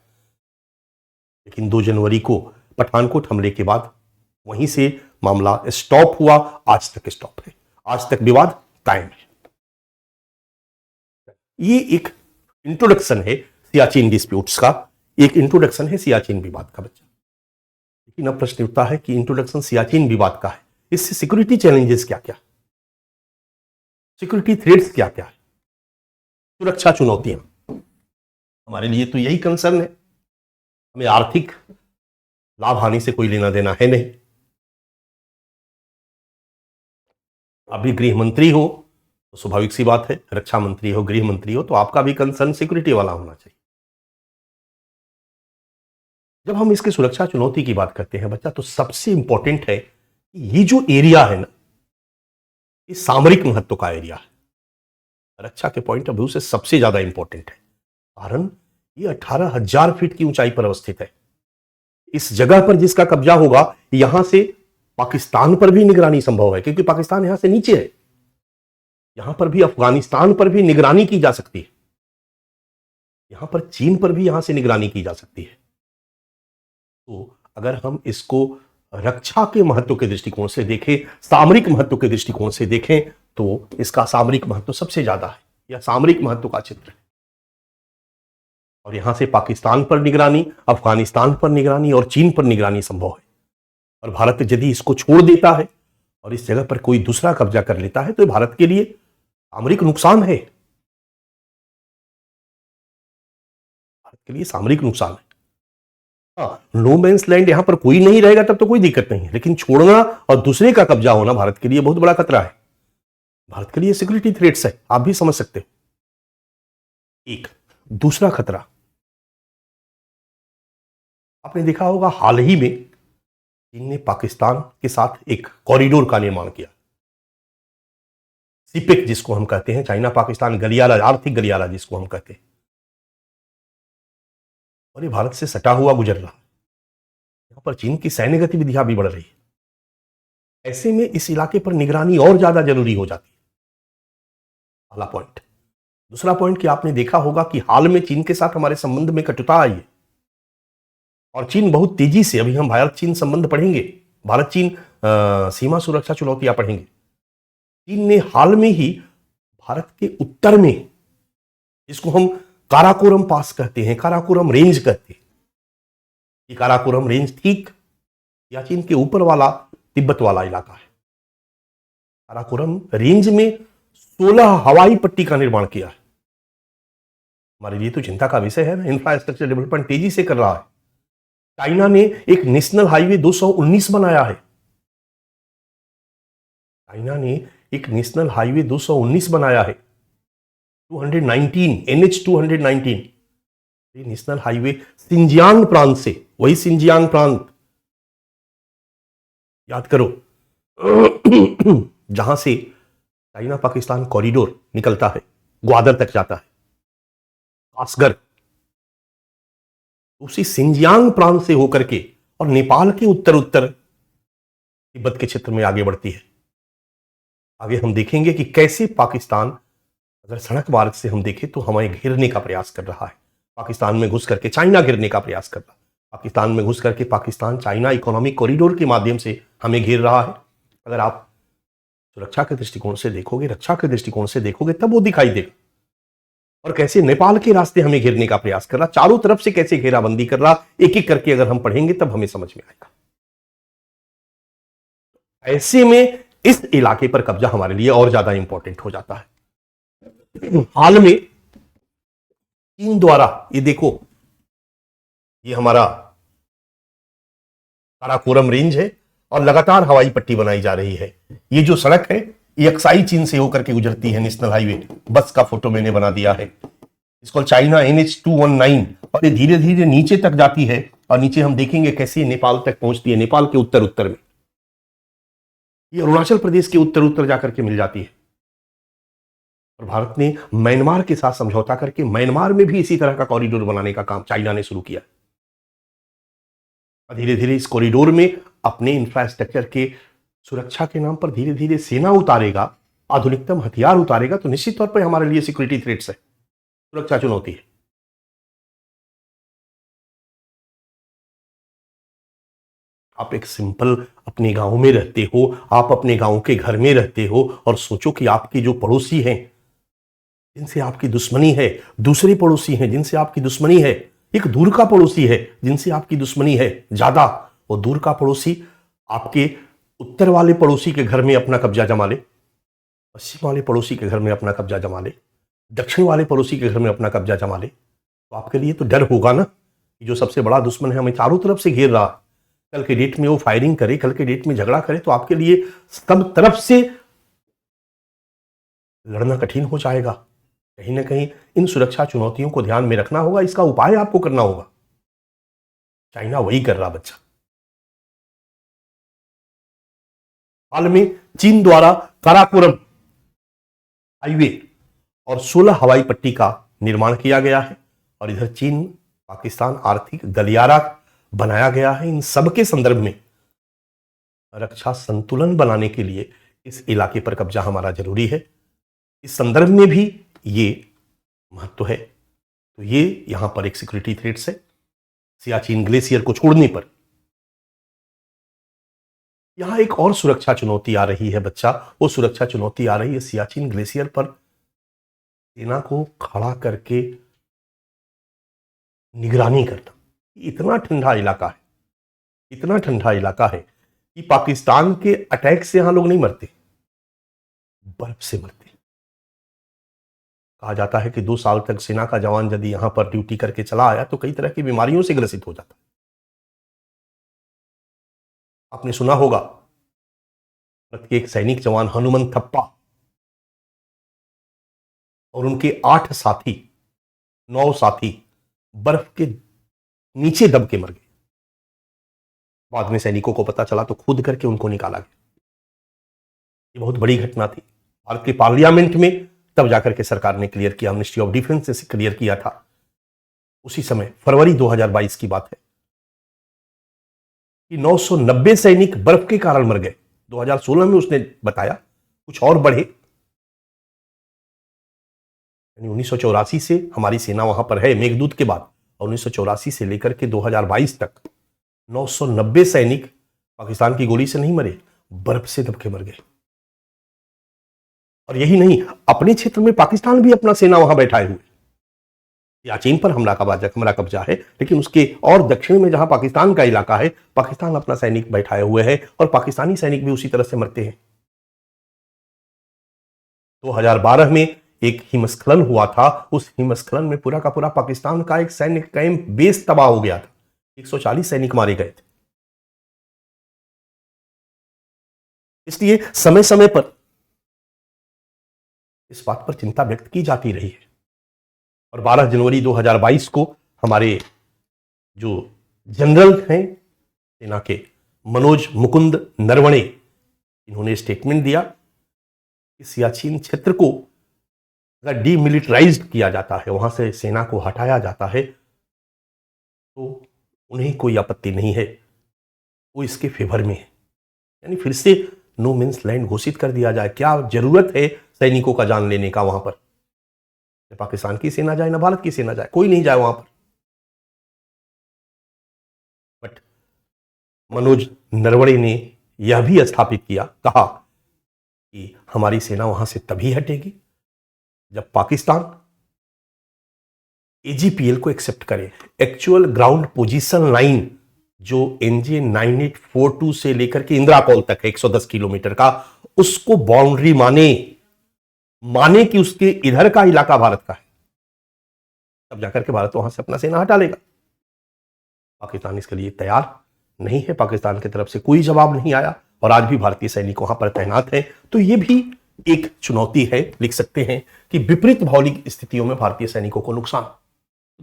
लेकिन 2 जनवरी को पठानकोट हमले के बाद वहीं से मामला स्टॉप हुआ, आज तक स्टॉप है, आज तक विवाद कायम है। ये एक इंट्रोडक्शन है सियाचिन डिस्प्यूट्स का, एक इंट्रोडक्शन है सियाचिन विवाद का बच्चा। लेकिन अब प्रश्न उठता है कि इंट्रोडक्शन सियाचिन विवाद का है, इससे सिक्योरिटी चैलेंजेस क्या क्या, सिक्योरिटी थ्रेट्स क्या क्या है, सुरक्षा चुनौतियां। हमारे लिए तो यही कंसर्न है, हमें आर्थिक लाभ हानि से कोई लेना देना है नहीं। अभी गृह मंत्री हो तो स्वाभाविक सी बात है, रक्षा मंत्री हो, गृह मंत्री हो, तो आपका भी कंसर्न सिक्योरिटी वाला होना चाहिए। जब हम इसके सुरक्षा चुनौती की बात करते हैं बच्चा, तो सबसे इंपॉर्टेंट है कि ये जो एरिया है ना, ये सामरिक महत्व का एरिया है, रक्षा के पॉइंट ऑफ व्यू से सबसे ज्यादा इंपॉर्टेंट है। कारण ये 18,000 फीट की ऊंचाई पर अवस्थित है। इस जगह पर जिसका कब्जा होगा, यहां से पाकिस्तान पर भी निगरानी संभव है, क्योंकि पाकिस्तान यहां से नीचे है। यहां पर भी अफगानिस्तान पर भी निगरानी की जा सकती है, यहां पर चीन पर भी यहां से निगरानी की जा सकती है। तो अगर हम इसको रक्षा के महत्व के दृष्टिकोण से देखें, सामरिक महत्व के दृष्टिकोण से देखें, तो इसका सामरिक महत्व सबसे ज्यादा है, यह सामरिक महत्व का क्षेत्र है। और यहां से पाकिस्तान पर निगरानी, अफगानिस्तान पर निगरानी और चीन पर निगरानी संभव है। और भारत यदि इसको छोड़ देता है और इस जगह पर कोई दूसरा कब्जा कर लेता है, तो भारत के लिए सामरिक नुकसान है, भारत के लिए सामरिक नुकसान है। नो मैंस लैंड यहां पर कोई नहीं रहेगा तब तो कोई दिक्कत नहीं है, लेकिन छोड़ना और दूसरे का कब्जा होना भारत के लिए बहुत बड़ा खतरा है, भारत के लिए सिक्योरिटी थ्रेट्स है, आप भी समझ सकते हो। एक दूसरा खतरा, आपने देखा होगा हाल ही में चीन ने पाकिस्तान के साथ एक कॉरिडोर का निर्माण किया, सीपेक जिसको हम कहते हैं, चाइना पाकिस्तान गलियारा, आर्थिक गलियारा जिसको हम कहते हैं, और ये भारत से सटा हुआ गुजर रहा है। यहां पर चीन की सैन्य गतिविधियां भी बढ़ रही है। ऐसे में इस इलाके पर निगरानी और ज्यादा जरूरी हो जाती है, पहला पॉइंट। दूसरा पॉइंट कि आपने देखा होगा कि हाल में चीन के साथ हमारे संबंध में कटुता आई है, और चीन बहुत तेजी से, अभी हम भारत चीन संबंध पढ़ेंगे, भारत चीन सीमा सुरक्षा चुनौतियां पढ़ेंगे। चीन ने हाल में ही भारत के उत्तर में, जिसको हम काराकोरम पास कहते हैं, काराकोरम रेंज कहते हैं, ये काराकोरम रेंज ठीक सियाचिन के ऊपर वाला तिब्बत वाला इलाका है। काराकोरम रेंज में 16 हवाई पट्टी का निर्माण किया है। हमारे लिए तो चिंता का विषय है ना, इंफ्रास्ट्रक्चर डेवलपमेंट तेजी से कर रहा है। चाइना ने एक नेशनल हाईवे 219 बनाया है, चाइना ने एक नेशनल हाईवे 219 बनाया है, 219 NH 219। ये नेशनल हाईवे सिंजियांग प्रांत से, वही सिंजियांग प्रांत याद करो जहां से चाइना पाकिस्तान कॉरिडोर निकलता है, ग्वादर तक जाता है, कासगर, उसी सिंजियांग प्रांत से होकर के और नेपाल के उत्तर उत्तर तिब्बत के क्षेत्र में आगे बढ़ती है। आगे हम देखेंगे कि कैसे पाकिस्तान, अगर सड़क मार्ग से हम देखें तो हमें घेरने का प्रयास कर रहा है, पाकिस्तान में घुस करके चाइना घेरने का प्रयास कर रहा है, पाकिस्तान में घुस करके पाकिस्तान चाइना इकोनॉमिक कॉरिडोर के माध्यम से हमें घेर रहा है। अगर आप सुरक्षा के दृष्टिकोण से देखोगे, रक्षा के दृष्टिकोण से देखोगे, तब वो दिखाई देगा। और कैसे नेपाल के रास्ते हमें घेरने का प्रयास कर रहा, चारों तरफ से कैसे घेराबंदी कर रहा, एक एक करके अगर हम पढ़ेंगे तब हमें समझ में आएगा। ऐसे में इस इलाके पर कब्जा हमारे लिए और ज्यादा इंपॉर्टेंट हो जाता है। हाल में चीन द्वारा, ये देखो, ये हमारा काराकोरम रेंज है और लगातार हवाई पट्टी बनाई जा रही है। ये जो सड़क है ये अक्साई चीन से होकर के गुजरती है, नेशनल हाईवे, बस का फोटो मैंने बना दिया है, इसको चाइना NH 219, और ये धीरे धीरे नीचे तक जाती है, और नीचे हम देखेंगे कैसे नेपाल तक पहुंचती है, नेपाल के उत्तर उत्तर में, ये अरुणाचल प्रदेश के उत्तर उत्तर जाकर के मिल जाती है। और भारत ने म्यांमार के साथ समझौता करके म्यांमार में भी इसी तरह का कॉरिडोर बनाने का काम चाइना ने शुरू किया। धीरे धीरे इस कॉरिडोर में अपने इंफ्रास्ट्रक्चर के सुरक्षा के नाम पर धीरे धीरे सेना उतारेगा, आधुनिकतम हथियार उतारेगा, तो निश्चित तौर पर हमारे लिए सिक्योरिटी थ्रेट्स है, सुरक्षा चुनौती है। आप एक सिंपल अपने गांव में रहते हो, आप अपने गांव के घर में रहते हो और सोचो कि आपके जो पड़ोसी हैं जिनसे आपकी दुश्मनी है, दूसरे पड़ोसी हैं जिनसे आपकी दुश्मनी है, एक दूर का पड़ोसी है जिनसे आपकी दुश्मनी है ज्यादा, वो दूर का पड़ोसी आपके उत्तर वाले पड़ोसी के घर में अपना कब्जा जमा ले, पश्चिम वाले पड़ोसी के घर में अपना कब्जा जमा ले, दक्षिण वाले पड़ोसी के घर में अपना कब्जा जमा ले, तो आपके लिए तो डर होगा ना कि जो सबसे बड़ा दुश्मन है हमें चारों तरफ से घेर रहा, कल के डेट में वो फायरिंग करे, कल के डेट में झगड़ा करे, तो आपके लिए सब तरफ से लड़ना कठिन हो जाएगा। कहीं ना कहीं इन सुरक्षा चुनौतियों को ध्यान में रखना होगा, इसका उपाय आपको करना होगा। चाइना वही कर रहा बच्चा। हाल में चीन द्वारा काराकोरम हाईवे और 16 हवाई पट्टी का निर्माण किया गया है और इधर चीन पाकिस्तान आर्थिक गलियारा बनाया गया है। इन सब के संदर्भ में रक्षा संतुलन बनाने के लिए इस इलाके पर कब्जा हमारा जरूरी है। इस संदर्भ में भी ये महत्व है। तो ये यहां पर एक सिक्योरिटी थ्रेट्स है। सियाचिन ग्लेशियर को छोड़ने पर यहां एक और सुरक्षा चुनौती आ रही है बच्चा, वो सुरक्षा चुनौती आ रही है सियाचिन ग्लेशियर पर सेना को खड़ा करके निगरानी करना। इतना ठंडा इलाका है, इतना ठंडा इलाका है कि पाकिस्तान के अटैक से यहां लोग नहीं मरते, बर्फ से मरते। कहा जाता है कि 2 साल तक सेना का जवान यदि यहां पर ड्यूटी करके चला आया तो कई तरह की बीमारियों से ग्रसित हो जाता है। आपने सुना होगा प्रत्येक सैनिक जवान हनुमन थप्पा और उनके 8 साथी 9 साथी बर्फ के नीचे दब के मर गए। बाद में सैनिकों को पता चला तो खुद करके उनको निकाला गया। ये बहुत बड़ी घटना थी। भारत के पार्लियामेंट में तब जाकर के सरकार ने क्लियर किया, मिनिस्ट्री ऑफ डिफेंस से क्लियर किया था उसी समय, फरवरी 2022 की बात है कि 990 सैनिक बर्फ के कारण मर गए। 2016 में उसने बताया कुछ और बढ़े, यानी 1984 से हमारी सेना वहां पर है मेघदूत के बाद, और 1984 से लेकर के 2022 तक 990 सैनिक पाकिस्तान की गोली से नहीं मरे, बर्फ से दब के मर गए। और यही नहीं, अपने क्षेत्र में पाकिस्तान भी अपना सेना वहां बैठाए हुए। सियाचिन पर हमारा कब्जा है, लेकिन उसके और दक्षिण में जहां पाकिस्तान का इलाका है, पाकिस्तान अपना सैनिक बैठाए हुए है और पाकिस्तानी सैनिक भी उसी तरह से मरते हैं। 2012 में एक हिमस्खलन हुआ था, उस हिमस्खलन में पूरा का पूरा पाकिस्तान का एक सैन्य कैंप बेस तबाह हो गया था, 140 सैनिक मारे गए थे। इसलिए समय समय पर इस बात पर चिंता व्यक्त की जाती रही है। और 12 जनवरी 2022 को हमारे जो जनरल हैं सेना के, मनोज मुकुंद नरवणे, इन्होंने स्टेटमेंट दिया कि सियाचिन क्षेत्र को अगर डीमिलिटराइज्ड किया जाता है, वहां से सेना को हटाया जाता है, तो उन्हें कोई आपत्ति नहीं है, वो इसके फेवर में है। यानी फिर से नो मीन्स लैंड घोषित कर दिया जाए। क्या जरूरत है सैनिकों का जान लेने का वहां पर? न पाकिस्तान की सेना जाए, न भारत की सेना जाए, कोई नहीं जाए वहां पर। बट मनोज नरवणे ने यह भी स्थापित किया, कहा कि हमारी सेना वहां से तभी हटेगी जब पाकिस्तान एजीपीएल को एक्सेप्ट करे। एक्चुअल ग्राउंड पोजीशन लाइन जो NJ 9842 से लेकर के इंदिरा कॉल तक है 110 किलोमीटर का, उसको बाउंड्री माने कि उसके इधर का इलाका भारत का है, तब जाकर के भारत वहां से अपना सेना हटा लेगा। पाकिस्तान इसके लिए तैयार नहीं है, पाकिस्तान की तरफ से कोई जवाब नहीं आया और आज भी भारतीय सैनिक वहां पर तैनात हैं। तो यह भी एक चुनौती है, लिख सकते हैं कि विपरीत भौगोलिक स्थितियों में भारतीय सैनिकों को नुकसान।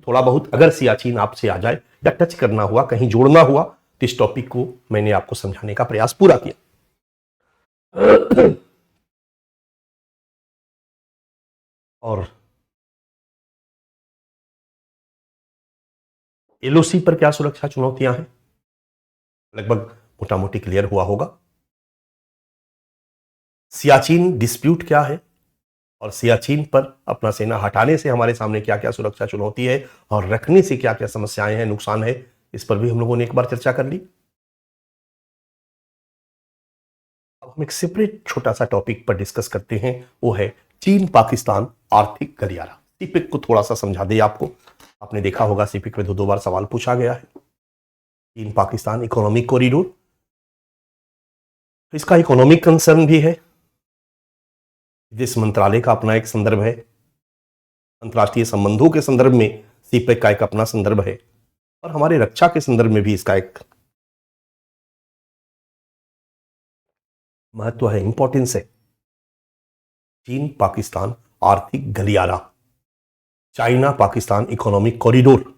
थोड़ा बहुत अगर सियाचिन आपसे आ जाए या टच करना हुआ, कहीं जोड़ना हुआ, तो इस टॉपिक को मैंने आपको समझाने का प्रयास पूरा किया। और LOC पर क्या सुरक्षा चुनौतियां हैं, लगभग मोटा मोटी क्लियर हुआ होगा। सियाचिन डिस्प्यूट क्या है और सियाचिन पर अपना सेना हटाने से हमारे सामने क्या क्या सुरक्षा चुनौती है और रखने से क्या क्या समस्याएं हैं, नुकसान है, इस पर भी हम लोगों ने एक बार चर्चा कर ली। हम एक सेपरेट छोटा सा टॉपिक पर डिस्कस करते हैं, वो है चीन पाकिस्तान आर्थिक गलियारा। सीपिक को थोड़ा सा समझा दे आपको। आपने देखा होगा सीपिक में दो बार सवाल पूछा गया है। चीन पाकिस्तान इकोनॉमिक कॉरिडोर, इसका इकोनॉमिक कंसर्न भी है। विदेश मंत्रालय का अपना एक संदर्भ है, अंतर्राष्ट्रीय संबंधों के संदर्भ में सीपेक का एक अपना संदर्भ है, और हमारे रक्षा के संदर्भ में भी इसका एक महत्व है, इंपॉर्टेंस है। चीन पाकिस्तान आर्थिक गलियारा, चाइना पाकिस्तान इकोनॉमिक कॉरिडोर।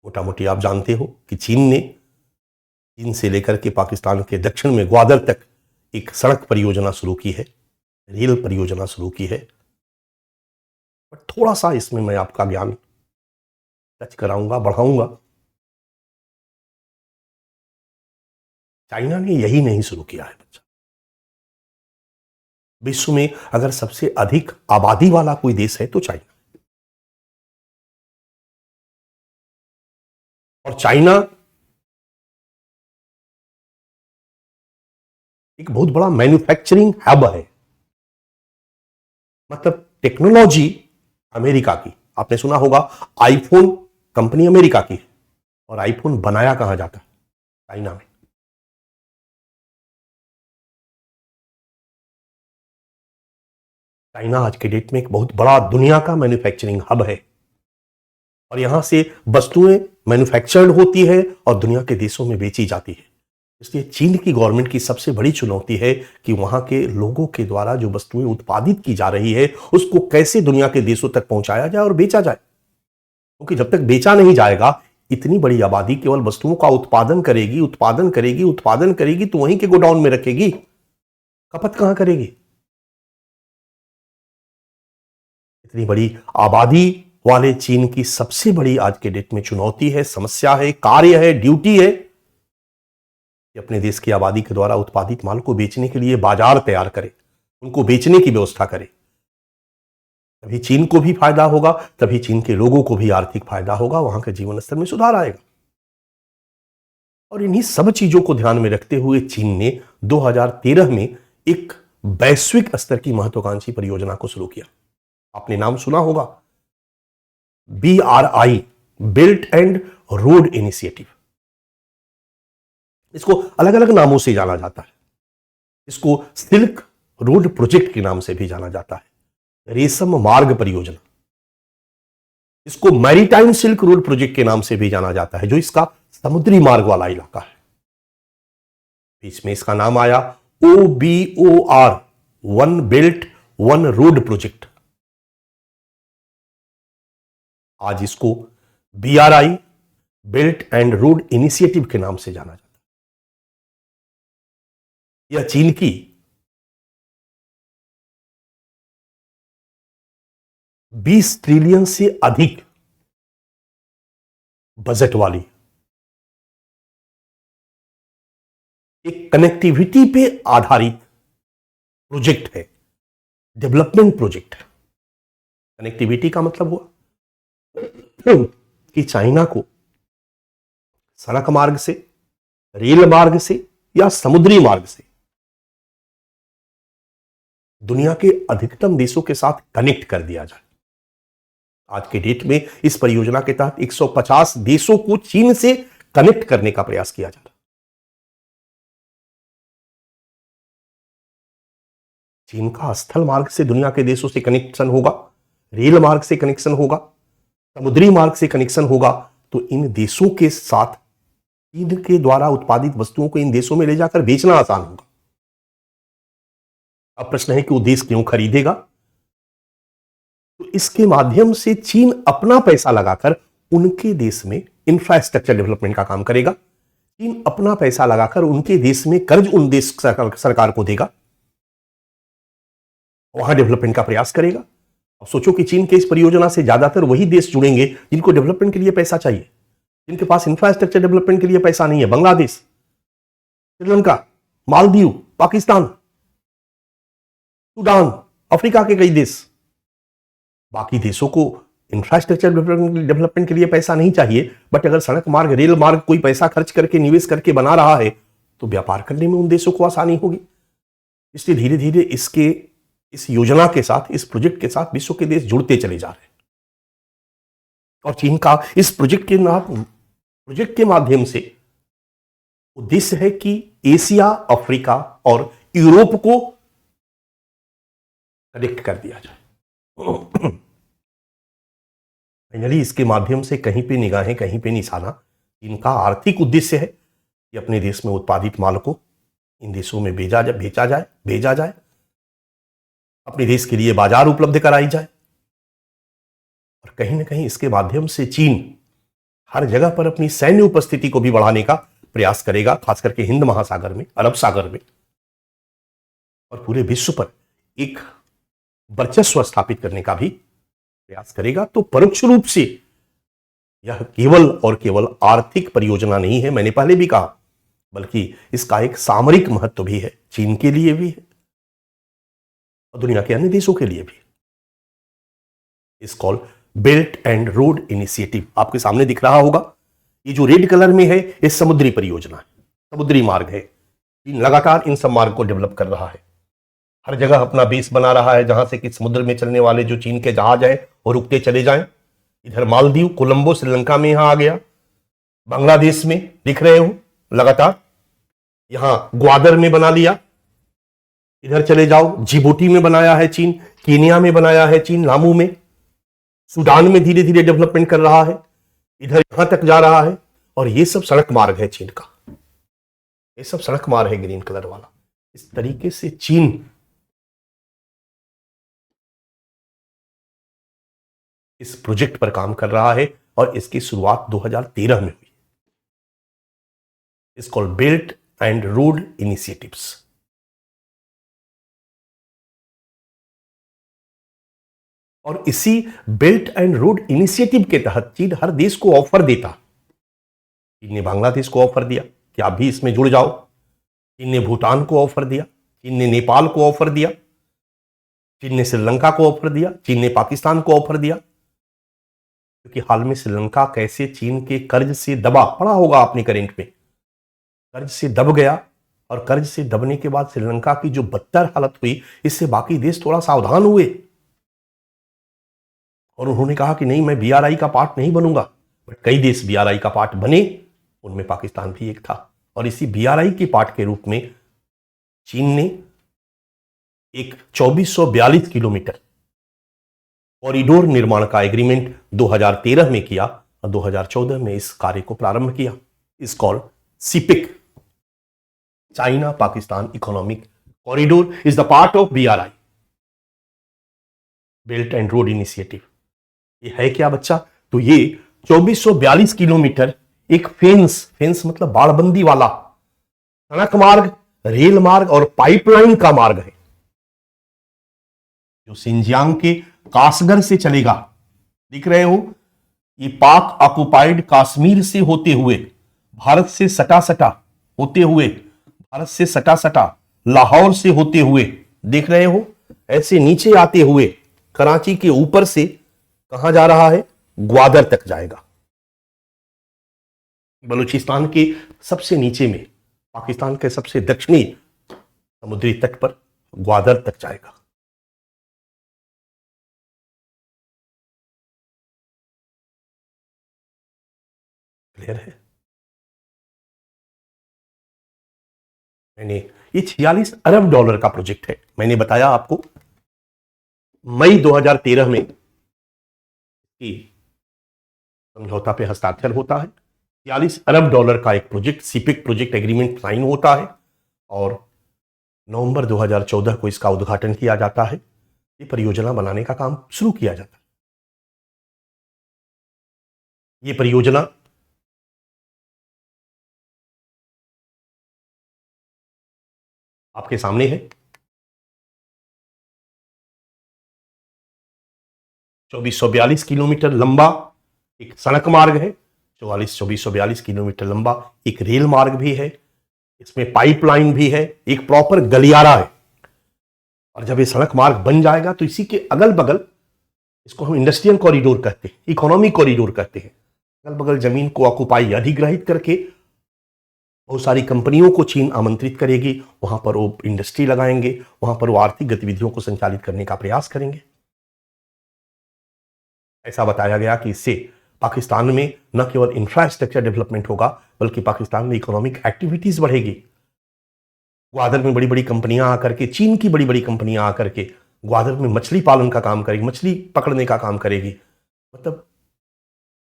मोटा मोटी आप जानते हो कि चीन से लेकर के पाकिस्तान के दक्षिण में ग्वादर तक एक सड़क परियोजना शुरू की है, रेल परियोजना शुरू की है। पर थोड़ा सा इसमें मैं आपका ज्ञान टच कराऊंगा, बढ़ाऊंगा। चाइना ने यही नहीं शुरू किया है बच्चा। विश्व में अगर सबसे अधिक आबादी वाला कोई देश है तो चाइना, और चाइना एक बहुत बड़ा मैन्युफैक्चरिंग हब है। मतलब टेक्नोलॉजी अमेरिका की, आपने सुना होगा आईफोन कंपनी अमेरिका की है, और आईफोन बनाया कहां जाता है? चाइना में। चाइना आज के डेट में एक बहुत बड़ा दुनिया का मैन्युफैक्चरिंग हब है, और यहां से वस्तुएं मैन्युफैक्चर्ड होती है और दुनिया के देशों में बेची जाती है। इसलिए चीन की गवर्नमेंट की सबसे बड़ी चुनौती है कि वहां के लोगों के द्वारा जो वस्तुएं उत्पादित की जा रही है उसको कैसे दुनिया के देशों तक पहुंचाया जाए और बेचा जाए। क्योंकि जब तक बेचा नहीं जाएगा, इतनी बड़ी आबादी केवल वस्तुओं का उत्पादन करेगी तो वहीं के गोडाउन में रखेगी, खपत कहां करेगी? इतनी बड़ी आबादी वाले चीन की सबसे बड़ी आज के डेट में चुनौती है, समस्या है, कार्य है, ड्यूटी है कि अपने देश की आबादी के द्वारा उत्पादित माल को बेचने के लिए बाजार तैयार करे, उनको बेचने की व्यवस्था करे। तभी चीन को भी फायदा होगा, तभी चीन के लोगों को भी आर्थिक फायदा होगा, वहां के जीवन स्तर में सुधार आएगा। और इन्हीं सब चीजों को ध्यान में रखते हुए चीन ने 2013 में एक वैश्विक स्तर की महत्वाकांक्षी परियोजना को शुरू किया। आपने नाम सुना होगा, BRI, built and road initiative. इसको अलग अलग नामों से जाना जाता है। इसको सिल्क रोड प्रोजेक्ट के नाम से भी जाना जाता है, रेशम मार्ग परियोजना। इसको मैरीटाइम सिल्क रोड प्रोजेक्ट के नाम से भी जाना जाता है, जो इसका समुद्री मार्ग वाला इलाका है। बीच में इसका नाम आया OBOR, one belt one road project. आज इसको BRI, belt and road initiative के नाम से जाना जाता है। यह चीन की 20 ट्रिलियन से अधिक बजट वाली एक कनेक्टिविटी पे आधारित प्रोजेक्ट है, डेवलपमेंट प्रोजेक्ट है। कनेक्टिविटी का मतलब हुआ कि चाइना को सड़क मार्ग से, रेल मार्ग से या समुद्री मार्ग से दुनिया के अधिकतम देशों के साथ कनेक्ट कर दिया जाए। आज के डेट में इस परियोजना के तहत 150 देशों को चीन से कनेक्ट करने का प्रयास किया जा रहा है। चीन का स्थल मार्ग से दुनिया के देशों से कनेक्शन होगा, रेल मार्ग से कनेक्शन होगा, समुद्री मार्ग से कनेक्शन होगा, तो इन देशों के साथ चीन के द्वारा उत्पादित वस्तुओं को इन देशों में ले जाकर बेचना आसान होगा। अब प्रश्न है कि वो देश क्यों खरीदेगा? तो इसके माध्यम से चीन अपना पैसा लगाकर उनके देश में इंफ्रास्ट्रक्चर डेवलपमेंट का काम करेगा। चीन अपना पैसा लगाकर उनके देश में कर्ज उन देश सरकार को देगा, वहां डेवलपमेंट का प्रयास करेगा। अब सोचो कि चीन के इस परियोजना से ज्यादातर वही देश जुड़ेंगे जिनको डेवलपमेंट के लिए पैसा चाहिए, जिनके पास इंफ्रास्ट्रक्चर डेवलपमेंट के लिए पैसा नहीं है। बांग्लादेश, श्रीलंका, मालदीव, पाकिस्तान, सूडान, अफ्रीका के कई देश। बाकी देशों को इंफ्रास्ट्रक्चर डेवलपमेंट के लिए पैसा नहीं चाहिए, बट अगर सड़क मार्ग, रेल मार्ग कोई पैसा खर्च करके, निवेश करके बना रहा है तो व्यापार करने में उन देशों को आसानी होगी। इसलिए धीरे धीरे इस योजना के साथ, इस प्रोजेक्ट के साथ विश्व के देश जुड़ते चले जा रहे हैं। और चीन का इस प्रोजेक्ट के माध्यम से उद्देश्य है कि एशिया, अफ्रीका और यूरोप को कनेक्ट कर दिया जाए। फाइनली इसके माध्यम से कहीं पे निगाहें, कहीं पे निशाना इनका आर्थिक उद्देश्य है कि अपने देश में उत्पादित माल को इन देशों में भेजा जाए, अपने देश के लिए बाजार उपलब्ध कराई जाए। और कहीं ना कहीं इसके माध्यम से चीन हर जगह पर अपनी सैन्य उपस्थिति को भी बढ़ाने का प्रयास करेगा, खास करके हिंद महासागर में, अरब सागर में, और पूरे विश्व पर एक वर्चस्व स्थापित करने का भी प्रयास करेगा। तो परोक्ष रूप से यह केवल और केवल आर्थिक परियोजना नहीं है, मैंने पहले भी कहा, बल्कि इसका एक सामरिक महत्व भी है, चीन के लिए भी है और दुनिया के अन्य देशों के लिए भी। इस call belt and road initiative आपके सामने दिख रहा होगा। ये जो रेड कलर में है, ये समुद्री परियोजना है, समुद्री मार्ग है। चीन लगातार इन सब मार्ग को डेवलप कर रहा है, हर जगह अपना बेस बना रहा है, जहां से कि समुद्र में चलने वाले जो चीन के जहाज हैं वो रुकते चले जाएं। इधर मालदीव, कोलंबो, श्रीलंका में यहां आ गया, बांग्लादेश में दिख रहे हो लगातार, यहां ग्वादर में बना लिया, इधर चले जाओ, जिबूटी में बनाया है चीन, केनिया में बनाया है चीन, लामू में, सूडान में धीरे धीरे डेवलपमेंट कर रहा है, इधर यहां तक जा रहा है। और ये सब सड़क मार्ग है चीन का, ये सब सड़क मार्ग है ग्रीन कलर वाला। इस तरीके से चीन इस प्रोजेक्ट पर काम कर रहा है और इसकी शुरुआत 2013 में हुई। It's called belt and road initiatives. और इसी बेल्ट एंड रोड इनिशिएटिव के तहत चीन हर देश को ऑफर देता। चीन ने बांग्लादेश को ऑफर दिया कि आप भी इसमें जुड़ जाओ, चीन ने भूटान को ऑफर दिया, चीन ने नेपाल को ऑफर दिया, चीन ने श्रीलंका को ऑफर दिया, चीन ने पाकिस्तान को ऑफर दिया। क्योंकि हाल में श्रीलंका कैसे चीन के कर्ज से दबा, पड़ा होगा आपने करंट में, कर्ज से दब गया, और कर्ज से दबने के बाद श्रीलंका की जो बदतर हालत हुई, इससे बाकी देश थोड़ा सावधान हुए और उन्होंने कहा कि नहीं, मैं बीआरआई का पार्ट नहीं बनूंगा। बट कई देश बीआरआई का पार्ट बने, उनमें पाकिस्तान भी एक था। और इसी बीआरआई के पार्ट के रूप में चीन ने एक 2442 किलोमीटर कॉरिडोर निर्माण का एग्रीमेंट 2013 में किया और 2014 में इस कार्य को प्रारंभ किया। इस called CPEC, China Pakistan economic corridor is the part of BRI, belt and road initiative. ये है क्या बच्चा? तो ये 2442 किलोमीटर एक फेंस मतलब बाड़बंदी वाला सड़क मार्ग, रेल मार्ग और पाइपलाइन का मार्ग है, जो सिंजियांग के कासगर से चलेगा। दिख रहे हो, ये पाक ऑक्युपाइड कश्मीर से होते हुए, भारत से सटा होते हुए, भारत से सटा लाहौर से होते हुए, देख रहे हो, ऐसे नीचे आते हुए कराची के ऊपर से कहां जा रहा है? ग्वादर तक जाएगा। बलूचिस्तान के सबसे नीचे में, पाकिस्तान के सबसे दक्षिणी समुद्री तट पर ग्वादर तक जाएगा। क्लियर है? ये 46 अरब डॉलर का प्रोजेक्ट है। मैंने बताया आपको मई 2013 में समझौता पे हस्ताक्षर होता है। 46 अरब डॉलर का एक प्रोजेक्ट, सीपिक प्रोजेक्ट एग्रीमेंट साइन होता है और नवंबर 2014 को इसका उद्घाटन किया जाता है। ये परियोजना बनाने का काम शुरू किया जाता है। ये परियोजना आपके सामने है। 2442 किलोमीटर लंबा एक सड़क मार्ग है, 2442 किलोमीटर लंबा एक रेल मार्ग भी है, इसमें पाइपलाइन भी है, एक प्रॉपर गलियारा है। और जब ये सड़क मार्ग बन जाएगा तो इसी के अगल बगल इसको हम इंडस्ट्रियल कॉरिडोर कहते हैं, इकोनॉमिक कॉरिडोर कहते हैं। अगल बगल जमीन को ऑक्युपाई अधिग्रहित करके बहुत सारी कंपनियों को चीन आमंत्रित करेगी, वहां पर वो इंडस्ट्री लगाएंगे, वहां पर वो आर्थिक गतिविधियों को संचालित करने का प्रयास करेंगे। ऐसा बताया गया कि इससे पाकिस्तान में न केवल इंफ्रास्ट्रक्चर डेवलपमेंट होगा बल्कि पाकिस्तान में इकोनॉमिक एक्टिविटीज बढ़ेगी। ग्वादर में बड़ी बड़ी कंपनियां आकर के, चीन की बड़ी बड़ी कंपनियां आकर के ग्वादर में मछली पालन का काम करेगी, मछली पकड़ने का काम करेगी, मतलब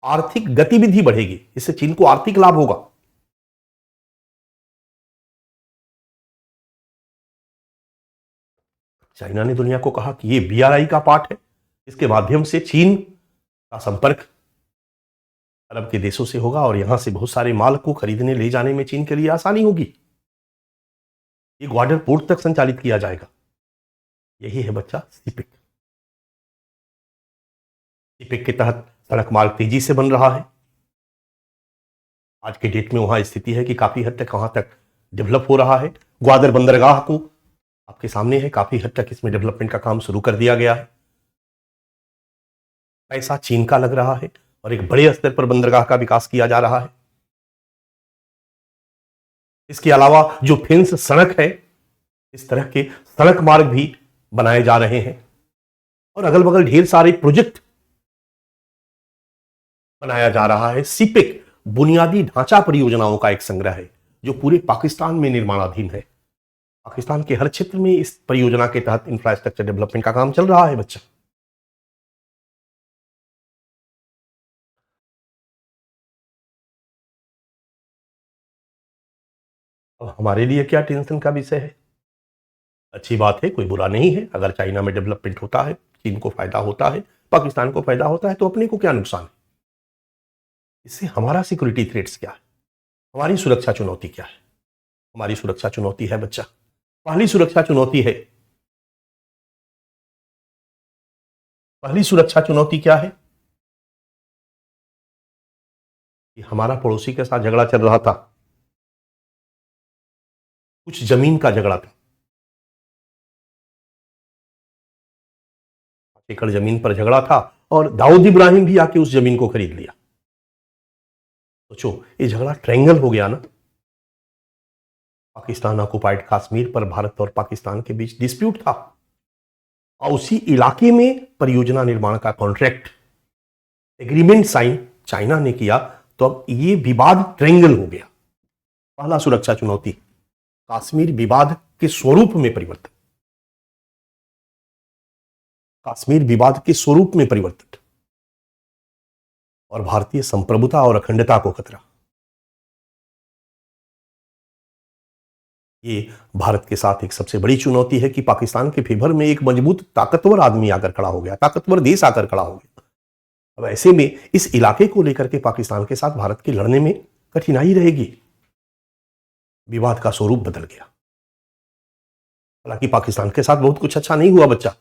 आर्थिक गतिविधि बढ़ेगी, इससे चीन को आर्थिक लाभ होगा। चाइना ने दुनिया को कहा कि ये BRI का पार्ट है, इसके माध्यम से चीन का संपर्क अरब के देशों से होगा और यहां से बहुत सारे माल को खरीदने ले जाने में चीन के लिए आसानी होगी। ये ग्वादर पोर्ट तक संचालित किया जाएगा। यही है बच्चा सीपेक। सीपेक के तहत सड़क मार्ग तेजी से बन रहा है। आज के डेट में वहां स्थिति है कि काफी हद तक वहां तक डेवलप हो रहा है। ग्वादर बंदरगाह को आपके सामने है, काफी हद तक इसमें डेवलपमेंट का काम शुरू कर दिया गया है। पैसा चीन का लग रहा है और एक बड़े स्तर पर बंदरगाह का विकास किया जा रहा है। इसके अलावा जो फेंस सड़क है, इस तरह के सड़क मार्ग भी बनाए जा रहे हैं और अगल बगल ढेर सारे प्रोजेक्ट बनाया जा रहा है। सीपेक बुनियादी ढांचा परियोजनाओं का एक संग्रह है जो पूरे पाकिस्तान में निर्माणाधीन है। पाकिस्तान के हर क्षेत्र में इस परियोजना के तहत इंफ्रास्ट्रक्चर डेवलपमेंट का काम चल रहा है बच्चा। अब हमारे लिए क्या टेंशन का विषय है? अच्छी बात है, कोई बुरा नहीं है। अगर चाइना में डेवलपमेंट होता है, चीन को फायदा होता है, पाकिस्तान को फायदा होता है, तो अपने को क्या नुकसान है? इससे हमारा सिक्योरिटी थ्रेट्स क्या है, हमारी सुरक्षा चुनौती क्या है? हमारी सुरक्षा चुनौती है बच्चा, पहली सुरक्षा चुनौती क्या है कि हमारा पड़ोसी के साथ झगड़ा चल रहा था, कुछ जमीन का झगड़ा था। 5 एकड़ जमीन पर झगड़ा था और दाऊद इब्राहिम भी आके उस जमीन को खरीद लिया। सोचो, ये झगड़ा ट्रायंगल हो गया ना। पाकिस्तान ऑक्युपाइड कश्मीर पर भारत और पाकिस्तान के बीच डिस्प्यूट था और उसी इलाके में परियोजना निर्माण का कॉन्ट्रैक्ट एग्रीमेंट साइन चाइना ने किया, तो अब ये विवाद ट्रायंगल हो गया। पहला सुरक्षा चुनौती, कश्मीर विवाद के स्वरूप में परिवर्तन। कश्मीर विवाद के स्वरूप में परिवर्तन और भारतीय संप्रभुता और अखंडता को खतरा। ये भारत के साथ एक सबसे बड़ी चुनौती है कि पाकिस्तान के फेवर में एक मजबूत ताकतवर आदमी आकर खड़ा हो गया, ताकतवर देश आकर खड़ा हो गया। अब ऐसे में इस इलाके को लेकर के पाकिस्तान के साथ भारत के लड़ने में कठिनाई रहेगी। विवाद का स्वरूप बदल गया। हालांकि पाकिस्तान के साथ बहुत कुछ अच्छा नहीं हुआ बच्चा।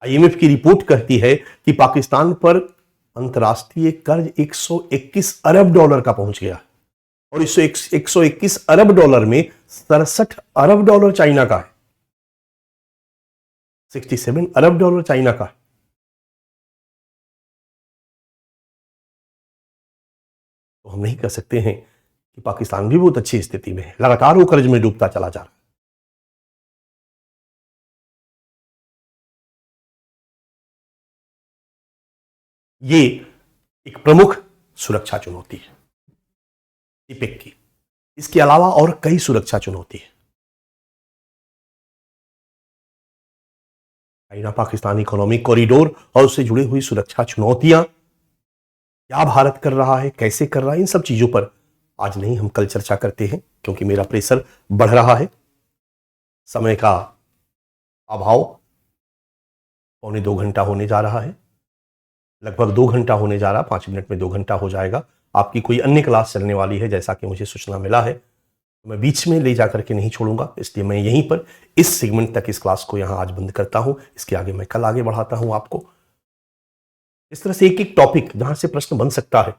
IMF की रिपोर्ट कहती है कि पाकिस्तान पर अंतर्राष्ट्रीय कर्ज 121 अरब डॉलर का पहुंच गया और इस 121 अरब डॉलर में 67 अरब डॉलर चाइना का है। 67 अरब डॉलर चाइना का है। तो हम नहीं कह सकते हैं कि पाकिस्तान भी बहुत अच्छी स्थिति में है, लगातार वो कर्ज में डूबता चला जा रहा है। ये एक प्रमुख सुरक्षा चुनौती है सीपेक की। इसके अलावा और कई सुरक्षा चुनौती है। चाइना पाकिस्तान इकोनॉमिक कॉरिडोर और उससे जुड़ी हुई सुरक्षा चुनौतियां, क्या भारत कर रहा है, कैसे कर रहा है, इन सब चीजों पर आज नहीं, हम कल चर्चा करते हैं, क्योंकि मेरा प्रेशर बढ़ रहा है, समय का अभाव। 1.25 घंटा होने जा रहा है, लगभग 2 घंटा होने जा रहा, 5 मिनट में 2 घंटा हो जाएगा। आपकी कोई अन्य क्लास चलने वाली है जैसा कि मुझे सूचना मिला है, तो मैं बीच में ले जाकर के नहीं छोड़ूंगा, इसलिए मैं यहीं पर इस सेगमेंट तक इस क्लास को यहां आज बंद करता हूं। इसके आगे मैं कल आगे बढ़ाता हूं आपको। इस तरह से एक एक टॉपिक जहां से प्रश्न बन सकता है,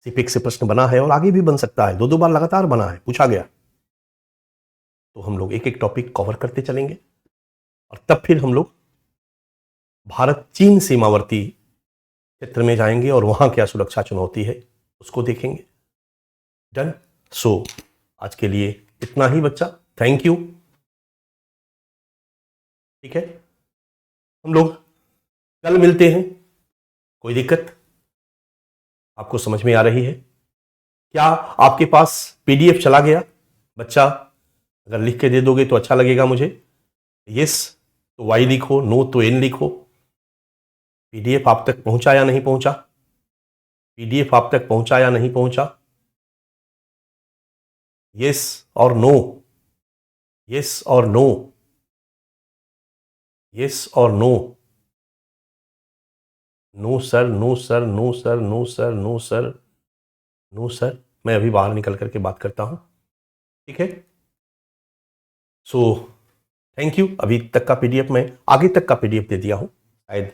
सीपेक से प्रश्न बना है और आगे भी बन सकता है, 2 बार लगातार बना है, पूछा गया, तो हम लोग एक एक टॉपिक कवर करते चलेंगे और तब फिर हम लोग भारत चीन सीमावर्ती क्षेत्र में जाएंगे और वहां क्या सुरक्षा चुनौती है उसको देखेंगे। डन। सो आज के लिए इतना ही बच्चा, थैंक यू। ठीक है, हम लोग कल मिलते हैं। कोई दिक्कत आपको समझ में आ रही है? क्या आपके पास पीडीएफ चला गया? बच्चा अगर लिख के दे दोगे तो अच्छा लगेगा मुझे। यस तो वाई लिखो, नो तो एन लिखो। पीडीएफ आप तक पहुंचा या नहीं पहुंचा? पीडीएफ आप तक पहुंचा या नहीं पहुंचा? यस और नो, यस और नो, यस और no. No sir, no sir, no sir, no sir, no sir, no sir. मैं अभी बाहर निकल करके बात करता हूं। ठीक है, सो थैंक यू। अभी तक का पीडीएफ मैं आगे तक का पीडीएफ दे दिया हूं, शायद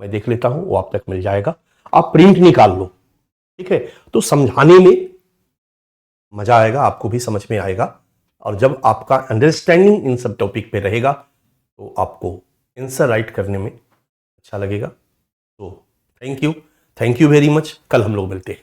मैं देख लेता हूं, वो आप तक मिल जाएगा। आप प्रिंट निकाल लो। ठीक है, तो समझाने में मजा आएगा, आपको भी समझ में आएगा। और जब आपका अंडरस्टैंडिंग इन सब टॉपिक पे रहेगा तो आपको आंसर राइट करने में अच्छा लगेगा। तो थैंक यू वेरी मच। कल हम लोग मिलते हैं।